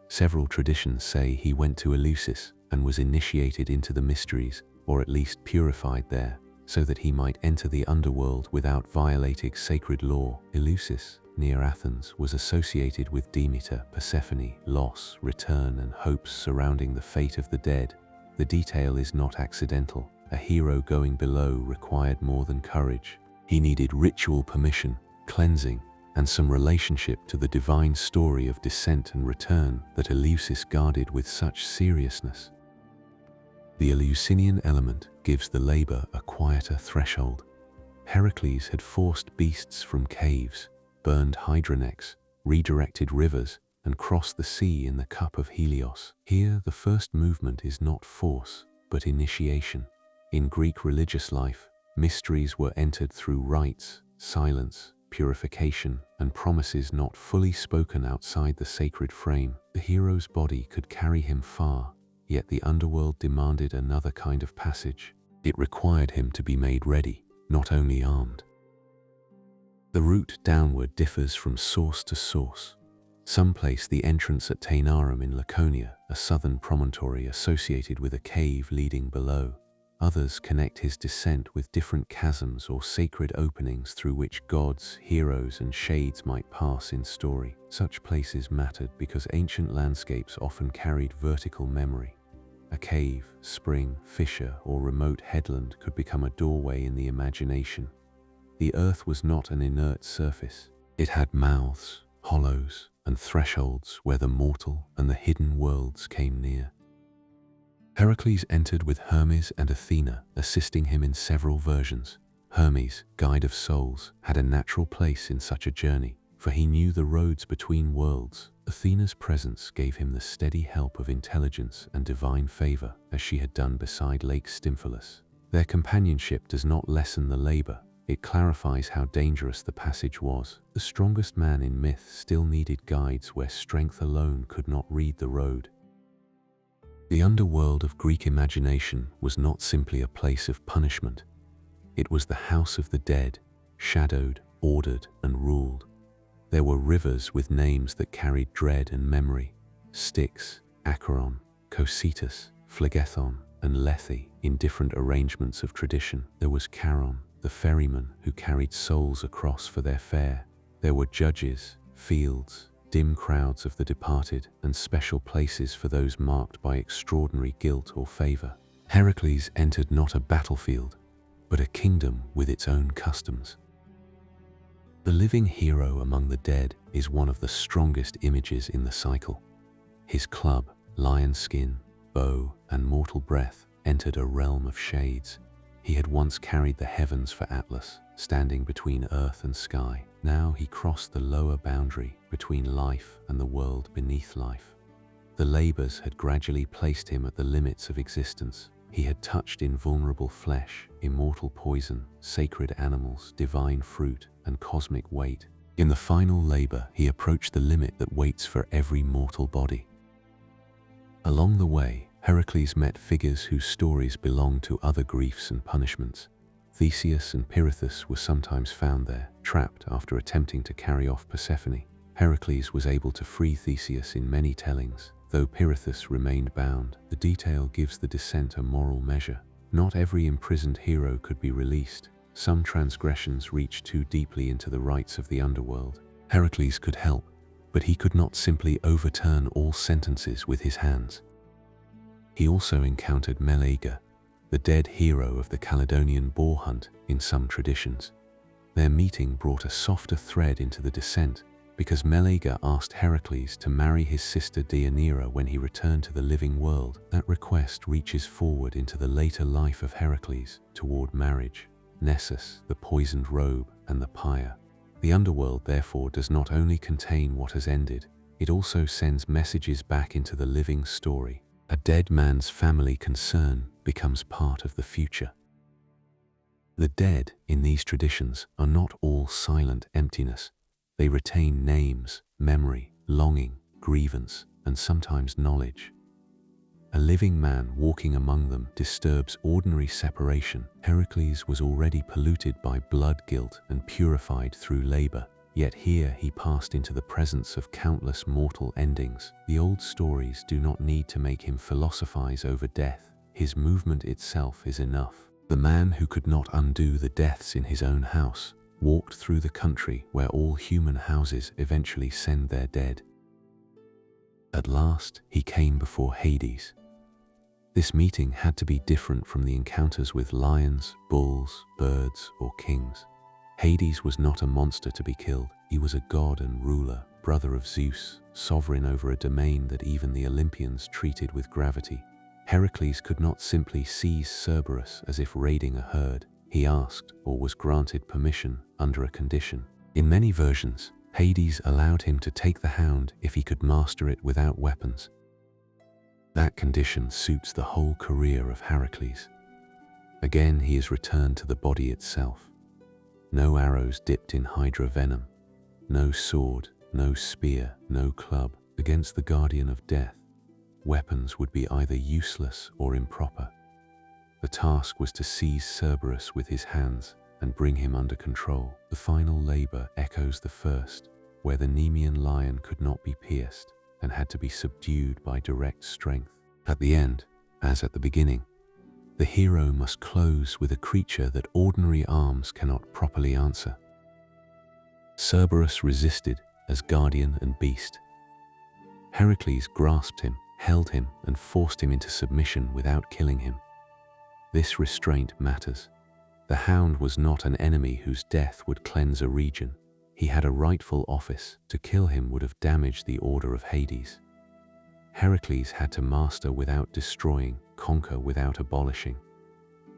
Several traditions say he went to Eleusis and was initiated into the mysteries, or at least purified there, so that he might enter the underworld without violating sacred law. Eleusis, near Athens, was associated with Demeter, Persephone, loss, return, and hopes surrounding the fate of the dead. The detail is not accidental. A hero going below required more than courage. He needed ritual permission, cleansing, and some relationship to the divine story of descent and return that Eleusis guarded with such seriousness. The Eleusinian element gives the labor a quieter threshold. Heracles had forced beasts from caves, burned Hydra necks, redirected rivers, and crossed the sea in the cup of Helios. Here, the first movement is not force, but initiation. In Greek religious life, mysteries were entered through rites, silence, purification, and promises not fully spoken outside the sacred frame. The hero's body could carry him far, yet the underworld demanded another kind of passage. It required him to be made ready, not only armed. The route downward differs from source to source. Some place the entrance at Taenarum in Laconia, a southern promontory associated with a cave leading below. Others connect his descent with different chasms or sacred openings through which gods, heroes, and shades might pass in story. Such places mattered because ancient landscapes often carried vertical memory. A cave, spring, fissure, or remote headland could become a doorway in the imagination. The earth was not an inert surface. It had mouths, hollows, and thresholds where the mortal and the hidden worlds came near. Heracles entered with Hermes and Athena assisting him in several versions. Hermes, guide of souls, had a natural place in such a journey, for he knew the roads between worlds. Athena's presence gave him the steady help of intelligence and divine favor, as she had done beside Lake Stymphalus. Their companionship does not lessen the labor, it clarifies how dangerous the passage was. The strongest man in myth still needed guides where strength alone could not read the road. The underworld of Greek imagination was not simply a place of punishment. It was the house of the dead, shadowed, ordered, and ruled. There were rivers with names that carried dread and memory: Styx, Acheron, Cocytus, Phlegethon, and Lethe, in different arrangements of tradition. There was Charon, the ferryman who carried souls across for their fare. There were judges, fields, dim crowds of the departed, and special places for those marked by extraordinary guilt or favor. Heracles entered not a battlefield, but a kingdom with its own customs. The living hero among the dead is one of the strongest images in the cycle. His club, lion skin, bow, and mortal breath entered a realm of shades. He had once carried the heavens for Atlas, standing between earth and sky. Now he crossed the lower boundary between life and the world beneath life. The labors had gradually placed him at the limits of existence. He had touched invulnerable flesh, immortal poison, sacred animals, divine fruit, and cosmic weight. In the final labor, he approached the limit that waits for every mortal body. Along the way, Heracles met figures whose stories belonged to other griefs and punishments. Theseus and Pirithous were sometimes found there, trapped after attempting to carry off Persephone. Heracles was able to free Theseus in many tellings, though Pirithous remained bound. The detail gives the descent a moral measure. Not every imprisoned hero could be released. Some transgressions reached too deeply into the rites of the underworld. Heracles could help, but he could not simply overturn all sentences with his hands. He also encountered Meleager, the dead hero of the Caledonian boar hunt in some traditions. Their meeting brought a softer thread into the descent, because Meleager asked Heracles to marry his sister Deianira when he returned to the living world. That request reaches forward into the later life of Heracles, toward marriage, Nessus, the poisoned Robe, and the Pyre. The underworld, therefore, does not only contain what has ended, it also sends messages back into the living story. A dead man's family concern becomes part of the future. The dead in these traditions are not all silent emptiness. They retain names, memory, longing, grievance, and sometimes knowledge. A living man walking among them disturbs ordinary separation. Heracles was already polluted by blood guilt and purified through labor. Yet here he passed into the presence of countless mortal endings. The old stories do not need to make him philosophize over death. His movement itself is enough. The man who could not undo the deaths in his own house walked through the country where all human houses eventually send their dead. At last he came before Hades. This meeting had to be different from the encounters with lions, bulls, birds, or kings. Hades was not a monster to be killed. He was a god and ruler, brother of Zeus, sovereign over a domain that even the Olympians treated with gravity. Heracles could not simply seize Cerberus as if raiding a herd. He asked, or was granted permission, under a condition. In many versions, Hades allowed him to take the Hound if he could master it without weapons. That condition suits the whole career of Heracles. Again, he is returned to the body itself. No arrows dipped in Hydra venom, no sword, no spear, no club against the guardian of death. Weapons would be either useless or improper. The task was to seize Cerberus with his hands and bring him under control. The final labor echoes the first, where the Nemean Lion could not be pierced and had to be subdued by direct strength. At the end, as at the beginning, the hero must close with a creature that ordinary arms cannot properly answer. Cerberus resisted as guardian and beast. Heracles grasped him, held him, and forced him into submission without killing him. This restraint matters. The Hound was not an enemy whose death would cleanse a region. He had a rightful office. To kill him would have damaged the order of Hades. Heracles had to master without destroying, conquer without abolishing.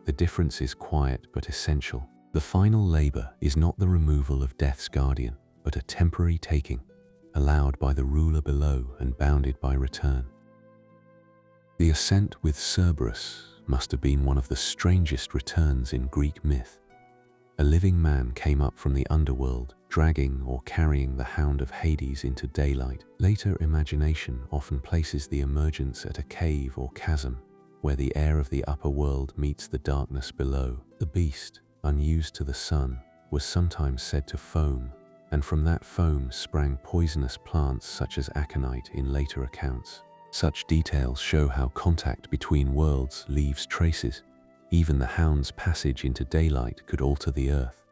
The difference is quiet but essential. The final labor is not the removal of death's guardian, but a temporary taking, allowed by the ruler below and bounded by return. The ascent with Cerberus must have been one of the strangest returns in Greek myth. A living man came up from the underworld, dragging or carrying the Hound of Hades into daylight. Later imagination often places the emergence at a cave or chasm, where the air of the upper world meets the darkness below. The beast, unused to the sun, was sometimes said to foam, and from that foam sprang poisonous plants such as aconite in later accounts. Such details show how contact between worlds leaves traces. Even the Hound's passage into daylight could alter the earth.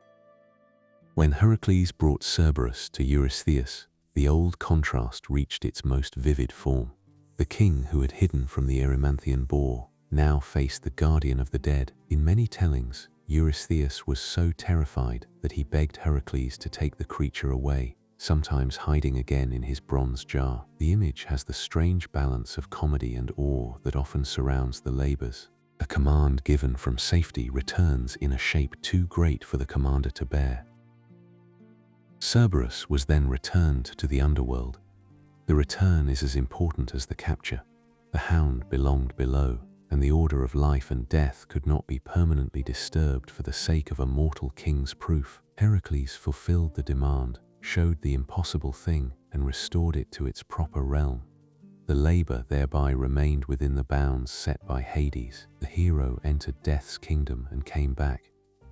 When Heracles brought Cerberus to Eurystheus, the old contrast reached its most vivid form. The king who had hidden from the Erymanthian Boar now faced the guardian of the dead. In many tellings, Eurystheus was so terrified that he begged Heracles to take the creature away, sometimes hiding again in his bronze jar. The image has the strange balance of comedy and awe that often surrounds the labors. A command given from safety returns in a shape too great for the commander to bear. Cerberus was then returned to the underworld. The return is as important as the capture. The Hound belonged below, and the order of life and death could not be permanently disturbed for the sake of a mortal king's proof. Heracles fulfilled the demand, showed the impossible thing, and restored it to its proper realm. The labor thereby remained within the bounds set by Hades. The hero entered death's kingdom and came back,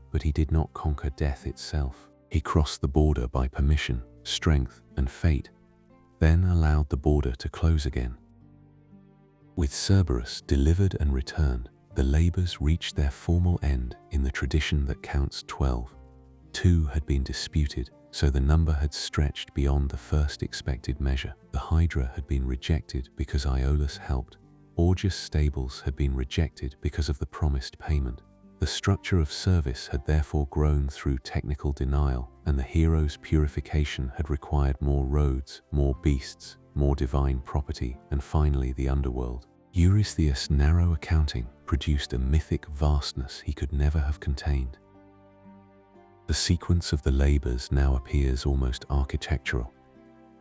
but he did not conquer death itself. He crossed the border by permission, strength, and fate, then allowed the border to close again. With Cerberus delivered and returned, the labors reached their formal end in the tradition that counts 12. 2 had been disputed, so the number had stretched beyond the first expected measure. The Hydra had been rejected because Iolaus helped. Augeas stables had been rejected because of the promised payment. The structure of service had therefore grown through technical denial, and the hero's purification had required more roads, more beasts, more divine property, and finally the underworld. Eurystheus' narrow accounting produced a mythic vastness he could never have contained. The sequence of the labors now appears almost architectural.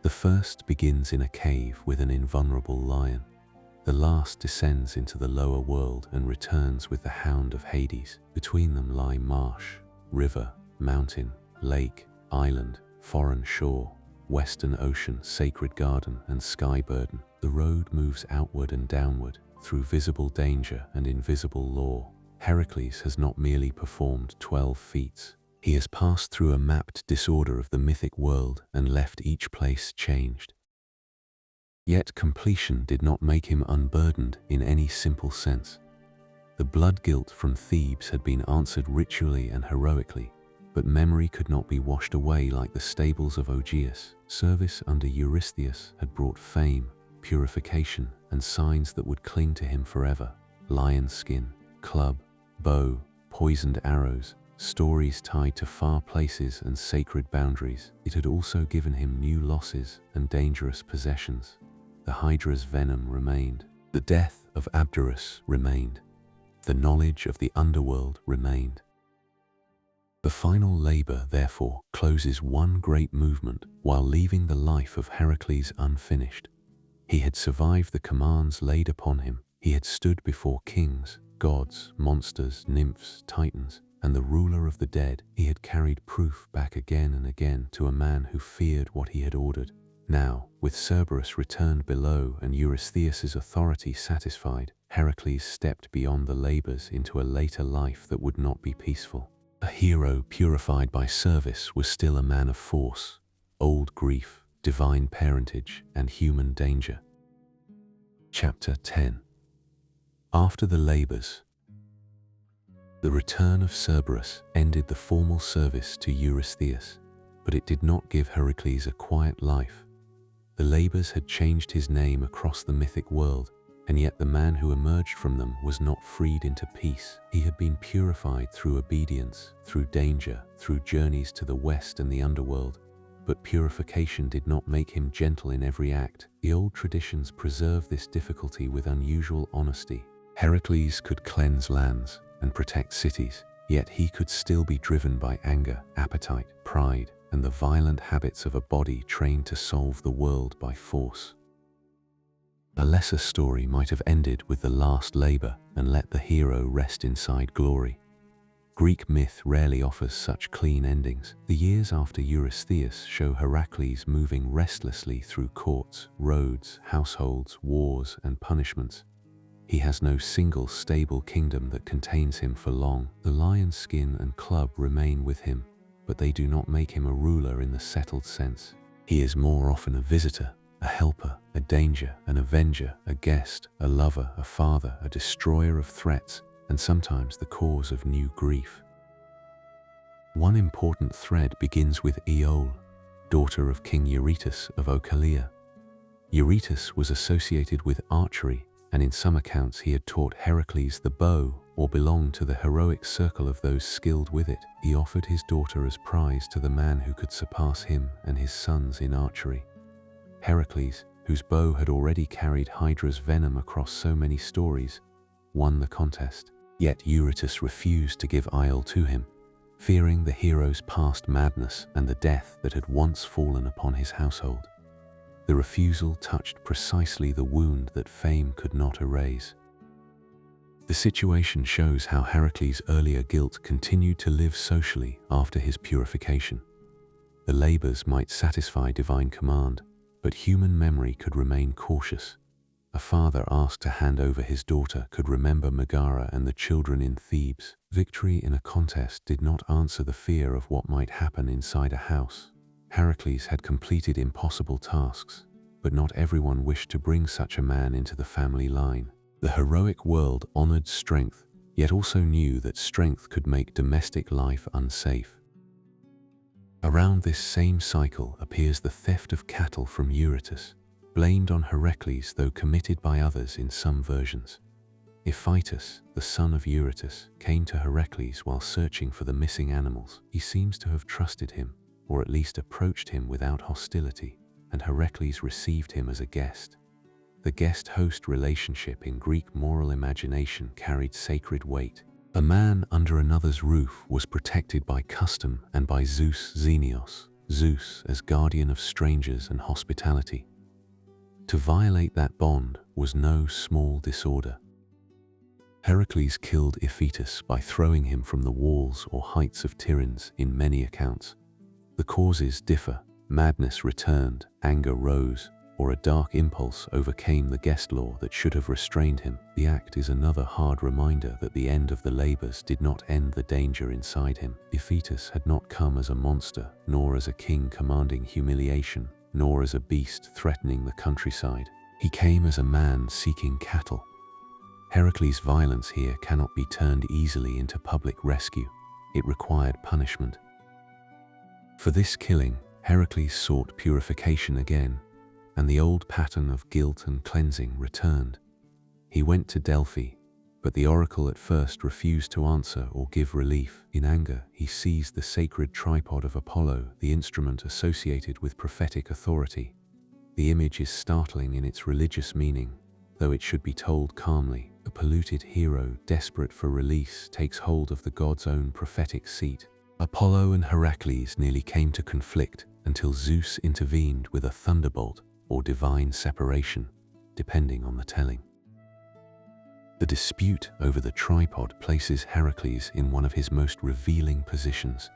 The first begins in a cave with an invulnerable lion. The last descends into the lower world and returns with the Hound of Hades. Between them lie marsh, river, mountain, lake, island, foreign shore, western ocean, sacred garden, and sky burden. The road moves outward and downward, through visible danger and invisible law. Heracles has not merely performed 12 feats. He has passed through a mapped disorder of the mythic world and left each place changed. Yet completion did not make him unburdened in any simple sense. The blood guilt from Thebes had been answered ritually and heroically, but memory could not be washed away like the stables of Augeas. Service under Eurystheus had brought fame, purification, and signs that would cling to him forever. lion skin, club, bow, poisoned arrows, stories tied to far places and sacred boundaries. It had also given him new losses and dangerous possessions. The Hydra's venom remained. The death of Abderus remained. The knowledge of the underworld remained. The final labor, therefore, closes one great movement while leaving the life of Heracles unfinished. He had survived the commands laid upon him. He had stood before kings, gods, monsters, nymphs, titans, and the ruler of the dead. He had carried proof back again and again to a man who feared what he had ordered. Now, with Cerberus returned below and Eurystheus' authority satisfied, Heracles stepped beyond the labors into a later life that would not be peaceful. A hero purified by service was still a man of force, old grief, divine parentage, and human danger. Chapter 10. After the labors. The return of Cerberus ended the formal service to Eurystheus, but it did not give Heracles a quiet life. The labors had changed his name across the mythic world, and yet the man who emerged from them was not freed into peace. He had been purified through obedience, through danger, through journeys to the west and the underworld. But purification did not make him gentle in every act. The old traditions preserve this difficulty with unusual honesty. Heracles could cleanse lands and protect cities, yet he could still be driven by anger, appetite, pride, and the violent habits of a body trained to solve the world by force. A lesser story might have ended with the last labor and let the hero rest inside glory. Greek myth rarely offers such clean endings. The years after Eurystheus show Heracles moving restlessly through courts, roads, households, wars, and punishments. He has no single stable kingdom that contains him for long. The lion's skin and club remain with him, but they do not make him a ruler in the settled sense. He is more often a visitor, a helper, a danger, an avenger, a guest, a lover, a father, a destroyer of threats, and sometimes the cause of new grief. One important thread begins with Iole, daughter of King Eurytus of Oechalia. Eurytus was associated with archery, and in some accounts he had taught Heracles the bow or belonged to the heroic circle of those skilled with it. He offered his daughter as prize to the man who could surpass him and his sons in archery. Heracles, whose bow had already carried Hydra's venom across so many stories, won the contest. Yet Eurytus refused to give Iole to him, fearing the hero's past madness and the death that had once fallen upon his household. The refusal touched precisely the wound that fame could not erase. The situation shows how Heracles' earlier guilt continued to live socially after his purification. The labors might satisfy divine command, but human memory could remain cautious. A father asked to hand over his daughter could remember Megara and the children in Thebes. Victory in a contest did not answer the fear of what might happen inside a house. Heracles had completed impossible tasks, but not everyone wished to bring such a man into the family line. The heroic world honored strength, yet also knew that strength could make domestic life unsafe. Around this same cycle appears the theft of cattle from Eurytus, blamed on Heracles though committed by others in some versions. Iphitus, the son of Eurytus, came to Heracles while searching for the missing animals. He seems to have trusted him, or at least approached him without hostility, and Heracles received him as a guest. The guest-host relationship in Greek moral imagination carried sacred weight. A man under another's roof was protected by custom and by Zeus Xenios, Zeus as guardian of strangers and hospitality. To violate that bond was no small disorder. Heracles killed Iphitus by throwing him from the walls or heights of Tiryns in many accounts. The causes differ. Madness returned, anger rose, or a dark impulse overcame the guest law that should have restrained him. The act is another hard reminder that the end of the labors did not end the danger inside him. Iphitus had not come as a monster, nor as a king commanding humiliation, nor as a beast threatening the countryside. He came as a man seeking cattle. Heracles' violence here cannot be turned easily into public rescue. It required punishment. For this killing, Heracles sought purification again, and the old pattern of guilt and cleansing returned. He went to Delphi, But the oracle at first refused to answer or give relief. In anger, he seized the sacred tripod of Apollo, the instrument associated with prophetic authority. The image is startling in its religious meaning, though it should be told calmly. A polluted hero, desperate for release, takes hold of the god's own prophetic seat. Apollo and Heracles nearly came to conflict until Zeus intervened with a thunderbolt or divine separation, depending on the telling. The dispute over the tripod places Heracles in one of his most revealing positions.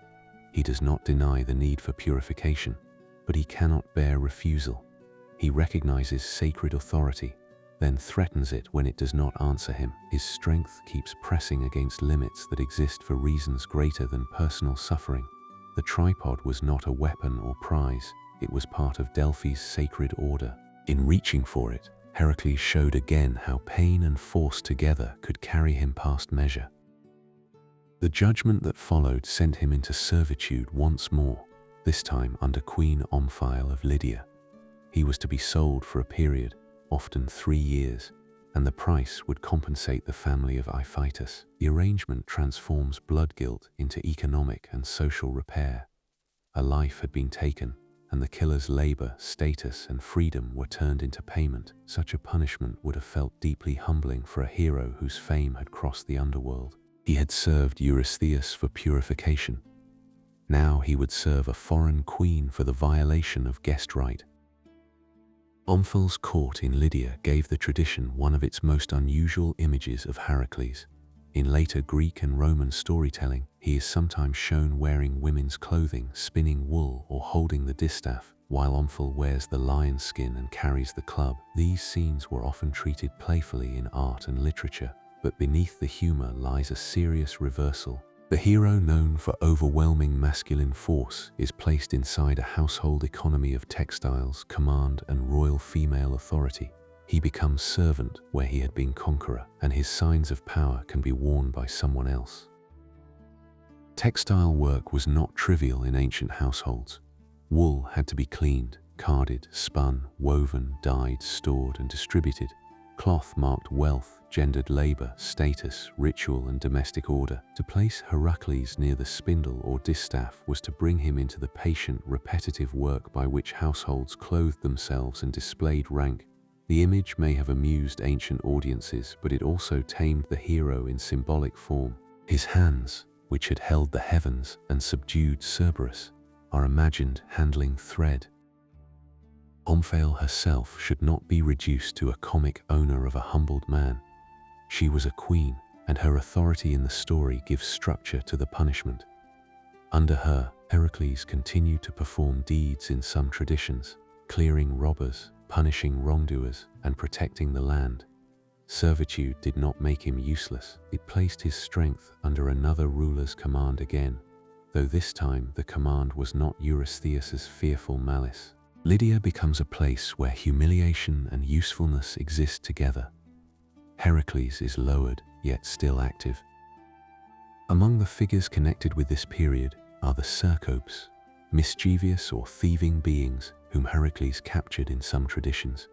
He does not deny the need for purification, but he cannot bear refusal. He recognizes sacred authority, then threatens it when it does not answer him. His strength keeps pressing against limits that exist for reasons greater than personal suffering. The tripod was not a weapon or prize, it was part of Delphi's sacred order. In reaching for it, Heracles showed again how pain and force together could carry him past measure. The judgment that followed sent him into servitude once more, this time under Queen Omphale of Lydia. He was to be sold for a period, often 3 years, and the price would compensate the family of Iphitus. The arrangement transforms blood guilt into economic and social repair. A life had been taken, and the killer's labor, status, and freedom were turned into payment. Such a punishment would have felt deeply humbling for a hero whose fame had crossed the underworld. He had served Eurystheus for purification. Now he would serve a foreign queen for the violation of guest right. Omphale's court in Lydia gave the tradition one of its most unusual images of Heracles. In later Greek and Roman storytelling, he is sometimes shown wearing women's clothing, spinning wool, or holding the distaff, while Omphale wears the lion skin and carries the club. These scenes were often treated playfully in art and literature, but beneath the humor lies a serious reversal. The hero, known for overwhelming masculine force, is placed inside a household economy of textiles, command, and royal female authority. He becomes servant where he had been conqueror, and his signs of power can be worn by someone else. Textile work was not trivial in ancient households. Wool had to be cleaned, carded, spun, woven, dyed, stored, and distributed. Cloth marked wealth, gendered labor, status, ritual, and domestic order. To place Heracles near the spindle or distaff was to bring him into the patient, repetitive work by which households clothed themselves and displayed rank. The image may have amused ancient audiences, but it also tamed the hero in symbolic form. His hands, which had held the heavens and subdued Cerberus, are imagined handling thread. Omphale herself should not be reduced to a comic owner of a humbled man. She was a queen, and her authority in the story gives structure to the punishment. Under her, Heracles continued to perform deeds in some traditions, clearing robbers, punishing wrongdoers, and protecting the land. Servitude did not make him useless. It placed his strength under another ruler's command again, though this time the command was not Eurystheus's fearful malice. Lydia becomes a place where humiliation and usefulness exist together. Heracles is lowered, yet still active. Among the figures connected with this period are the Cercopes, mischievous or thieving beings whom Heracles captured in some traditions.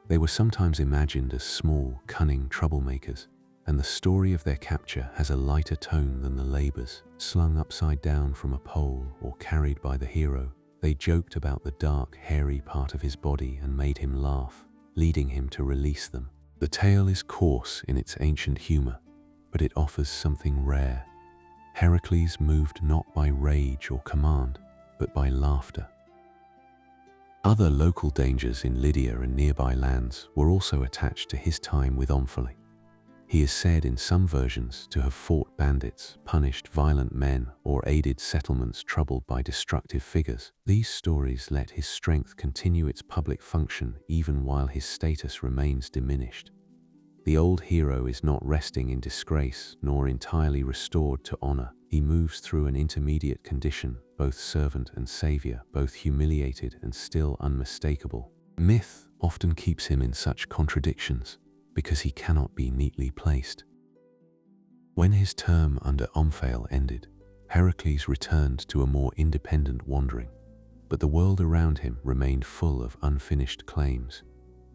They were sometimes imagined as small, cunning troublemakers, and the story of their capture has a lighter tone than the labors. Slung upside down from a pole or carried by the hero, they joked about the dark, hairy part of his body and made him laugh, leading him to release them. The tale is coarse in its ancient humor, but it offers something rare. Heracles moved not by rage or command, but by laughter. Other local dangers in Lydia and nearby lands were also attached to his time with Omphale. He is said in some versions to have fought bandits, punished violent men, or aided settlements troubled by destructive figures. These stories let his strength continue its public function even while his status remains diminished. The old hero is not resting in disgrace nor entirely restored to honor. He moves through an intermediate condition, both servant and savior, both humiliated and still unmistakable. Myth often keeps him in such contradictions because he cannot be neatly placed. When his term under Omphale ended, Heracles returned to a more independent wandering, but the world around him remained full of unfinished claims.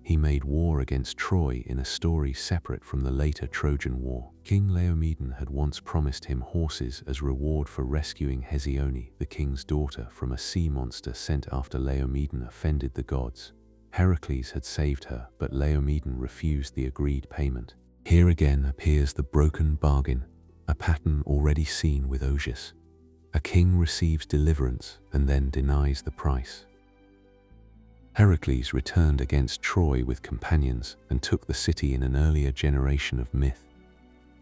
he made war against Troy in a story separate from the later Trojan War. King Laomedon had once promised him horses as reward for rescuing Hesione, the king's daughter, from a sea monster sent after Laomedon offended the gods. Heracles had saved her, but Laomedon refused the agreed payment. Here again appears the broken bargain, a pattern already seen with Ozius. A king receives deliverance and then denies the price. Heracles returned against Troy with companions and took the city in an earlier generation of myth.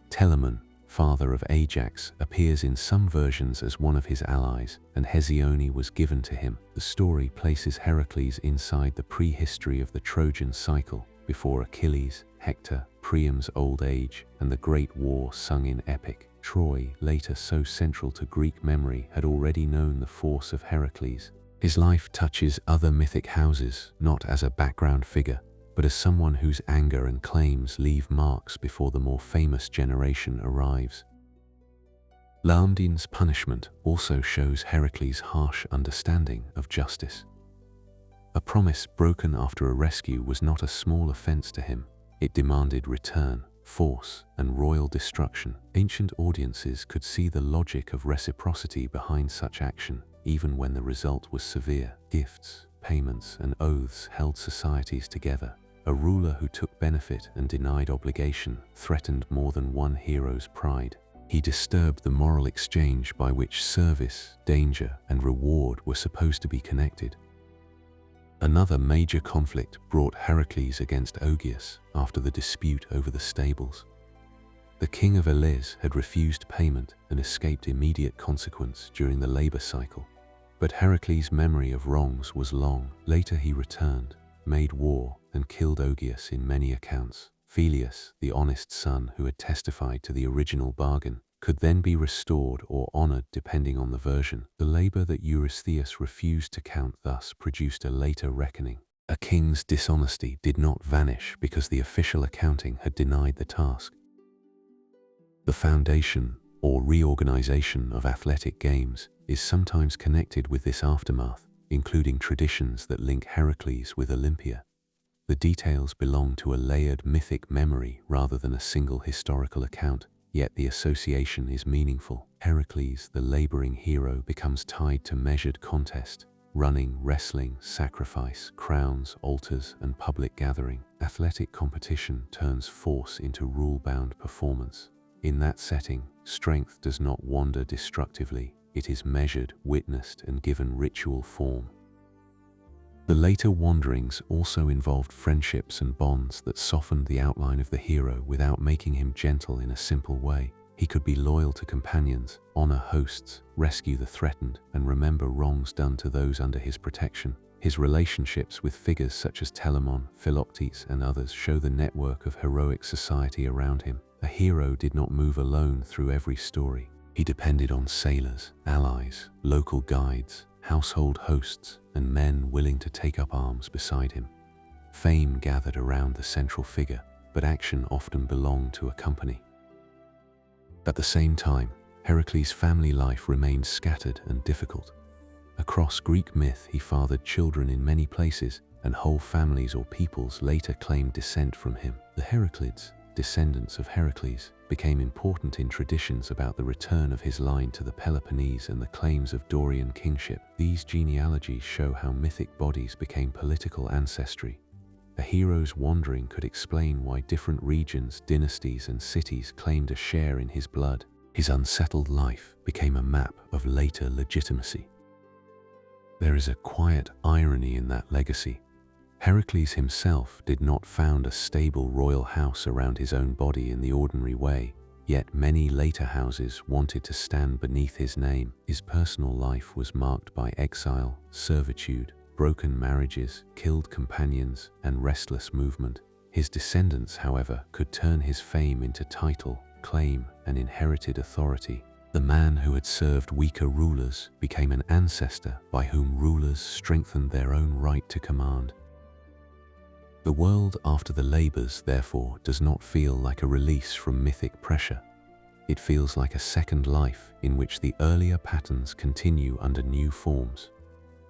Telamon, father of Ajax, appears in some versions as one of his allies, and Hesione was given to him. The story places Heracles inside the prehistory of the Trojan cycle, before Achilles, Hector, Priam's old age, and the Great War sung in epic. Troy, later so central to Greek memory, had already known the force of Heracles. His life touches other mythic houses, not as a background figure, but as someone whose anger and claims leave marks before the more famous generation arrives. Laomedon's punishment also shows Heracles' harsh understanding of justice. A promise broken after a rescue was not a small offense to him. It demanded return, force, and royal destruction. Ancient audiences could see the logic of reciprocity behind such action, even when the result was severe. Gifts, payments, and oaths held societies together. A ruler who took benefit and denied obligation threatened more than one hero's pride. He disturbed the moral exchange by which service, danger, and reward were supposed to be connected. Another major conflict brought Heracles against Ogyges after the dispute over the stables. The king of Elis had refused payment and escaped immediate consequence during the labor cycle. But Heracles' memory of wrongs was long. Later he returned, made war, and killed Ogyges in many accounts. Peleus, the honest son who had testified to the original bargain, could then be restored or honored depending on the version. The labor that Eurystheus refused to count thus produced a later reckoning. A king's dishonesty did not vanish because the official accounting had denied the task. The foundation or reorganization of athletic games is sometimes connected with this aftermath, including traditions that link Heracles with Olympia. The details belong to a layered mythic memory rather than a single historical account, yet the association is meaningful. Heracles, the laboring hero, becomes tied to measured contest, running, wrestling, sacrifice, crowns, altars, and public gathering. Athletic competition turns force into rule-bound performance. In that setting, strength does not wander destructively. It is measured, witnessed, and given ritual form. The later wanderings also involved friendships and bonds that softened the outline of the hero without making him gentle in a simple way. He could be loyal to companions, honor hosts, rescue the threatened, and remember wrongs done to those under his protection. His relationships with figures such as Telamon, Philoctetes, and others show the network of heroic society around him. A hero did not move alone through every story. He depended on sailors, allies, local guides, household hosts, and men willing to take up arms beside him. Fame gathered around the central figure, but action often belonged to a company. At the same time, Heracles' family life remained scattered and difficult. Across Greek myth, he fathered children in many places, and whole families or peoples later claimed descent from him. The Heraclids, descendants of Heracles, became important in traditions about the return of his line to the Peloponnese and the claims of Dorian kingship. These genealogies show how mythic bodies became political ancestry. A hero's wandering could explain why different regions, dynasties, and cities claimed a share in his blood. His unsettled life became a map of later legitimacy. There is a quiet irony in that legacy. Heracles himself did not found a stable royal house around his own body in the ordinary way, yet many later houses wanted to stand beneath his name. His personal life was marked by exile, servitude, broken marriages, killed companions, and restless movement. His descendants, however, could turn his fame into title, claim, and inherited authority. The man who had served weaker rulers became an ancestor by whom rulers strengthened their own right to command. The world after the labors, therefore, does not feel like a release from mythic pressure. It feels like a second life in which the earlier patterns continue under new forms.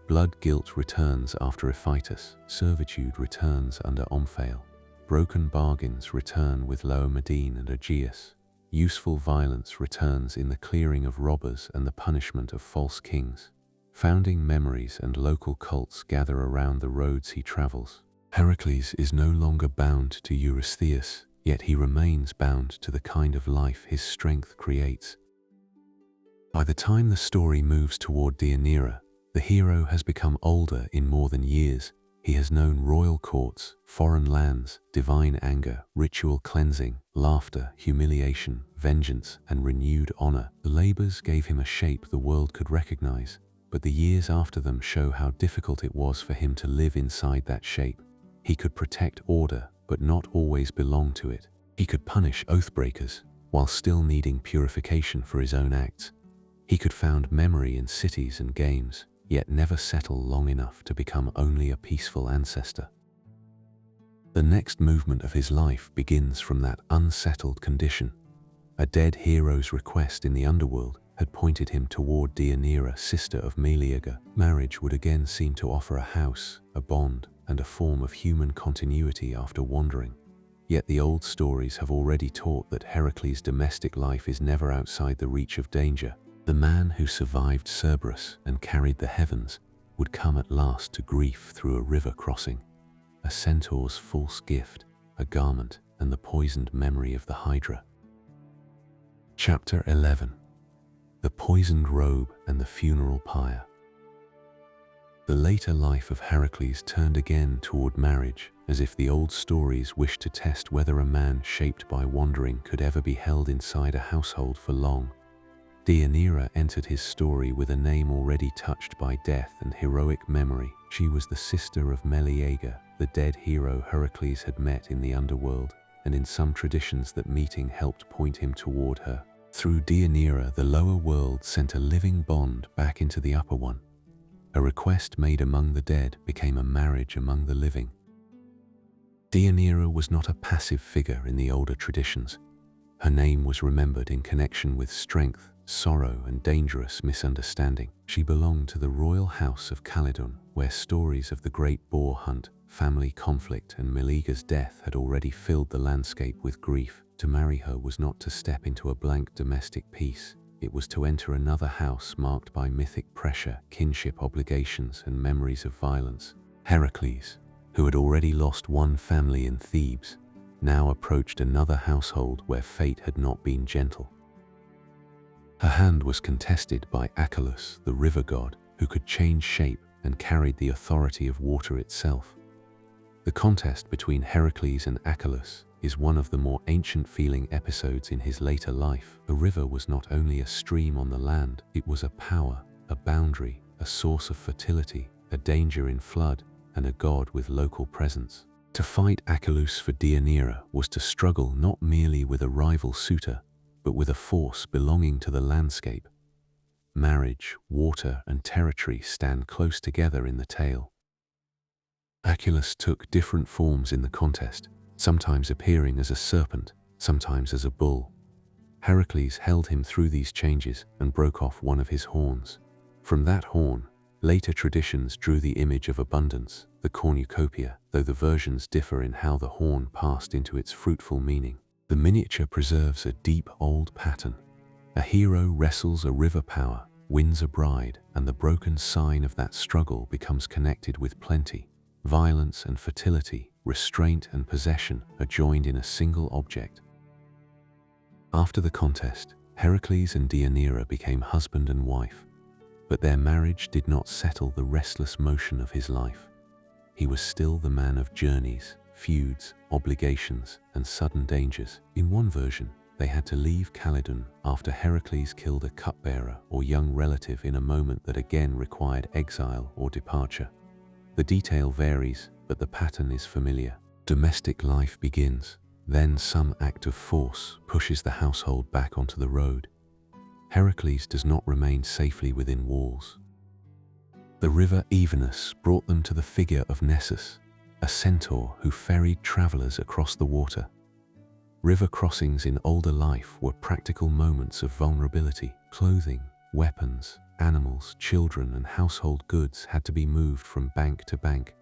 Blood guilt returns after Iphitus, servitude returns under Omphale, broken bargains return with Laomedene and Aegeus, useful violence returns in the clearing of robbers and the punishment of false kings. Founding memories and local cults gather around the roads he travels. Heracles is no longer bound to Eurystheus, yet he remains bound to the kind of life his strength creates. By the time the story moves toward Deianira, the hero has become older in more than years. He has known royal courts, foreign lands, divine anger, ritual cleansing, laughter, humiliation, vengeance, and renewed honor. The labors gave him a shape the world could recognize, but the years after them show how difficult it was for him to live inside that shape. He could protect order, but not always belong to it. He could punish oathbreakers, while still needing purification for his own acts. He could found memory in cities and games, yet never settle long enough to become only a peaceful ancestor. The next movement of his life begins from that unsettled condition. A dead hero's request in the underworld had pointed him toward Deianira, sister of Meleager. Marriage would again seem to offer a house, a bond, and a form of human continuity after wandering. Yet the old stories have already taught that Heracles' domestic life is never outside the reach of danger. The man who survived Cerberus and carried the heavens would come at last to grief through a river crossing, a centaur's false gift, a garment, and the poisoned memory of the Hydra. Chapter 11. The Poisoned Robe and the Funeral Pyre. The later life of Heracles turned again toward marriage, as if the old stories wished to test whether a man shaped by wandering could ever be held inside a household for long. Deianira entered his story with a name already touched by death and heroic memory. She was the sister of Meleager, the dead hero Heracles had met in the underworld, and in some traditions that meeting helped point him toward her. Through Deianira, the lower world sent a living bond back into the upper one. A request made among the dead became a marriage among the living. Deianira was not a passive figure in the older traditions. Her name was remembered in connection with strength, sorrow, and dangerous misunderstanding. She belonged to the royal house of Calydon, where stories of the great boar hunt, family conflict, and Meleager's death had already filled the landscape with grief. To marry her was not to step into a blank domestic peace. It was to enter another house marked by mythic pressure, kinship obligations, and memories of violence. Heracles, who had already lost one family in Thebes, now approached another household where fate had not been gentle. Her hand was contested by Hercules, the river god, who could change shape and carried the authority of water itself. The contest between Heracles and Hercules is one of the more ancient feeling episodes in his later life. The river was not only a stream on the land, it was a power, a boundary, a source of fertility, a danger in flood, and a god with local presence. To fight Hercules for Deianira was to struggle not merely with a rival suitor, but with a force belonging to the landscape. Marriage, water, and territory stand close together in the tale. Hercules took different forms in the contest, sometimes appearing as a serpent, sometimes as a bull. Heracles held him through these changes and broke off one of his horns. From that horn, later traditions drew the image of abundance, the cornucopia, though the versions differ in how the horn passed into its fruitful meaning. The miniature preserves a deep old pattern. A hero wrestles a river power, wins a bride, and the broken sign of that struggle becomes connected with plenty. Violence and fertility, restraint and possession are joined in a single object. After the contest, Heracles and Deianira became husband and wife, but their marriage did not settle the restless motion of his life. He was still the man of journeys, feuds, obligations, and sudden dangers. In one version, they had to leave Calydon after Heracles killed a cupbearer or young relative in a moment that again required exile or departure. The detail varies, but the pattern is familiar. Domestic life begins, then some act of force pushes the household back onto the road. Heracles does not remain safely within walls. The river Evenus brought them to the figure of Nessus, a centaur who ferried travelers across the water. River crossings in older life were practical moments of vulnerability. Clothing, weapons, animals, children, and household goods had to be moved from bank to bank.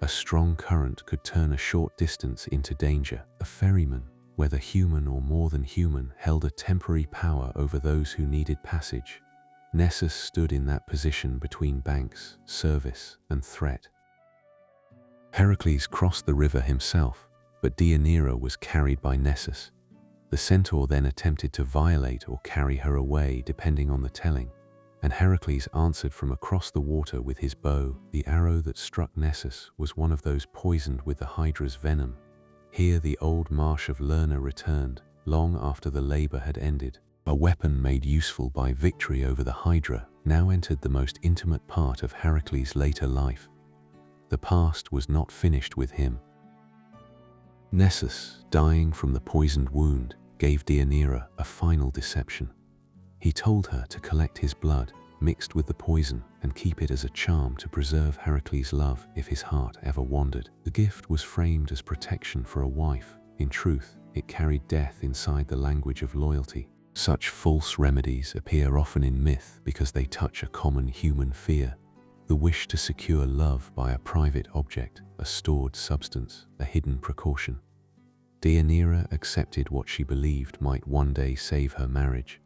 A strong current could turn a short distance into danger. A ferryman, whether human or more than human, held a temporary power over those who needed passage. Nessus stood in that position between banks, service, and threat. Heracles crossed the river himself, but Deianira was carried by Nessus. The centaur then attempted to violate or carry her away depending on the telling, and Heracles answered from across the water with his bow. The arrow that struck Nessus was one of those poisoned with the Hydra's venom. Here the old marsh of Lerna returned, long after the labor had ended. A weapon made useful by victory over the Hydra now entered the most intimate part of Heracles' later life. The past was not finished with him. Nessus, dying from the poisoned wound, gave Deianira a final deception. He told her to collect his blood, mixed with the poison, and keep it as a charm to preserve Heracles' love if his heart ever wandered. The gift was framed as protection for a wife. In truth, it carried death inside the language of loyalty. Such false remedies appear often in myth because they touch a common human fear: the wish to secure love by a private object, a stored substance, a hidden precaution. Deianira accepted what she believed might one day save her marriage.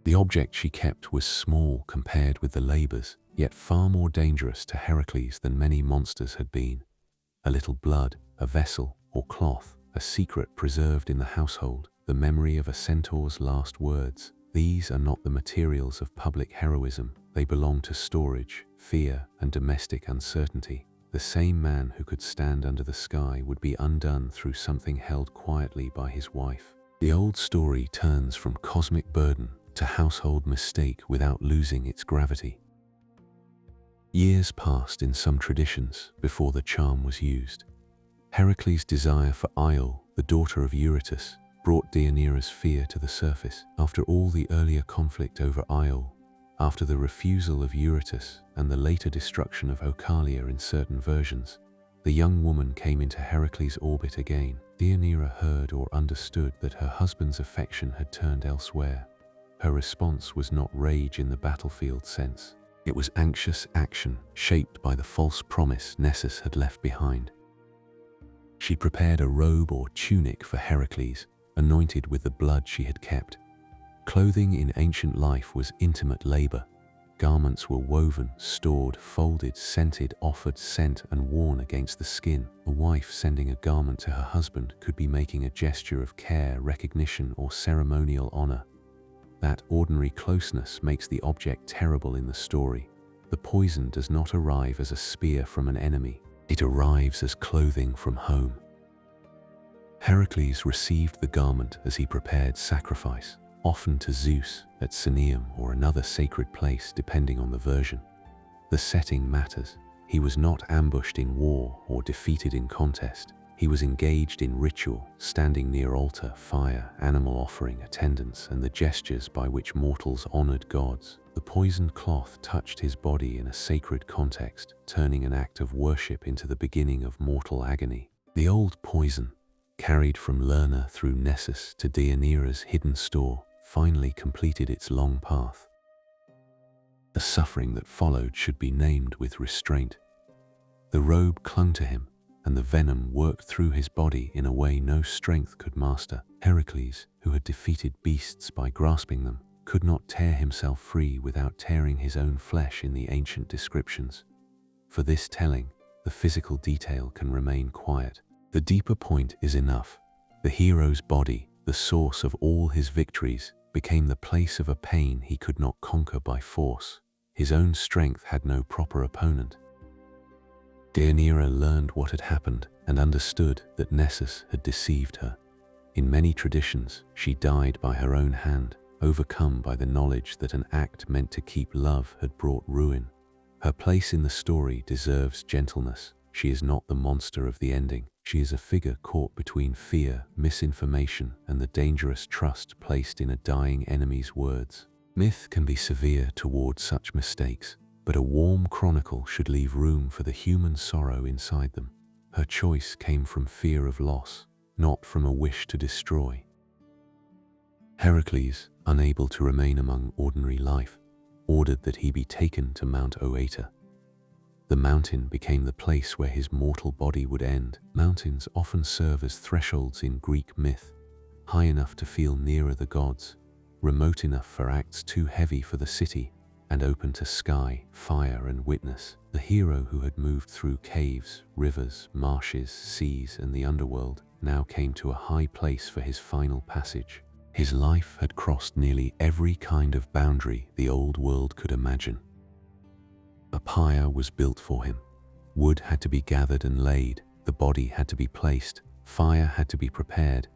The object she kept was small compared with the labors, yet far more dangerous to Heracles than many monsters had been. A little blood, a vessel, or cloth, a secret preserved in the household, the memory of a centaur's last words. These are not the materials of public heroism. They belong to storage, fear, and domestic uncertainty. The same man who could stand under the sky would be undone through something held quietly by his wife. The old story turns from cosmic burden to household mistake without losing its gravity. Years passed in some traditions before the charm was used. Heracles' desire for Io, the daughter of Eurystheus, brought Deianira's fear to the surface. After all the earlier conflict over Io, after the refusal of Eurystheus and the later destruction of Ocalia in certain versions, the young woman came into Heracles' orbit again. Deianira heard or understood that her husband's affection had turned elsewhere. Her response was not rage in the battlefield sense. It was anxious action, shaped by the false promise Nessus had left behind. She prepared a robe or tunic for Heracles, anointed with the blood she had kept. Clothing in ancient life was intimate labor. Garments were woven, stored, folded, scented, offered, sent, and worn against the skin. A wife sending a garment to her husband could be making a gesture of care, recognition, or ceremonial honor. That ordinary closeness makes the object terrible in the story. The poison does not arrive as a spear from an enemy. It arrives as clothing from home. Heracles received the garment as he prepared sacrifice, often to Zeus at Cenaeum or another sacred place depending on the version. The setting matters. He was not ambushed in war or defeated in contest. He was engaged in ritual, standing near altar, fire, animal offering, attendance, and the gestures by which mortals honored gods. The poisoned cloth touched his body in a sacred context, turning an act of worship into the beginning of mortal agony. The old poison, carried from Lerna through Nessus to Deianira's hidden store, finally completed its long path. The suffering that followed should be named with restraint. The robe clung to him, and the venom worked through his body in a way no strength could master. Heracles, who had defeated beasts by grasping them, could not tear himself free without tearing his own flesh in the ancient descriptions. For this telling, the physical detail can remain quiet. The deeper point is enough. The hero's body, the source of all his victories, became the place of a pain he could not conquer by force. His own strength had no proper opponent. Deianira learned what had happened and understood that Nessus had deceived her. In many traditions, she died by her own hand, overcome by the knowledge that an act meant to keep love had brought ruin. Her place in the story deserves gentleness. She is not the monster of the ending. She is a figure caught between fear, misinformation, and the dangerous trust placed in a dying enemy's words. Myth can be severe toward such mistakes, but a warm chronicle should leave room for the human sorrow inside them. Her choice came from fear of loss, not from a wish to destroy. Heracles, unable to remain among ordinary life, ordered that he be taken to Mount Oeta. The mountain became the place where his mortal body would end. Mountains often serve as thresholds in Greek myth, high enough to feel nearer the gods, remote enough for acts too heavy for the city, and open to sky, fire, and witness. The hero who had moved through caves, rivers, marshes, seas, and the underworld now came to a high place for his final passage. His life had crossed nearly every kind of boundary the old world could imagine. A pyre was built for him. Wood had to be gathered and laid, the body had to be placed, fire had to be prepared.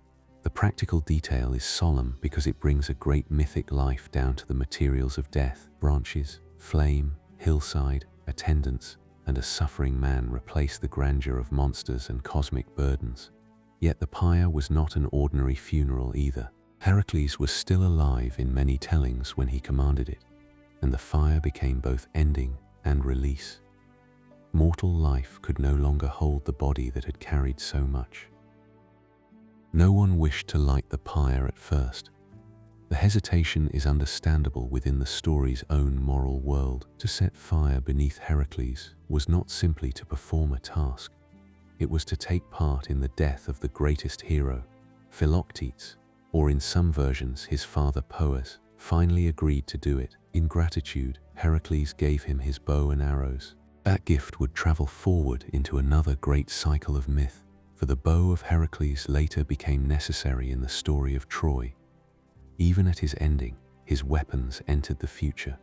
The practical detail is solemn because it brings a great mythic life down to the materials of death. Branches, flame, hillside, attendants, and a suffering man replace the grandeur of monsters and cosmic burdens. Yet the pyre was not an ordinary funeral either. Heracles was still alive in many tellings when he commanded it, and the fire became both ending and release. Mortal life could no longer hold the body that had carried so much. No one wished to light the pyre at first. The hesitation is understandable within the story's own moral world. To set fire beneath Heracles was not simply to perform a task. It was to take part in the death of the greatest hero. Philoctetes, or in some versions his father Poeas, finally agreed to do it. In gratitude, Heracles gave him his bow and arrows. That gift would travel forward into another great cycle of myth, for the bow of Heracles later became necessary in the story of Troy. Even at his ending, his weapons entered the future.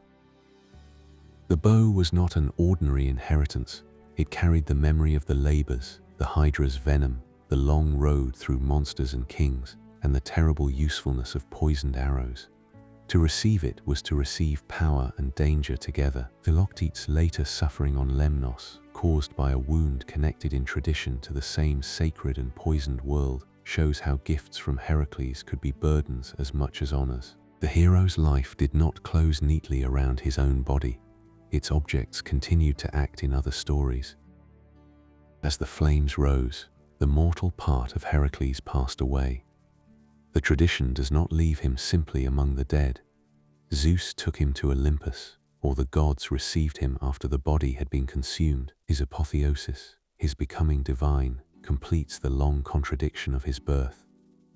The bow was not an ordinary inheritance. It carried the memory of the labors, the Hydra's venom, the long road through monsters and kings, and the terrible usefulness of poisoned arrows. To receive it was to receive power and danger together. Philoctetes' later suffering on Lemnos, caused by a wound connected in tradition to the same sacred and poisoned world, shows how gifts from Heracles could be burdens as much as honors. The hero's life did not close neatly around his own body. Its objects continued to act in other stories. As the flames rose, the mortal part of Heracles passed away. The tradition does not leave him simply among the dead. Zeus took him to Olympus, or the gods received him after the body had been consumed. His apotheosis, his becoming divine, completes the long contradiction of his birth.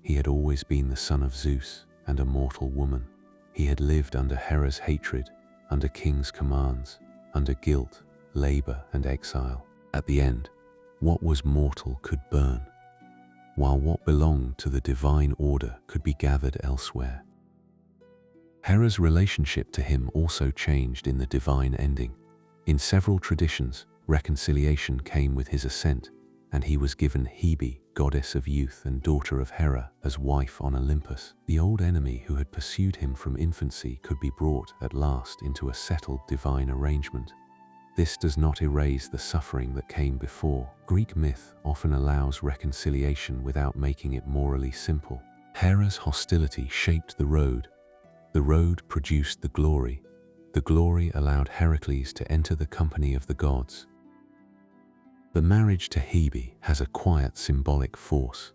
He had always been the son of Zeus and a mortal woman. He had lived under Hera's hatred, under kings' commands, under guilt, labor, and exile. At the end, what was mortal could burn, while what belonged to the divine order could be gathered elsewhere. Hera's relationship to him also changed in the divine ending. In several traditions, reconciliation came with his ascent, and he was given Hebe, goddess of youth and daughter of Hera, as wife on Olympus. The old enemy who had pursued him from infancy could be brought at last into a settled divine arrangement. This does not erase the suffering that came before. Greek myth often allows reconciliation without making it morally simple. Hera's hostility shaped the road. The road produced the glory. The glory allowed Heracles to enter the company of the gods. The marriage to Hebe has a quiet symbolic force.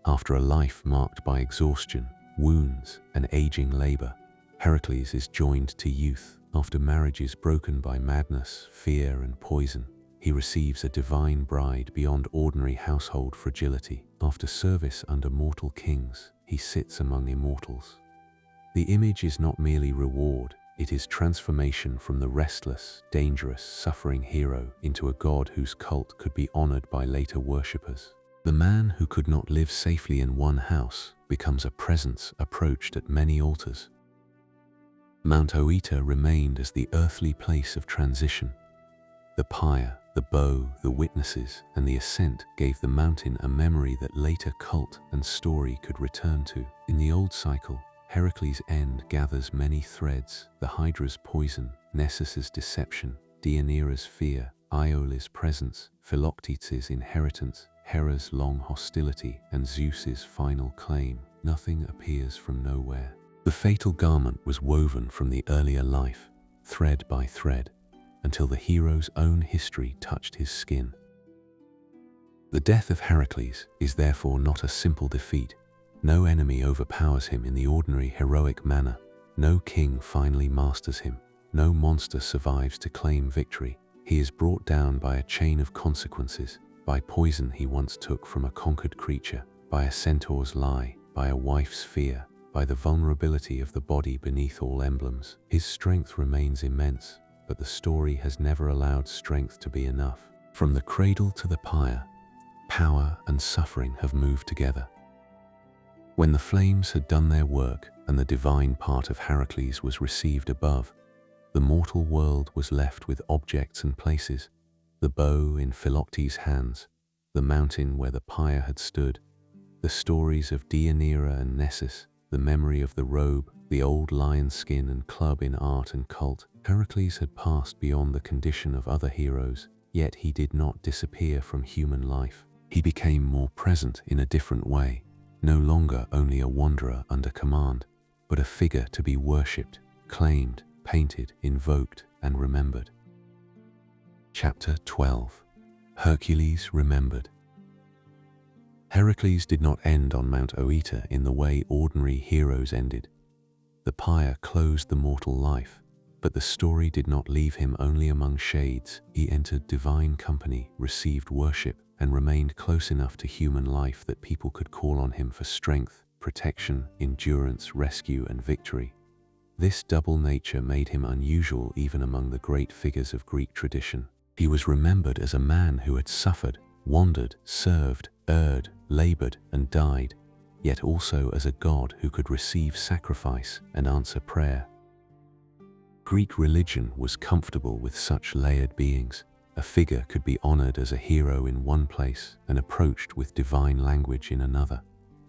After a life marked by exhaustion, wounds, and aging labor, Heracles is joined to youth. After marriages broken by madness, fear, and poison, he receives a divine bride beyond ordinary household fragility. After service under mortal kings, he sits among immortals. The image is not merely reward, it is transformation from the restless, dangerous, suffering hero into a god whose cult could be honored by later worshippers. The man who could not live safely in one house becomes a presence approached at many altars. Mount Oeta remained as the earthly place of transition. The pyre, the bow, the witnesses, and the ascent gave the mountain a memory that later cult and story could return to. In the old cycle, Heracles' end gathers many threads: the Hydra's poison, Nessus's deception, Deianira's fear, Iola's presence, Philoctetes' inheritance, Hera's long hostility, and Zeus's final claim. Nothing appears from nowhere. The fatal garment was woven from the earlier life, thread by thread, until the hero's own history touched his skin. The death of Heracles is therefore not a simple defeat. No enemy overpowers him in the ordinary heroic manner. No king finally masters him. no monster survives to claim victory. He is brought down by a chain of consequences, by poison he once took from a conquered creature, by a centaur's lie, by a wife's fear, by the vulnerability of the body beneath all emblems. His strength remains immense, but the story has never allowed strength to be enough. From the cradle to the pyre, power and suffering have moved together. When the flames had done their work and the divine part of Heracles was received above, the mortal world was left with objects and places: the bow in Philoctetes' hands, the mountain where the pyre had stood, the stories of Deianira and Nessus, the memory of the robe, the old lion skin and club in art and cult. Heracles had passed beyond the condition of other heroes, yet he did not disappear from human life. He became more present in a different way, no longer only a wanderer under command, but a figure to be worshipped, claimed, painted, invoked, and remembered. Chapter 12. Hercules Remembered. Heracles did not end on Mount Oeta in the way ordinary heroes ended. The pyre closed the mortal life, but the story did not leave him only among shades. He entered divine company, received worship, and remained close enough to human life that people could call on him for strength, protection, endurance, rescue, and victory. This double nature made him unusual even among the great figures of Greek tradition. He was remembered as a man who had suffered, wandered, served, erred, labored, and died, yet also as a god who could receive sacrifice and answer prayer. Greek religion was comfortable with such layered beings. A figure could be honored as a hero in one place and approached with divine language in another.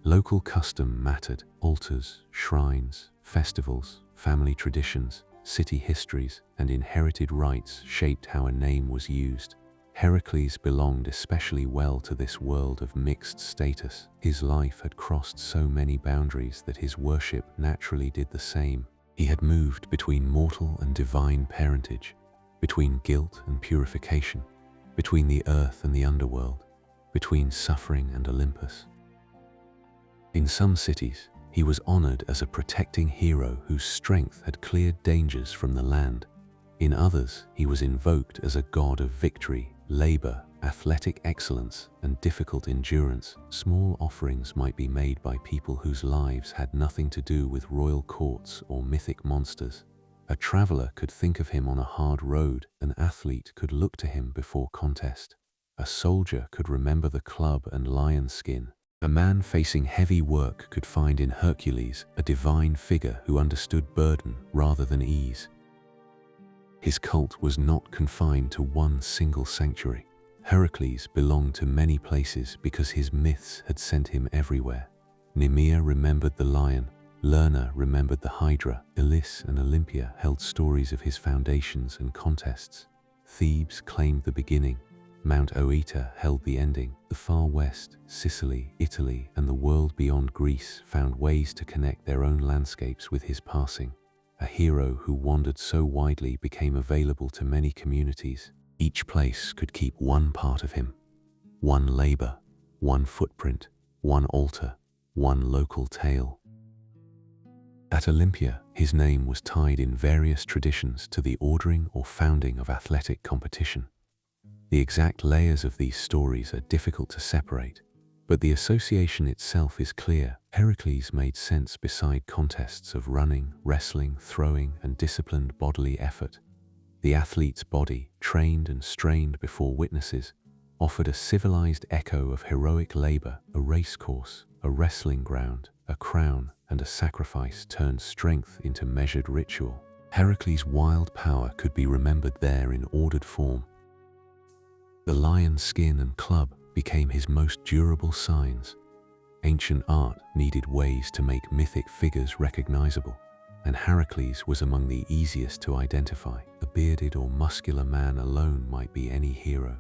Local custom mattered: altars, shrines, festivals, family traditions, city histories, and inherited rights shaped how a name was used. Heracles belonged especially well to this world of mixed status. His life had crossed so many boundaries that his worship naturally did the same. He had moved between mortal and divine parentage, between guilt and purification, between the earth and the underworld, between suffering and Olympus. In some cities, he was honored as a protecting hero whose strength had cleared dangers from the land. In others, he was invoked as a god of victory, labor, athletic excellence, and difficult endurance. Small offerings might be made by people whose lives had nothing to do with royal courts or mythic monsters. A traveler could think of him on a hard road, an athlete could look to him before contest. A soldier could remember the club and lion skin. A man facing heavy work could find in Hercules a divine figure who understood burden rather than ease. His cult was not confined to one single sanctuary. Heracles belonged to many places because his myths had sent him everywhere. Nemea remembered the lion, Lerna remembered the Hydra, Elis and Olympia held stories of his foundations and contests. Thebes claimed the beginning, Mount Oeta held the ending. The far west, Sicily, Italy, and the world beyond Greece found ways to connect their own landscapes with his passing. A hero who wandered so widely became available to many communities. Each place could keep one part of him, one labor, one footprint, one altar, one local tale. At Olympia, his name was tied in various traditions to the ordering or founding of athletic competition. The exact layers of these stories are difficult to separate, but the association itself is clear. Heracles made sense beside contests of running, wrestling, throwing, and disciplined bodily effort. The athlete's body, trained and strained before witnesses, offered a civilized echo of heroic labor. A race course, a wrestling ground, a crown, and a sacrifice turned strength into measured ritual. Heracles' wild power could be remembered there in ordered form. The lion skin and club became his most durable signs. Ancient art needed ways to make mythic figures recognizable, and Heracles was among the easiest to identify. A bearded or muscular man alone might be any hero.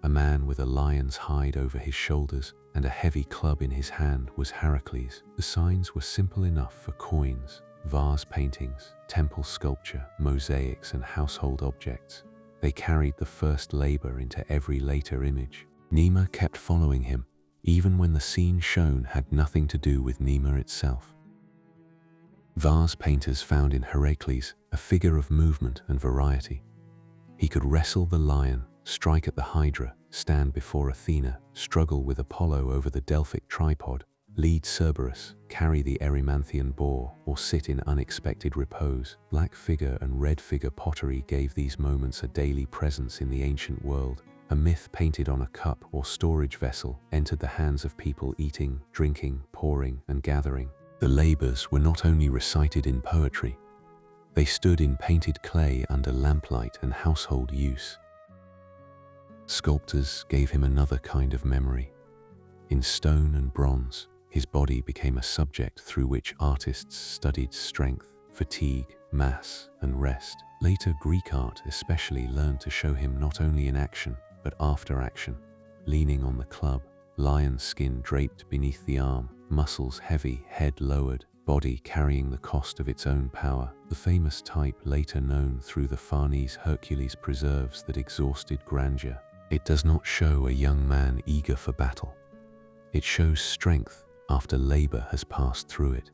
A man with a lion's hide over his shoulders and a heavy club in his hand was Heracles. The signs were simple enough for coins, vase paintings, temple sculpture, mosaics, and household objects. They carried the first labor into every later image. Nemea kept following him, even when the scene shown had nothing to do with Nemea itself. Vase painters found in Heracles a figure of movement and variety. He could wrestle the lion, strike at the Hydra, stand before Athena, struggle with Apollo over the Delphic tripod, lead Cerberus, carry the Erymanthian boar, or sit in unexpected repose. Black figure and red figure pottery gave these moments a daily presence in the ancient world. A myth painted on a cup or storage vessel entered the hands of people eating, drinking, pouring, and gathering. The labors were not only recited in poetry, they stood in painted clay under lamplight and household use. Sculptors gave him another kind of memory. In stone and bronze, his body became a subject through which artists studied strength, fatigue, mass, and rest. Later Greek art especially learned to show him not only in action, but after action, leaning on the club, lion skin draped beneath the arm, muscles heavy, head lowered, body carrying the cost of its own power. The famous type later known through the Farnese Hercules preserves that exhausted grandeur. It does not show a young man eager for battle. It shows strength after labor has passed through it.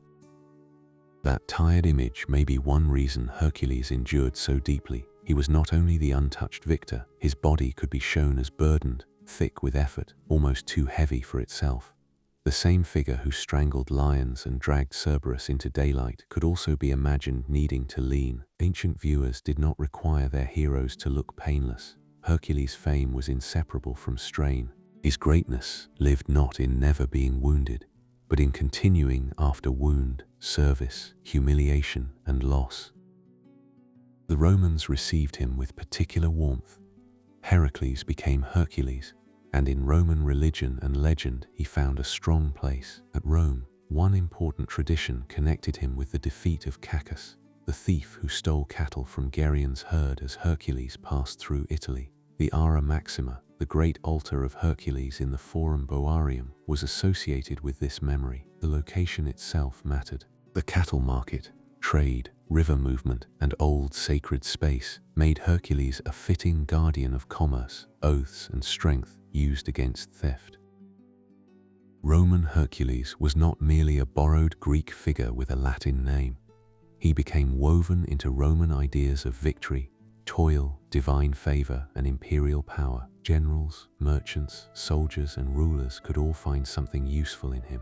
That tired image may be one reason Hercules endured so deeply. He was not only the untouched victor, his body could be shown as burdened, thick with effort, almost too heavy for itself. The same figure who strangled lions and dragged Cerberus into daylight could also be imagined needing to lean. Ancient viewers did not require their heroes to look painless. Hercules' fame was inseparable from strain. His greatness lived not in never being wounded, but in continuing after wound, service, humiliation, and loss. The Romans received him with particular warmth. Heracles became Hercules, and in Roman religion and legend he found a strong place. At Rome, one important tradition connected him with the defeat of Cacus, the thief who stole cattle from Gerion's herd as Hercules passed through Italy. The Ara Maxima, the great altar of Hercules in the Forum Boarium, was associated with this memory. The location itself mattered. The cattle market, trade, river movement, and old sacred space made Hercules a fitting guardian of commerce, oaths, and strength used against theft. Roman Hercules was not merely a borrowed Greek figure with a Latin name. He became woven into Roman ideas of victory, toil, divine favor, and imperial power. Generals, merchants, soldiers, and rulers could all find something useful in him.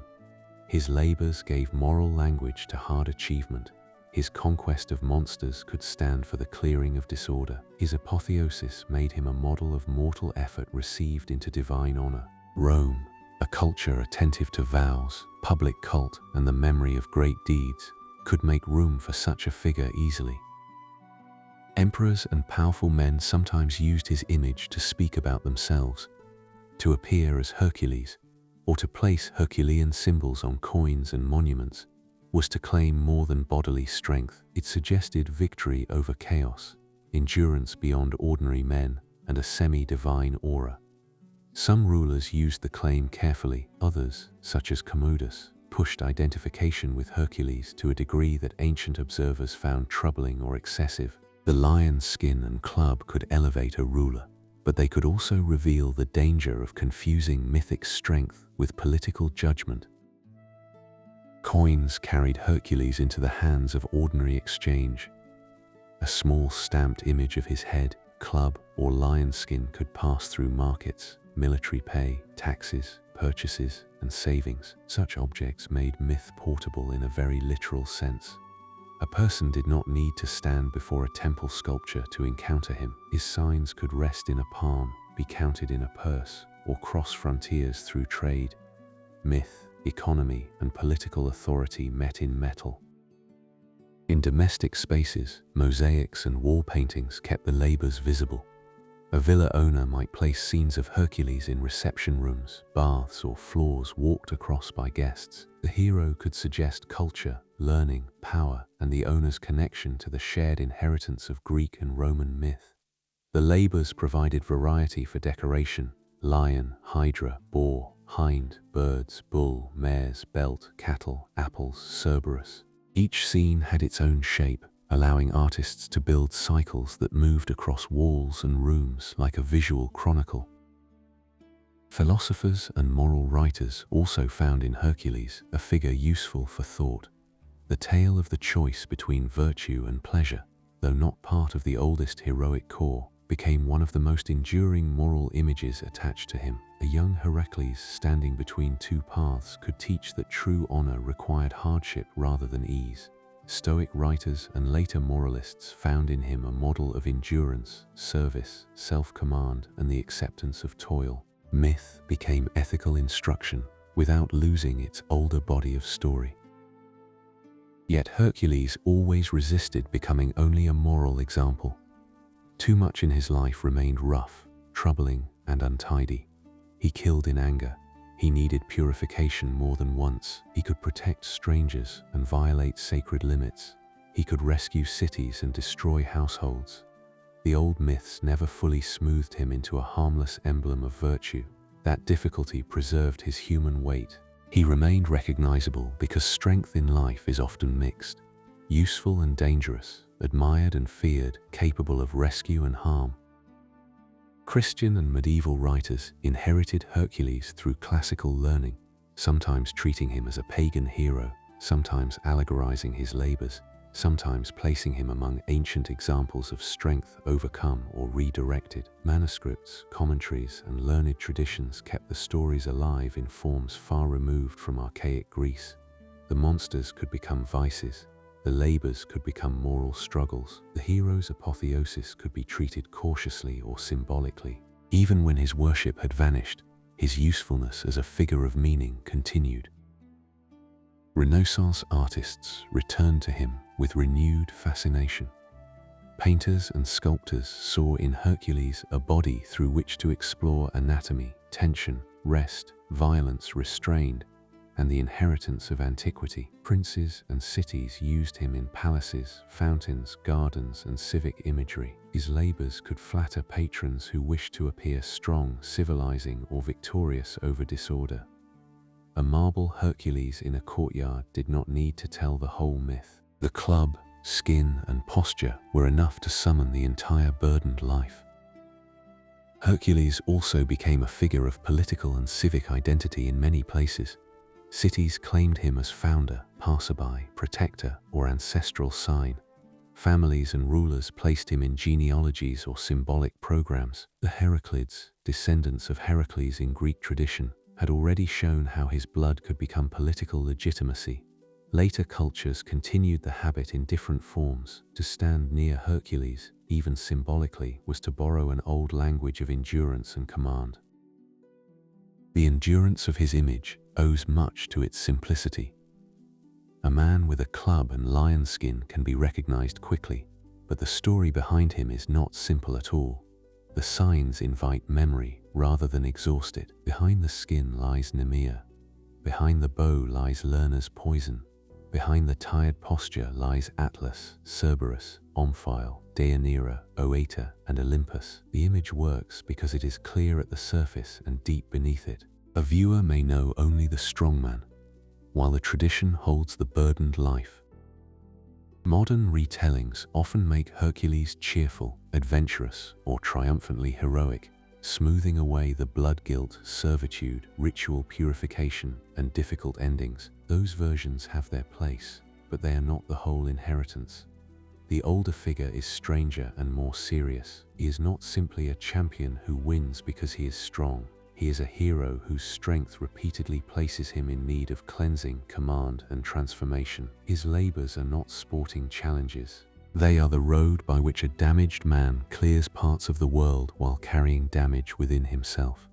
His labors gave moral language to hard achievement. His conquest of monsters could stand for the clearing of disorder. His apotheosis made him a model of mortal effort received into divine honor. Rome, a culture attentive to vows, public cult, and the memory of great deeds, could make room for such a figure easily. Emperors and powerful men sometimes used his image to speak about themselves, to appear as Hercules, or to place Herculean symbols on coins and monuments, was to claim more than bodily strength. It suggested victory over chaos, endurance beyond ordinary men, and a semi-divine aura. Some rulers used the claim carefully. Others, such as Commodus, pushed identification with Hercules to a degree that ancient observers found troubling or excessive. The lion's skin and club could elevate a ruler, but they could also reveal the danger of confusing mythic strength with political judgment. Coins carried Hercules into the hands of ordinary exchange. A small stamped image of his head, club, or lion skin could pass through markets, military pay, taxes, purchases, and savings. Such objects made myth portable in a very literal sense. A person did not need to stand before a temple sculpture to encounter him. His signs could rest in a palm, be counted in a purse, or cross frontiers through trade. Myth, economy, and political authority met in metal. In domestic spaces, mosaics and wall paintings kept the labors visible. A villa owner might place scenes of Hercules in reception rooms, baths, or floors walked across by guests. The hero could suggest culture, learning, power, and the owner's connection to the shared inheritance of Greek and Roman myth. The labors provided variety for decoration: lion, Hydra, boar, hind, birds, bull, mares, belt, cattle, apples, Cerberus. Each scene had its own shape, allowing artists to build cycles that moved across walls and rooms like a visual chronicle. Philosophers and moral writers also found in Hercules a figure useful for thought. The tale of the choice between virtue and pleasure, though not part of the oldest heroic core, became one of the most enduring moral images attached to him. A young Heracles standing between two paths could teach that true honor required hardship rather than ease. Stoic writers and later moralists found in him a model of endurance, service, self-command, and the acceptance of toil. Myth became ethical instruction without losing its older body of story. Yet Hercules always resisted becoming only a moral example. Too much in his life remained rough, troubling, and untidy. He killed in anger. He needed purification more than once. He could protect strangers and violate sacred limits. He could rescue cities and destroy households. The old myths never fully smoothed him into a harmless emblem of virtue. That difficulty preserved his human weight. He remained recognizable because strength in life is often mixed, useful and dangerous, admired and feared, capable of rescue and harm. Christian and medieval writers inherited Hercules through classical learning, sometimes treating him as a pagan hero, sometimes allegorizing his labors, sometimes placing him among ancient examples of strength overcome or redirected. Manuscripts, commentaries, and learned traditions kept the stories alive in forms far removed from archaic Greece. The monsters could become vices, the labors could become moral struggles, the hero's apotheosis could be treated cautiously or symbolically. Even when his worship had vanished, his usefulness as a figure of meaning continued. Renaissance artists returned to him with renewed fascination. Painters and sculptors saw in Hercules a body through which to explore anatomy, tension, rest, violence restrained, and the inheritance of antiquity. Princes and cities used him in palaces, fountains, gardens, and civic imagery. His labors could flatter patrons who wished to appear strong, civilizing, or victorious over disorder. A marble Hercules in a courtyard did not need to tell the whole myth. The club, skin, and posture were enough to summon the entire burdened life. Hercules also became a figure of political and civic identity in many places. Cities claimed him as founder, passerby, protector, or ancestral sign. Families and rulers placed him in genealogies or symbolic programs. The Heraclids, descendants of Heracles in Greek tradition, had already shown how his blood could become political legitimacy. Later cultures continued the habit in different forms. To stand near Hercules, even symbolically, was to borrow an old language of endurance and command. The endurance of his image owes much to its simplicity. A man with a club and lion skin can be recognized quickly, but the story behind him is not simple at all. The signs invite memory rather than exhaust it. Behind the skin lies Nemea. Behind the bow lies Lerna's poison. Behind the tired posture lies Atlas, Cerberus, Omphale, Deianira, Oeta, and Olympus. The image works because it is clear at the surface and deep beneath it. A viewer may know only the strong man, while the tradition holds the burdened life. Modern retellings often make Hercules cheerful, adventurous, or triumphantly heroic, smoothing away the blood guilt, servitude, ritual purification, and difficult endings. Those versions have their place, but they are not the whole inheritance. The older figure is stranger and more serious. He is not simply a champion who wins because he is strong. He is a hero whose strength repeatedly places him in need of cleansing, command, and transformation. His labors are not sporting challenges. They are the road by which a damaged man clears parts of the world while carrying damage within himself.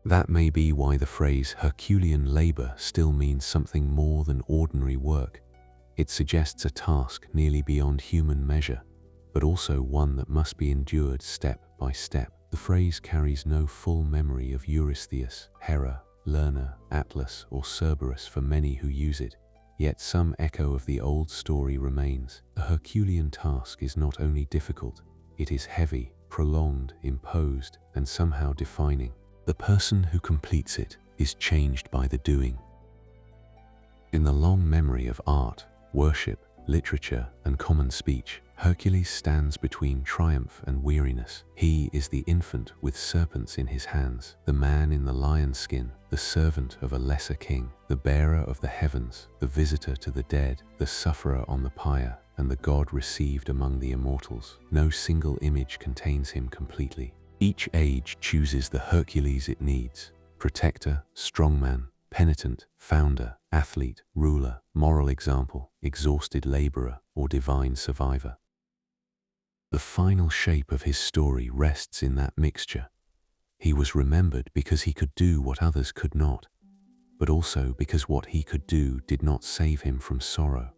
That may be why the phrase Herculean labor still means something more than ordinary work. It suggests a task nearly beyond human measure, but also one that must be endured step by step. The phrase carries no full memory of Eurystheus, Hera, Lerna, Atlas, or Cerberus for many who use it, yet some echo of the old story remains. A Herculean task is not only difficult, it is heavy, prolonged, imposed, and somehow defining. The person who completes it is changed by the doing. In the long memory of art, worship, literature, and common speech, Hercules stands between triumph and weariness. He is the infant with serpents in his hands, the man in the lion skin, the servant of a lesser king, the bearer of the heavens, the visitor to the dead, the sufferer on the pyre, and the god received among the immortals. No single image contains him completely. Each age chooses the Hercules it needs: protector, strongman, penitent, founder, athlete, ruler, moral example, exhausted laborer, or divine survivor. The final shape of his story rests in that mixture. He was remembered because he could do what others could not, but also because what he could do did not save him from sorrow.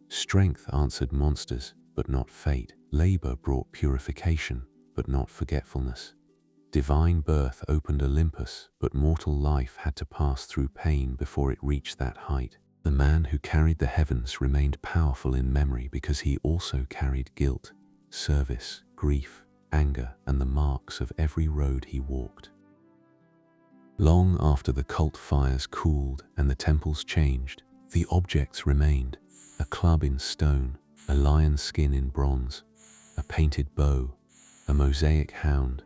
Strength answered monsters, but not fate. Labor brought purification, but not forgetfulness. Divine birth opened Olympus, but mortal life had to pass through pain before it reached that height. The man who carried the heavens remained powerful in memory because he also carried guilt, service, grief, anger, and the marks of every road he walked. Long after the cult fires cooled and the temples changed, the objects remained: a club in stone, a lion skin in bronze, a painted bow, a mosaic hound,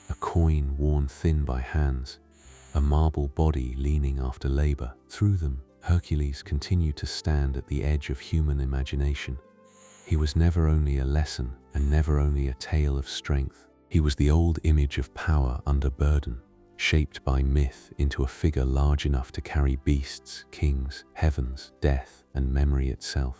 a coin worn thin by hands, a marble body leaning after labor. Through them, Hercules continued to stand at the edge of human imagination. He was never only a lesson and never only a tale of strength. He was the old image of power under burden, shaped by myth into a figure large enough to carry beasts, kings, heavens, death, and memory itself.